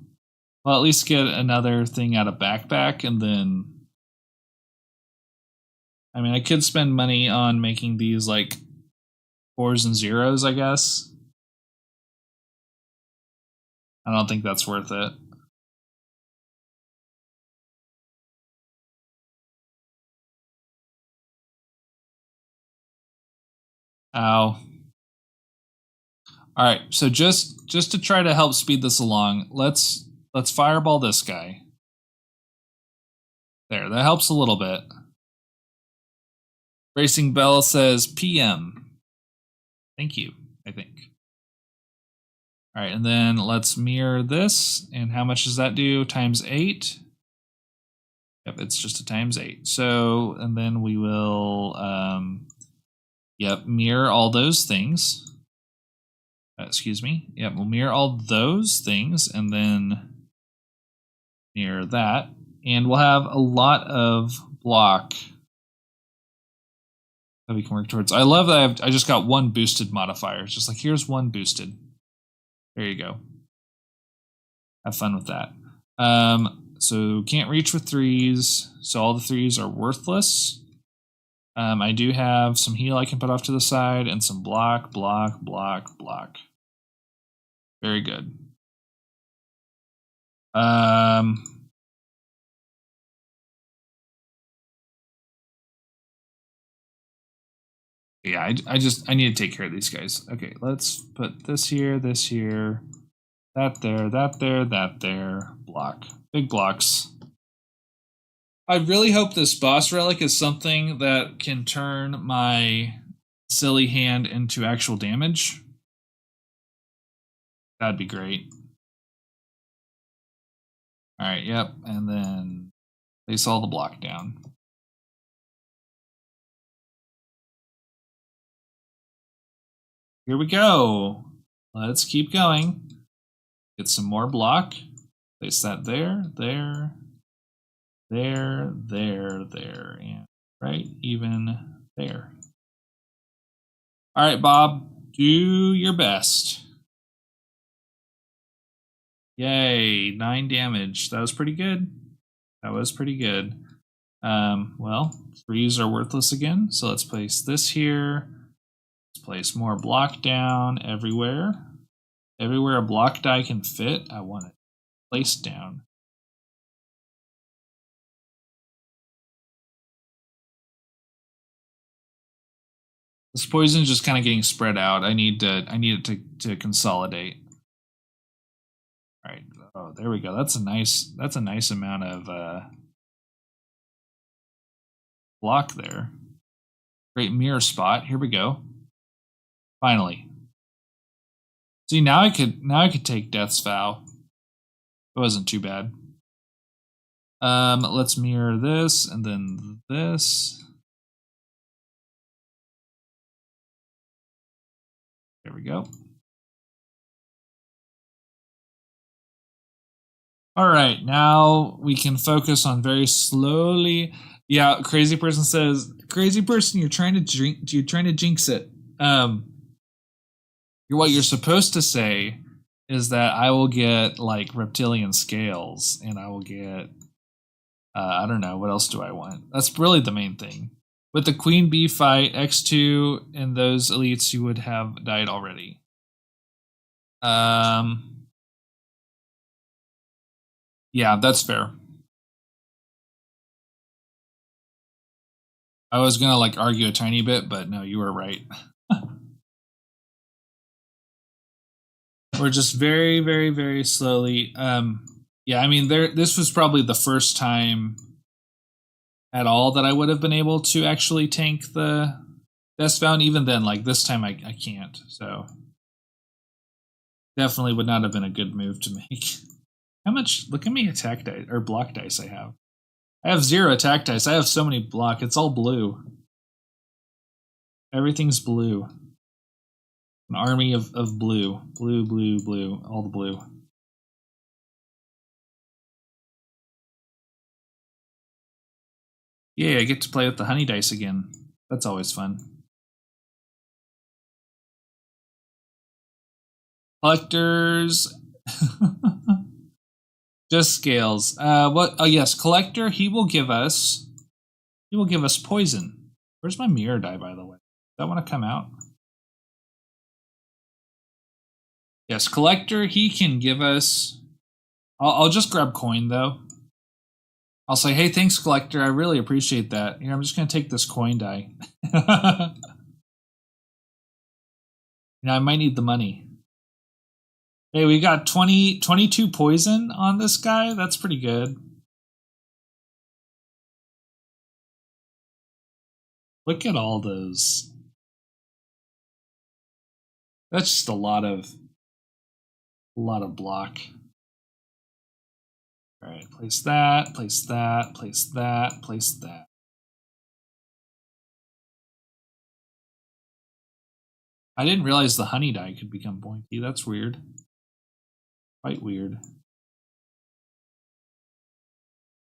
at least get another thing out of backpack, and then... I mean, I could spend money on making these, like, 4s and 0s, I guess. I don't think that's worth it. Ow. All right, so just to try to help speed this along, let's fireball this guy. There, that helps a little bit. Racing Bell says PM. Thank you, I think. All right, and then let's mirror this. And how much does that do? Times 8. Yep, it's just a times 8. So, and then we will, mirror all those things. Excuse me. Yep, we'll mirror all those things and then mirror that. And we'll have a lot of block that we can work towards. I love that I just got one boosted modifier. It's just like, here's one boosted. There you go. Have fun with that. So can't reach with 3s. So all the 3s are worthless. I do have some heal I can put off to the side and some block. Very good. Yeah, I need to take care of these guys. Okay, let's put this here, that there, block. Big blocks. I really hope this boss relic is something that can turn my silly hand into actual damage. That'd be great. All right, yep, and then place all the block down. Here we go. Let's keep going. Get some more block. Place that there, and right even there. All right, Bob, do your best. Yay, 9 damage. That was pretty good. Well, 3s are worthless again, so let's place this here. Let's place more block down everywhere. Everywhere a block die can fit, I want it placed down. This poison is just kind of getting spread out. I need it to consolidate. All right. Oh, there we go. That's a nice amount of block there. Great mirror spot. Here we go. Finally. See, now I could take Death's Vow. It wasn't too bad. Let's mirror this and then this. There we go. All right, now we can focus on very slowly. Yeah, crazy person says, crazy person, you're trying to jinx it. What you're supposed to say is that I will get like reptilian scales, and I will get I don't know, what else do I want? That's really the main thing. With the Queen Bee fight, X2 and those elites, you would have died already. Yeah, that's fair. I was gonna like argue a tiny bit, but no, you were right. We're just very, very, very slowly. Yeah, I mean, this was probably the first time at all that I would have been able to actually tank the Death's Vow, and even then, like this time, I can't. So definitely would not have been a good move to make. How much? Look at me attack dice or block dice I have. I have 0 attack dice. I have so many block. It's all blue. Everything's blue. An army of blue. Blue, blue, blue. All the blue. Yeah, I get to play with the honey dice again. That's always fun. Collectors. Just scales. What? Oh yes, collector. He will give us poison. Where's my mirror die, by the way? Does that want to come out? Yes, collector. He can give us. I'll just grab coin though. I'll say, hey, thanks, collector. I really appreciate that. Here, I'm just gonna take this coin die. I might need the money. Hey, we got 22 poison on this guy. That's pretty good. Look at all those. That's just a lot of block. All right, place that, place that, place that, place that. I didn't realize the honey die could become pointy. That's weird. Quite weird.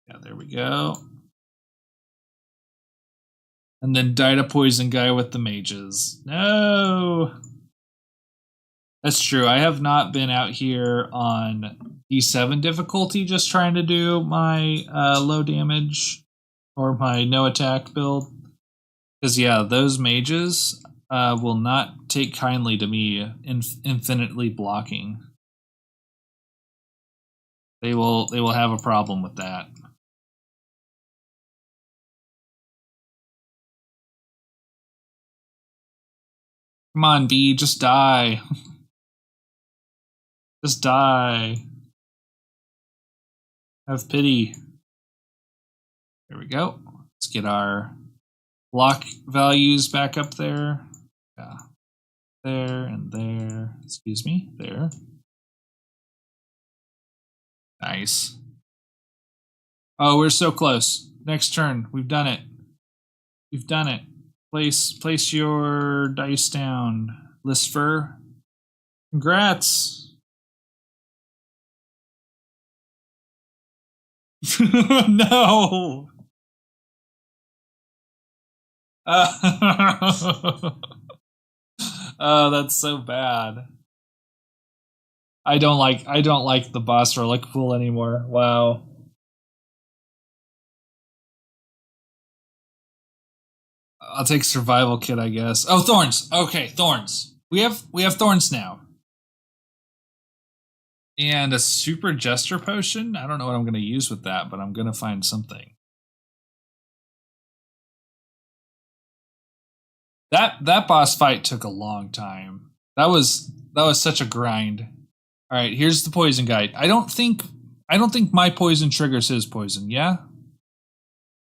Yeah, there we go. And then die to poison guy with the mages. No! That's true. I have not been out here on D7 difficulty just trying to do my low damage or my no attack build. Because, yeah, those mages will not take kindly to me infinitely blocking. They will have a problem with that. Come on, B, just die. Just die. Have pity. There we go. Let's get our block values back up there. Yeah. There and there. Excuse me. There. Nice. Oh, we're so close. Next turn. We've done it. We've done it. Place your dice down. Listfer. Congrats. No. Oh, that's so bad. I don't like the boss relic pool anymore. Wow. I'll take survival kit, I guess. Oh, thorns. Okay, thorns. We have thorns now. And a super jester potion. I don't know what I'm going to use with that, but I'm going to find something. That boss fight took a long time. That was such a grind. All right, here's the poison guide. I don't think my poison triggers his poison. Yeah?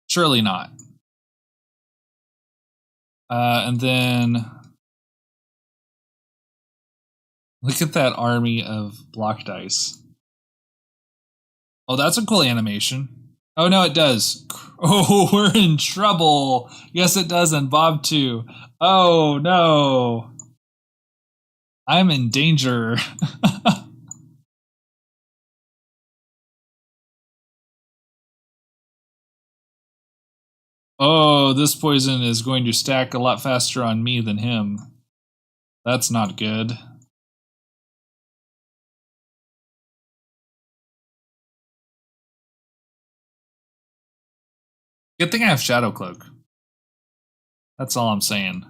Surely not. And then look at that army of block dice. Oh, that's a cool animation. Oh, no, it does. Oh, we're in trouble. Yes, it does, and Bob too. Oh, no. I'm in danger. Oh, this poison is going to stack a lot faster on me than him. That's not good. Good thing I have Shadow Cloak. That's all I'm saying.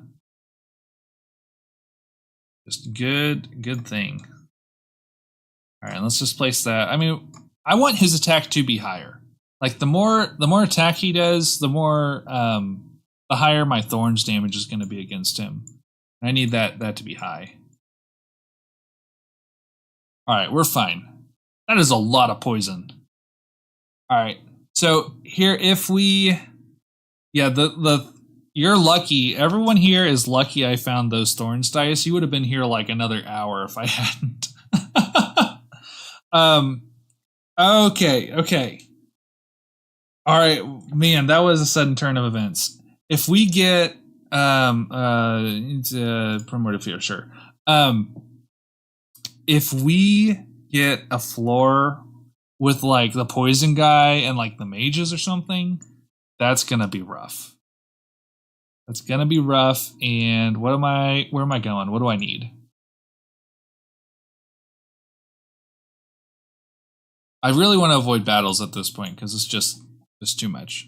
Just good thing. Alright, let's just place that. I mean, I want his attack to be higher. Like, the more attack he does, the higher my Thorns damage is going to be against him. I need that to be high. Alright, we're fine. That is a lot of poison. Alright, so here, if we... Yeah, you're lucky. Everyone here is lucky I found those Thorns dice. You would have been here like another hour if I hadn't. Okay. Alright, man, that was a sudden turn of events. If we get Primordial Fear, sure. If we get a floor with like the poison guy and like the mages or something, that's gonna be rough. That's gonna be rough. And where am I going? What do I need? I really want to avoid battles at this point because it's just too much.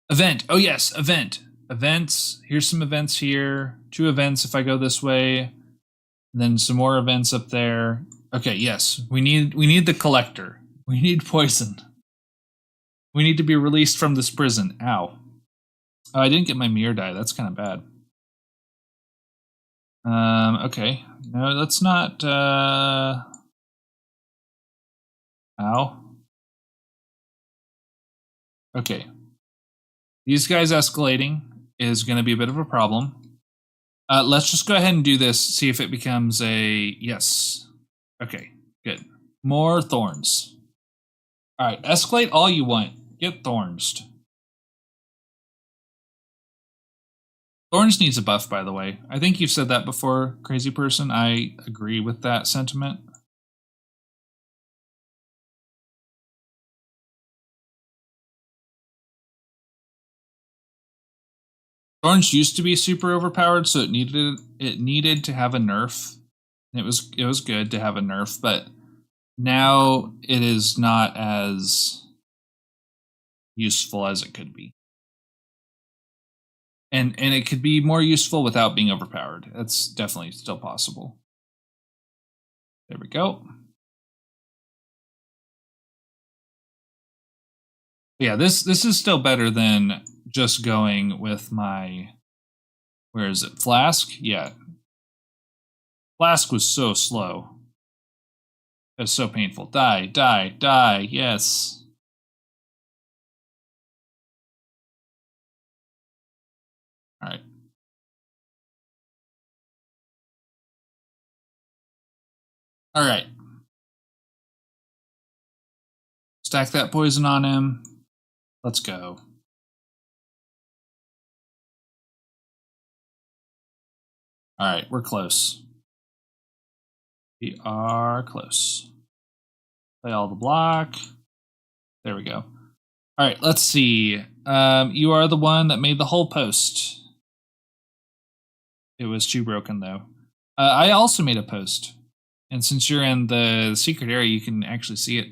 Event. Oh yes, event. Events. Here's some events here. 2 events if I go this way. And then some more events up there. Okay, yes. We need the collector. We need poison. We need to be released from this prison. Ow. Oh, I didn't get my mirror die. That's kind of bad. Okay. No, that's not Ow. Okay. These guys escalating is going to be a bit of a problem. Let's just go ahead and do this, see if it becomes a... Yes. Okay, good. More thorns. Alright, escalate all you want. Get thorns. Thorns needs a buff, by the way. I think you've said that before, crazy person. I agree with that sentiment. Thorns used to be super overpowered, so it needed to have a nerf. It was good to have a nerf, but now it is not as useful as it could be. And it could be more useful without being overpowered. That's definitely still possible. There we go. Yeah, this is still better than just going with my... Where is it? Flask? Yeah. Flask was so slow. It was so painful. Die, yes. Alright. Alright. Stack that poison on him. Let's go. Alright, we're close. We are close. Play all the block. There we go. Alright, let's see. You are the one that made the whole post. It was too broken, though. I also made a post. And since you're in the secret area, you can actually see it.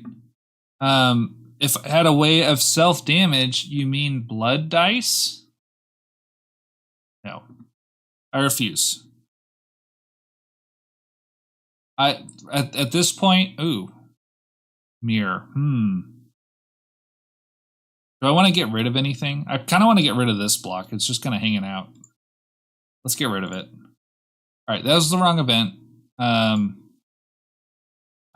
If I had a way of self-damage, you mean blood dice? No. I refuse. At this point, ooh. Mirror. Do I want to get rid of anything? I kind of want to get rid of this block. It's just kind of hanging out. Let's get rid of it. Alright, that was the wrong event. I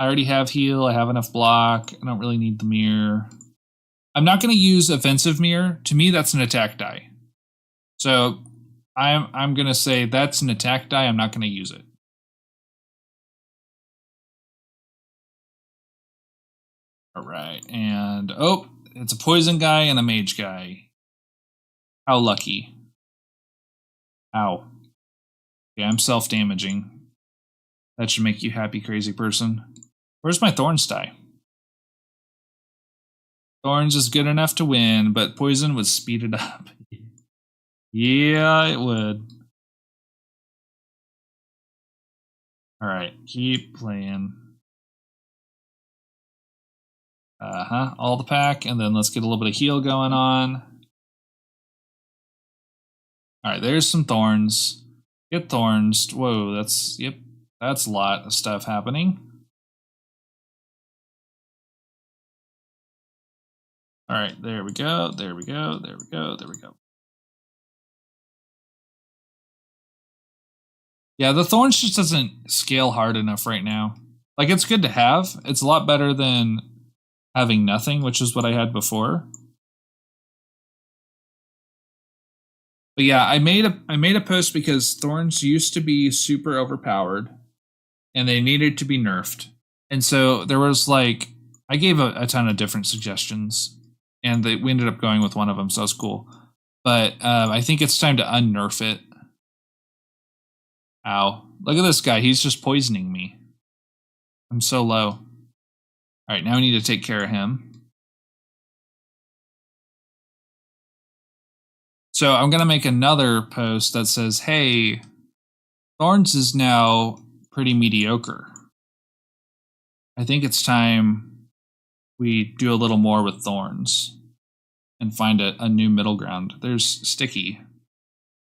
already have heal. I have enough block. I don't really need the mirror. I'm not going to use offensive mirror. To me, that's an attack die. So I'm gonna say that's an attack die. I'm not gonna use it. All right, and oh, it's a poison guy and a mage guy. How lucky. Ow. Yeah, I'm self-damaging. That should make you happy, crazy person. Where's my Thorns die? Thorns is good enough to win, but poison would speed it up. Yeah, it would. Alright, keep playing. All the pack, and then let's get a little bit of heal going on. Alright, there's some Thorns. Get Thorns. Whoa, that's a lot of stuff happening. Alright, there we go, there we go, there we go, there we go. Yeah, the Thorns just doesn't scale hard enough right now. Like, it's good to have. It's a lot better than having nothing, which is what I had before. But yeah, I made a post because Thorns used to be super overpowered, and they needed to be nerfed. And so there was like, I gave a ton of different suggestions, and we ended up going with one of them, so that's cool. But I think it's time to unnerf it. Ow. Look at this guy. He's just poisoning me. I'm so low. Alright, now we need to take care of him. So I'm going to make another post that says, hey, Thorns is now pretty mediocre. I think it's time we do a little more with Thorns and find a new middle ground. There's Sticky.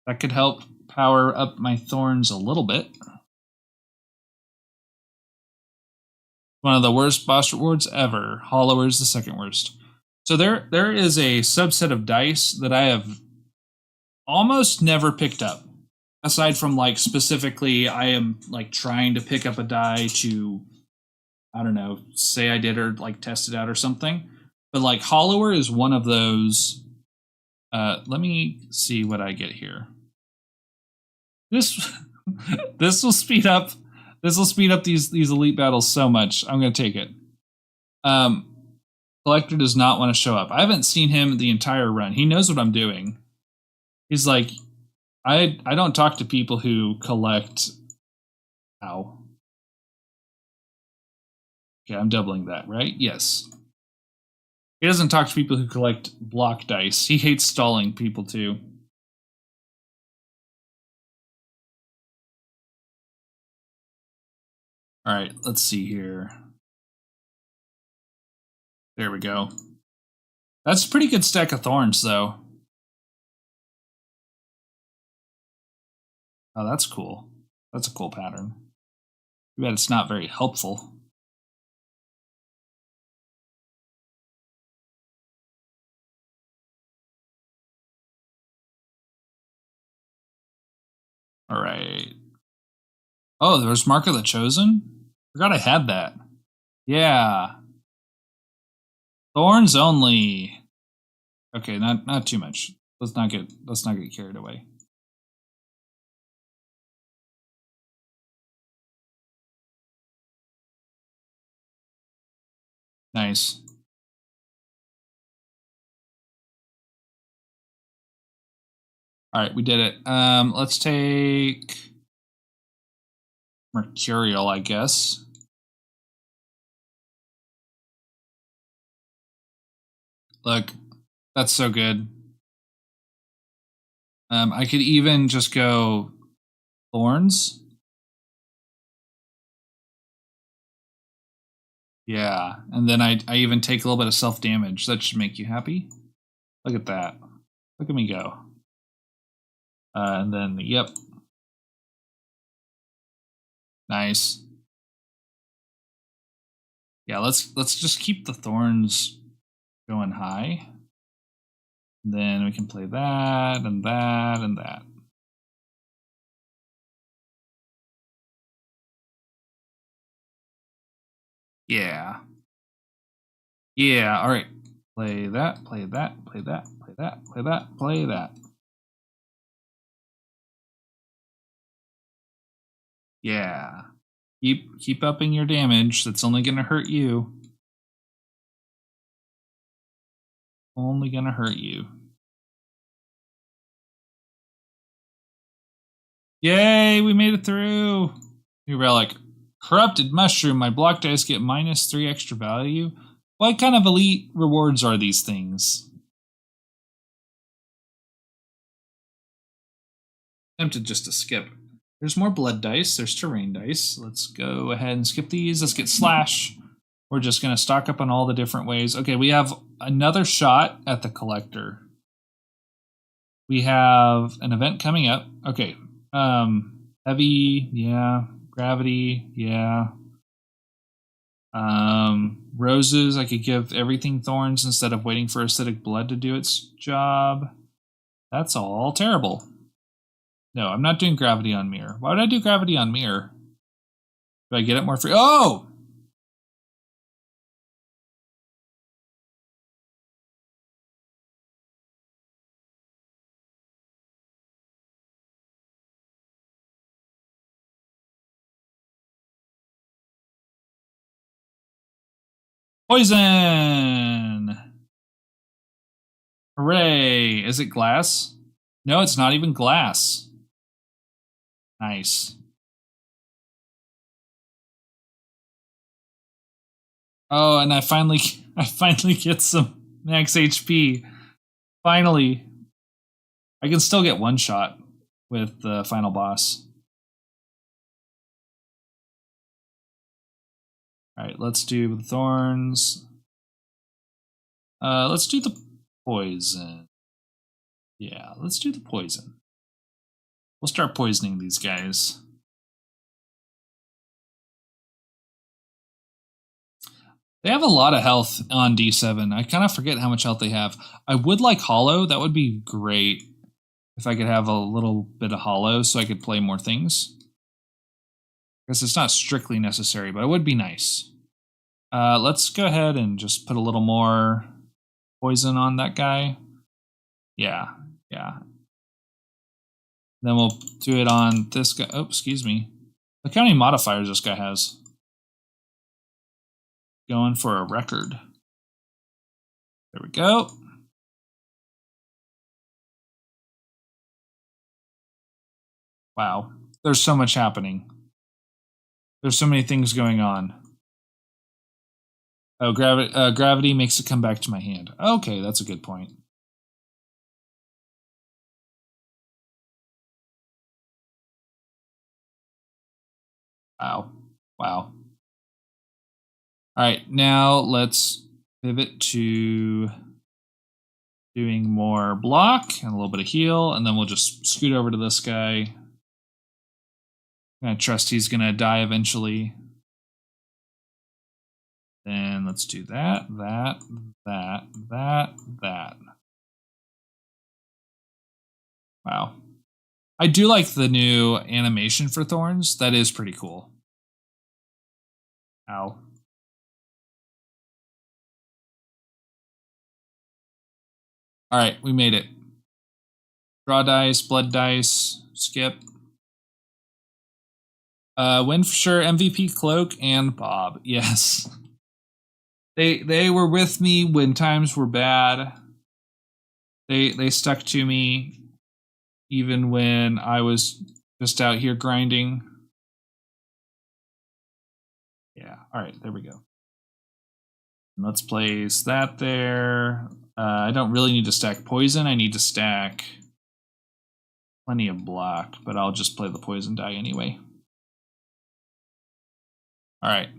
That could help power up my Thorns a little bit. One of the worst boss rewards ever. Hollower is the second worst. So there is a subset of dice that I have almost never picked up. Aside from like specifically I am like trying to pick up a die to, I don't know, say I did or like test it out or something. But like Hollower is one of those. Let me see what I get here. This will speed up. This will speed up these elite battles so much. I'm going to take it. Collector does not want to show up. I haven't seen him the entire run. He knows what I'm doing. He's like, I don't talk to people who collect. Ow. Okay, I'm doubling that, right? Yes. He doesn't talk to people who collect block dice. He hates stalling people too. All right, let's see here. There we go. That's a pretty good stack of Thorns, though. Oh, that's cool. That's a cool pattern. Too bad it's not very helpful. All right. Oh, there's Mark of the Chosen? Forgot I had that. Yeah. Thorns only. Okay, not too much. Let's not get carried away. Nice. All right, we did it. Let's take Mercurial, I guess. Look, that's so good. I could even just go Thorns. Yeah, and then I even take a little bit of self-damage. That should make you happy. Look at that. Look at me go. And then, yep. Nice. Yeah, let's just keep the Thorns going high. Then we can play that and that and that. Yeah. Yeah, all right. Play that, play that, play that, play that, play that, play that. Yeah. Keep upping your damage. That's only going to hurt you. Only going to hurt you. Yay, we made it through. New relic. Corrupted mushroom. My block dice get -3 extra value. What kind of elite rewards are these things? Tempted just to skip. There's more blood dice. There's terrain dice. Let's go ahead and skip these. Let's get slash. We're just going to stock up on all the different ways. Okay, we have another shot at the collector. We have an event coming up. Okay. Heavy, yeah. Gravity, yeah. Roses, I could give everything thorns instead of waiting for acidic blood to do its job. That's all terrible. No, I'm not doing gravity on mirror. Why would I do gravity on mirror? Do I get it more free? Oh! Poison! Hooray! Is it glass? No, it's not even glass. Nice. Oh, and I finally get some max HP. Finally. I can still get one shot with the final boss. Alright, let's do the thorns. Let's do the poison. Yeah, let's do the poison. We'll start poisoning these guys. They have a lot of health on D7. I kind of forget how much health they have. I would like hollow. That would be great if I could have a little bit of hollow so I could play more things. Because it's not strictly necessary, but it would be nice. Let's go ahead and just put a little more poison on that guy. Yeah. Then we'll do it on this guy. Oh, excuse me. Look how many modifiers this guy has. Going for a record. There we go. Wow. There's so much happening. There's so many things going on. Oh, gravity makes it come back to my hand. Okay, that's a good point. Wow. All right, now let's pivot to doing more block and a little bit of heal, and then we'll just scoot over to this guy. I trust he's going to die eventually. Then let's do that. Wow. I do like the new animation for thorns. That is pretty cool. Ow. All right, we made it. Draw dice, blood dice, skip. Win for sure, MVP Cloak and Bob. Yes. They were with me when times were bad. They stuck to me even when I was just out here grinding. Yeah, all right, there we go. And let's place that there. I don't really need to stack poison. I need to stack plenty of block, but I'll just play the poison die anyway. All right.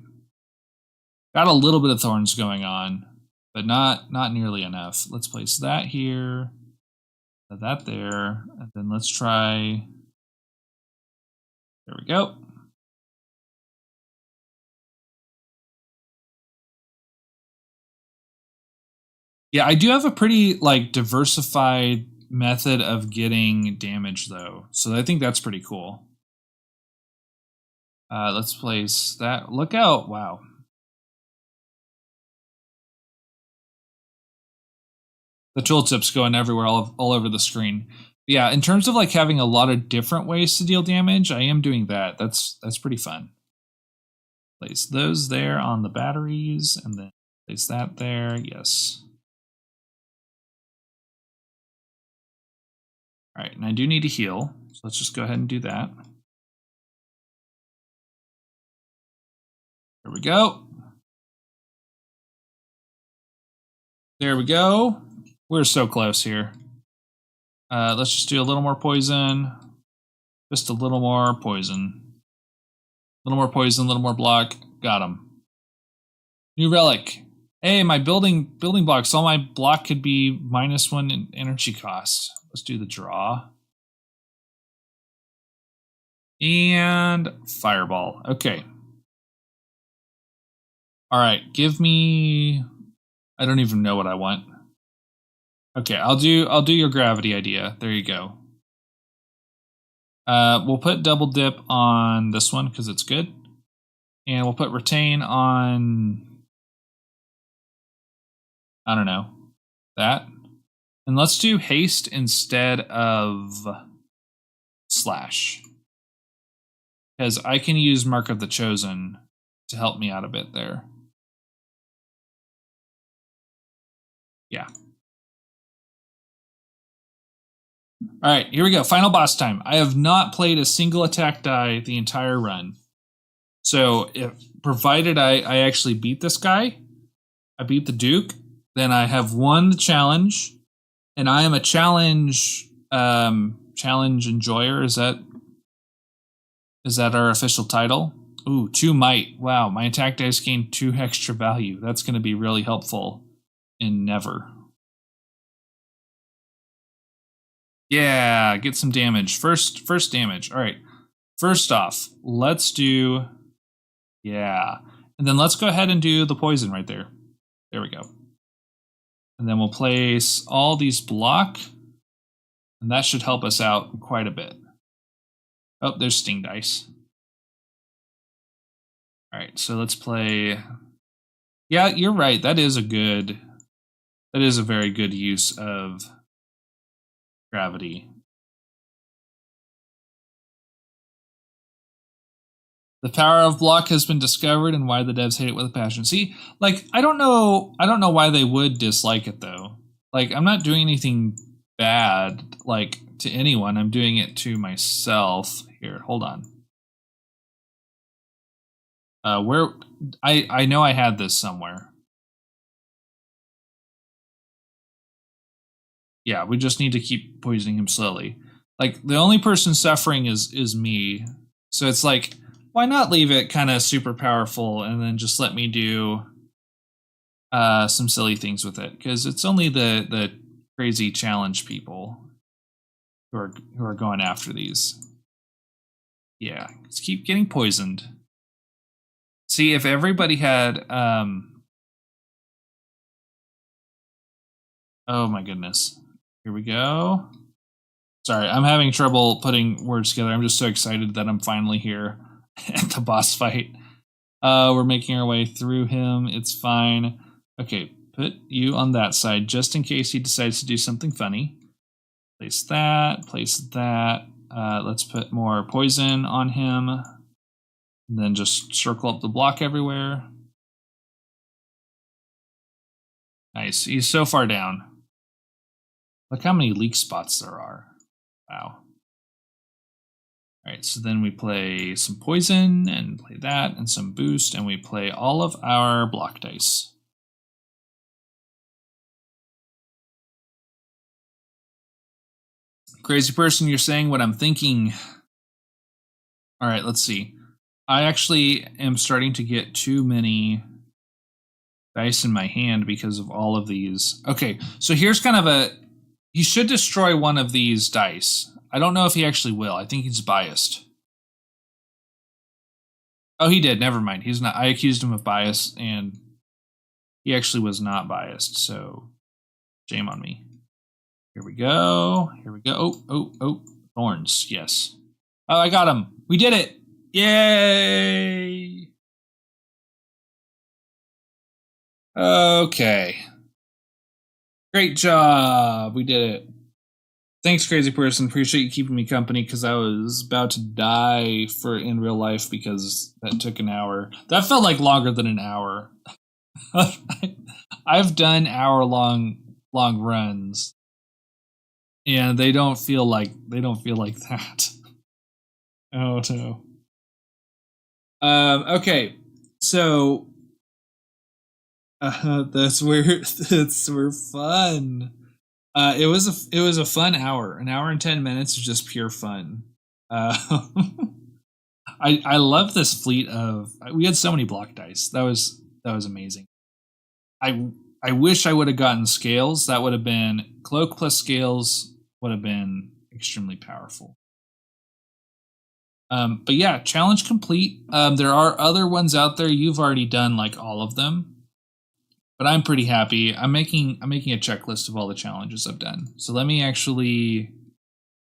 Got a little bit of thorns going on, but not nearly enough. Let's place that here, that there, and then let's try. There we go. Yeah, I do have a pretty diversified method of getting damage though, so I think that's pretty cool. Let's place that. Look out! Wow. The tooltip's going everywhere, all over the screen. Yeah, in terms of like having a lot of different ways to deal damage, I am doing that. That's pretty fun. Place those there on the batteries, and then place that there. Yes. All right, and I do need to heal, so let's just go ahead and do that. There we go. There we go. We're so close here. Let's just do a little more poison. Just a little more poison. A little more poison, a little more block. Got him. New relic. Hey, my building blocks. All my block could be -1 in energy cost. Let's do the draw. And fireball. Okay. All right, give me. I don't even know what I want. Okay, I'll do your gravity idea. There you go. We'll put double dip on this one because it's good, and we'll put retain on. I don't know that, and let's do haste instead of slash because I can use Mark of the Chosen to help me out a bit there. Yeah. All right, here we go. Final boss time. I have not played a single attack die the entire run. So, provided I actually beat this guy, I beat the Duke, then I have won the challenge, and I am a challenge enjoyer. Is that our official title? Ooh, 2 might. Wow, my attack dice gain 2 extra value. That's going to be really helpful in Never. Yeah, get some damage. First damage. All right. First off, let's do. Yeah. And then let's go ahead and do the poison right there. There we go. And then we'll place all these block. And that should help us out quite a bit. Oh, there's sting dice. All right, so let's play. Yeah, you're right. That is a very good use of gravity. The power of block has been discovered and why the devs hate it with a passion. See, like I don't know why they would dislike it though. Like I'm not doing anything bad like to anyone. I'm doing it to myself. Here, hold on. Where I know I had this somewhere. Yeah, we just need to keep poisoning him slowly. Like the only person suffering is me. So it's like, why not leave it kind of super powerful and then just let me do some silly things with it? Because it's only the crazy challenge people who are going after these. Yeah, let's keep getting poisoned. See if everybody had. Oh my goodness. Here we go. Sorry, I'm having trouble putting words together. I'm just so excited that I'm finally here at the boss fight. We're making our way through him. It's fine. Okay, put you on that side just in case he decides to do something funny. Place that. Place that. Let's put more poison on him. And then just circle up the block everywhere. Nice. He's so far down. Look how many leak spots there are. Wow. All right, so then we play some poison and play that and some boost, and we play all of our block dice. Crazy person, you're saying what I'm thinking. All right, let's see. I actually am starting to get too many dice in my hand because of all of these. Okay, so here's kind of a... He should destroy one of these dice. I don't know if he actually will. I think he's biased. Oh, he did. Never mind. He's not. I accused him of bias, and he actually was not biased. So, shame on me. Here we go. Here we go. Oh. Thorns. Yes. Oh, I got him. We did it. Yay. Okay. Great job. We did it. Thanks, crazy person. Appreciate you keeping me company because I was about to die in real life because that took an hour. That felt like longer than an hour. I've done long runs, and they don't feel like that. Oh no. Okay, so that's where fun. It was a fun hour. An hour and 10 minutes of just pure fun. I love this fleet of. We had so many block dice. That was amazing. I wish I would have gotten scales. That would have been cloak plus scales would have been extremely powerful. But yeah, challenge complete. There are other ones out there. You've already done like all of them, but I'm pretty happy. I'm making a checklist of all the challenges I've done. So let me actually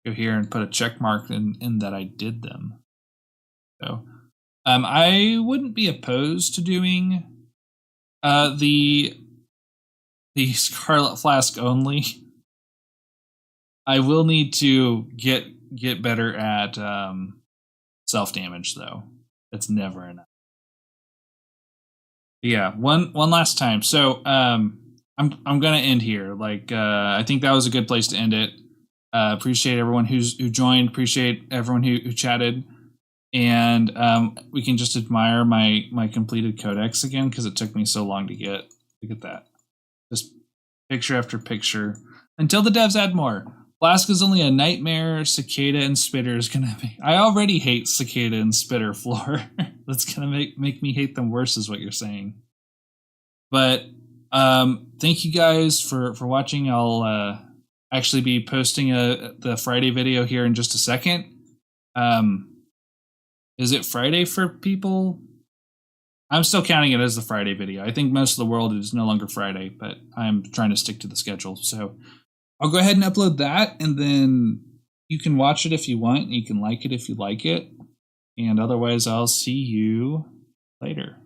go here and put a check mark in that I did them. So I wouldn't be opposed to doing the Scarlet Flask only. I will need to get better at self damage though. It's never enough. Yeah, one last time. So I'm gonna end here. Like I think that was a good place to end it. Appreciate everyone who joined. Appreciate everyone who chatted. And we can just admire my completed codex again because it took me so long to get. Look at that. Just picture after picture. Until the devs add more. Flask is only a nightmare. Cicada and Spitter is gonna be. I already hate Cicada and Spitter floor. That's gonna make me hate them worse, is what you're saying. But thank you guys for watching. I'll actually be posting the Friday video here in just a second. Is it Friday for people? I'm still counting it as the Friday video. I think most of the world is no longer Friday, but I'm trying to stick to the schedule. So I'll go ahead and upload that, and then you can watch it if you want. You can like it if you like it. And otherwise, I'll see you later.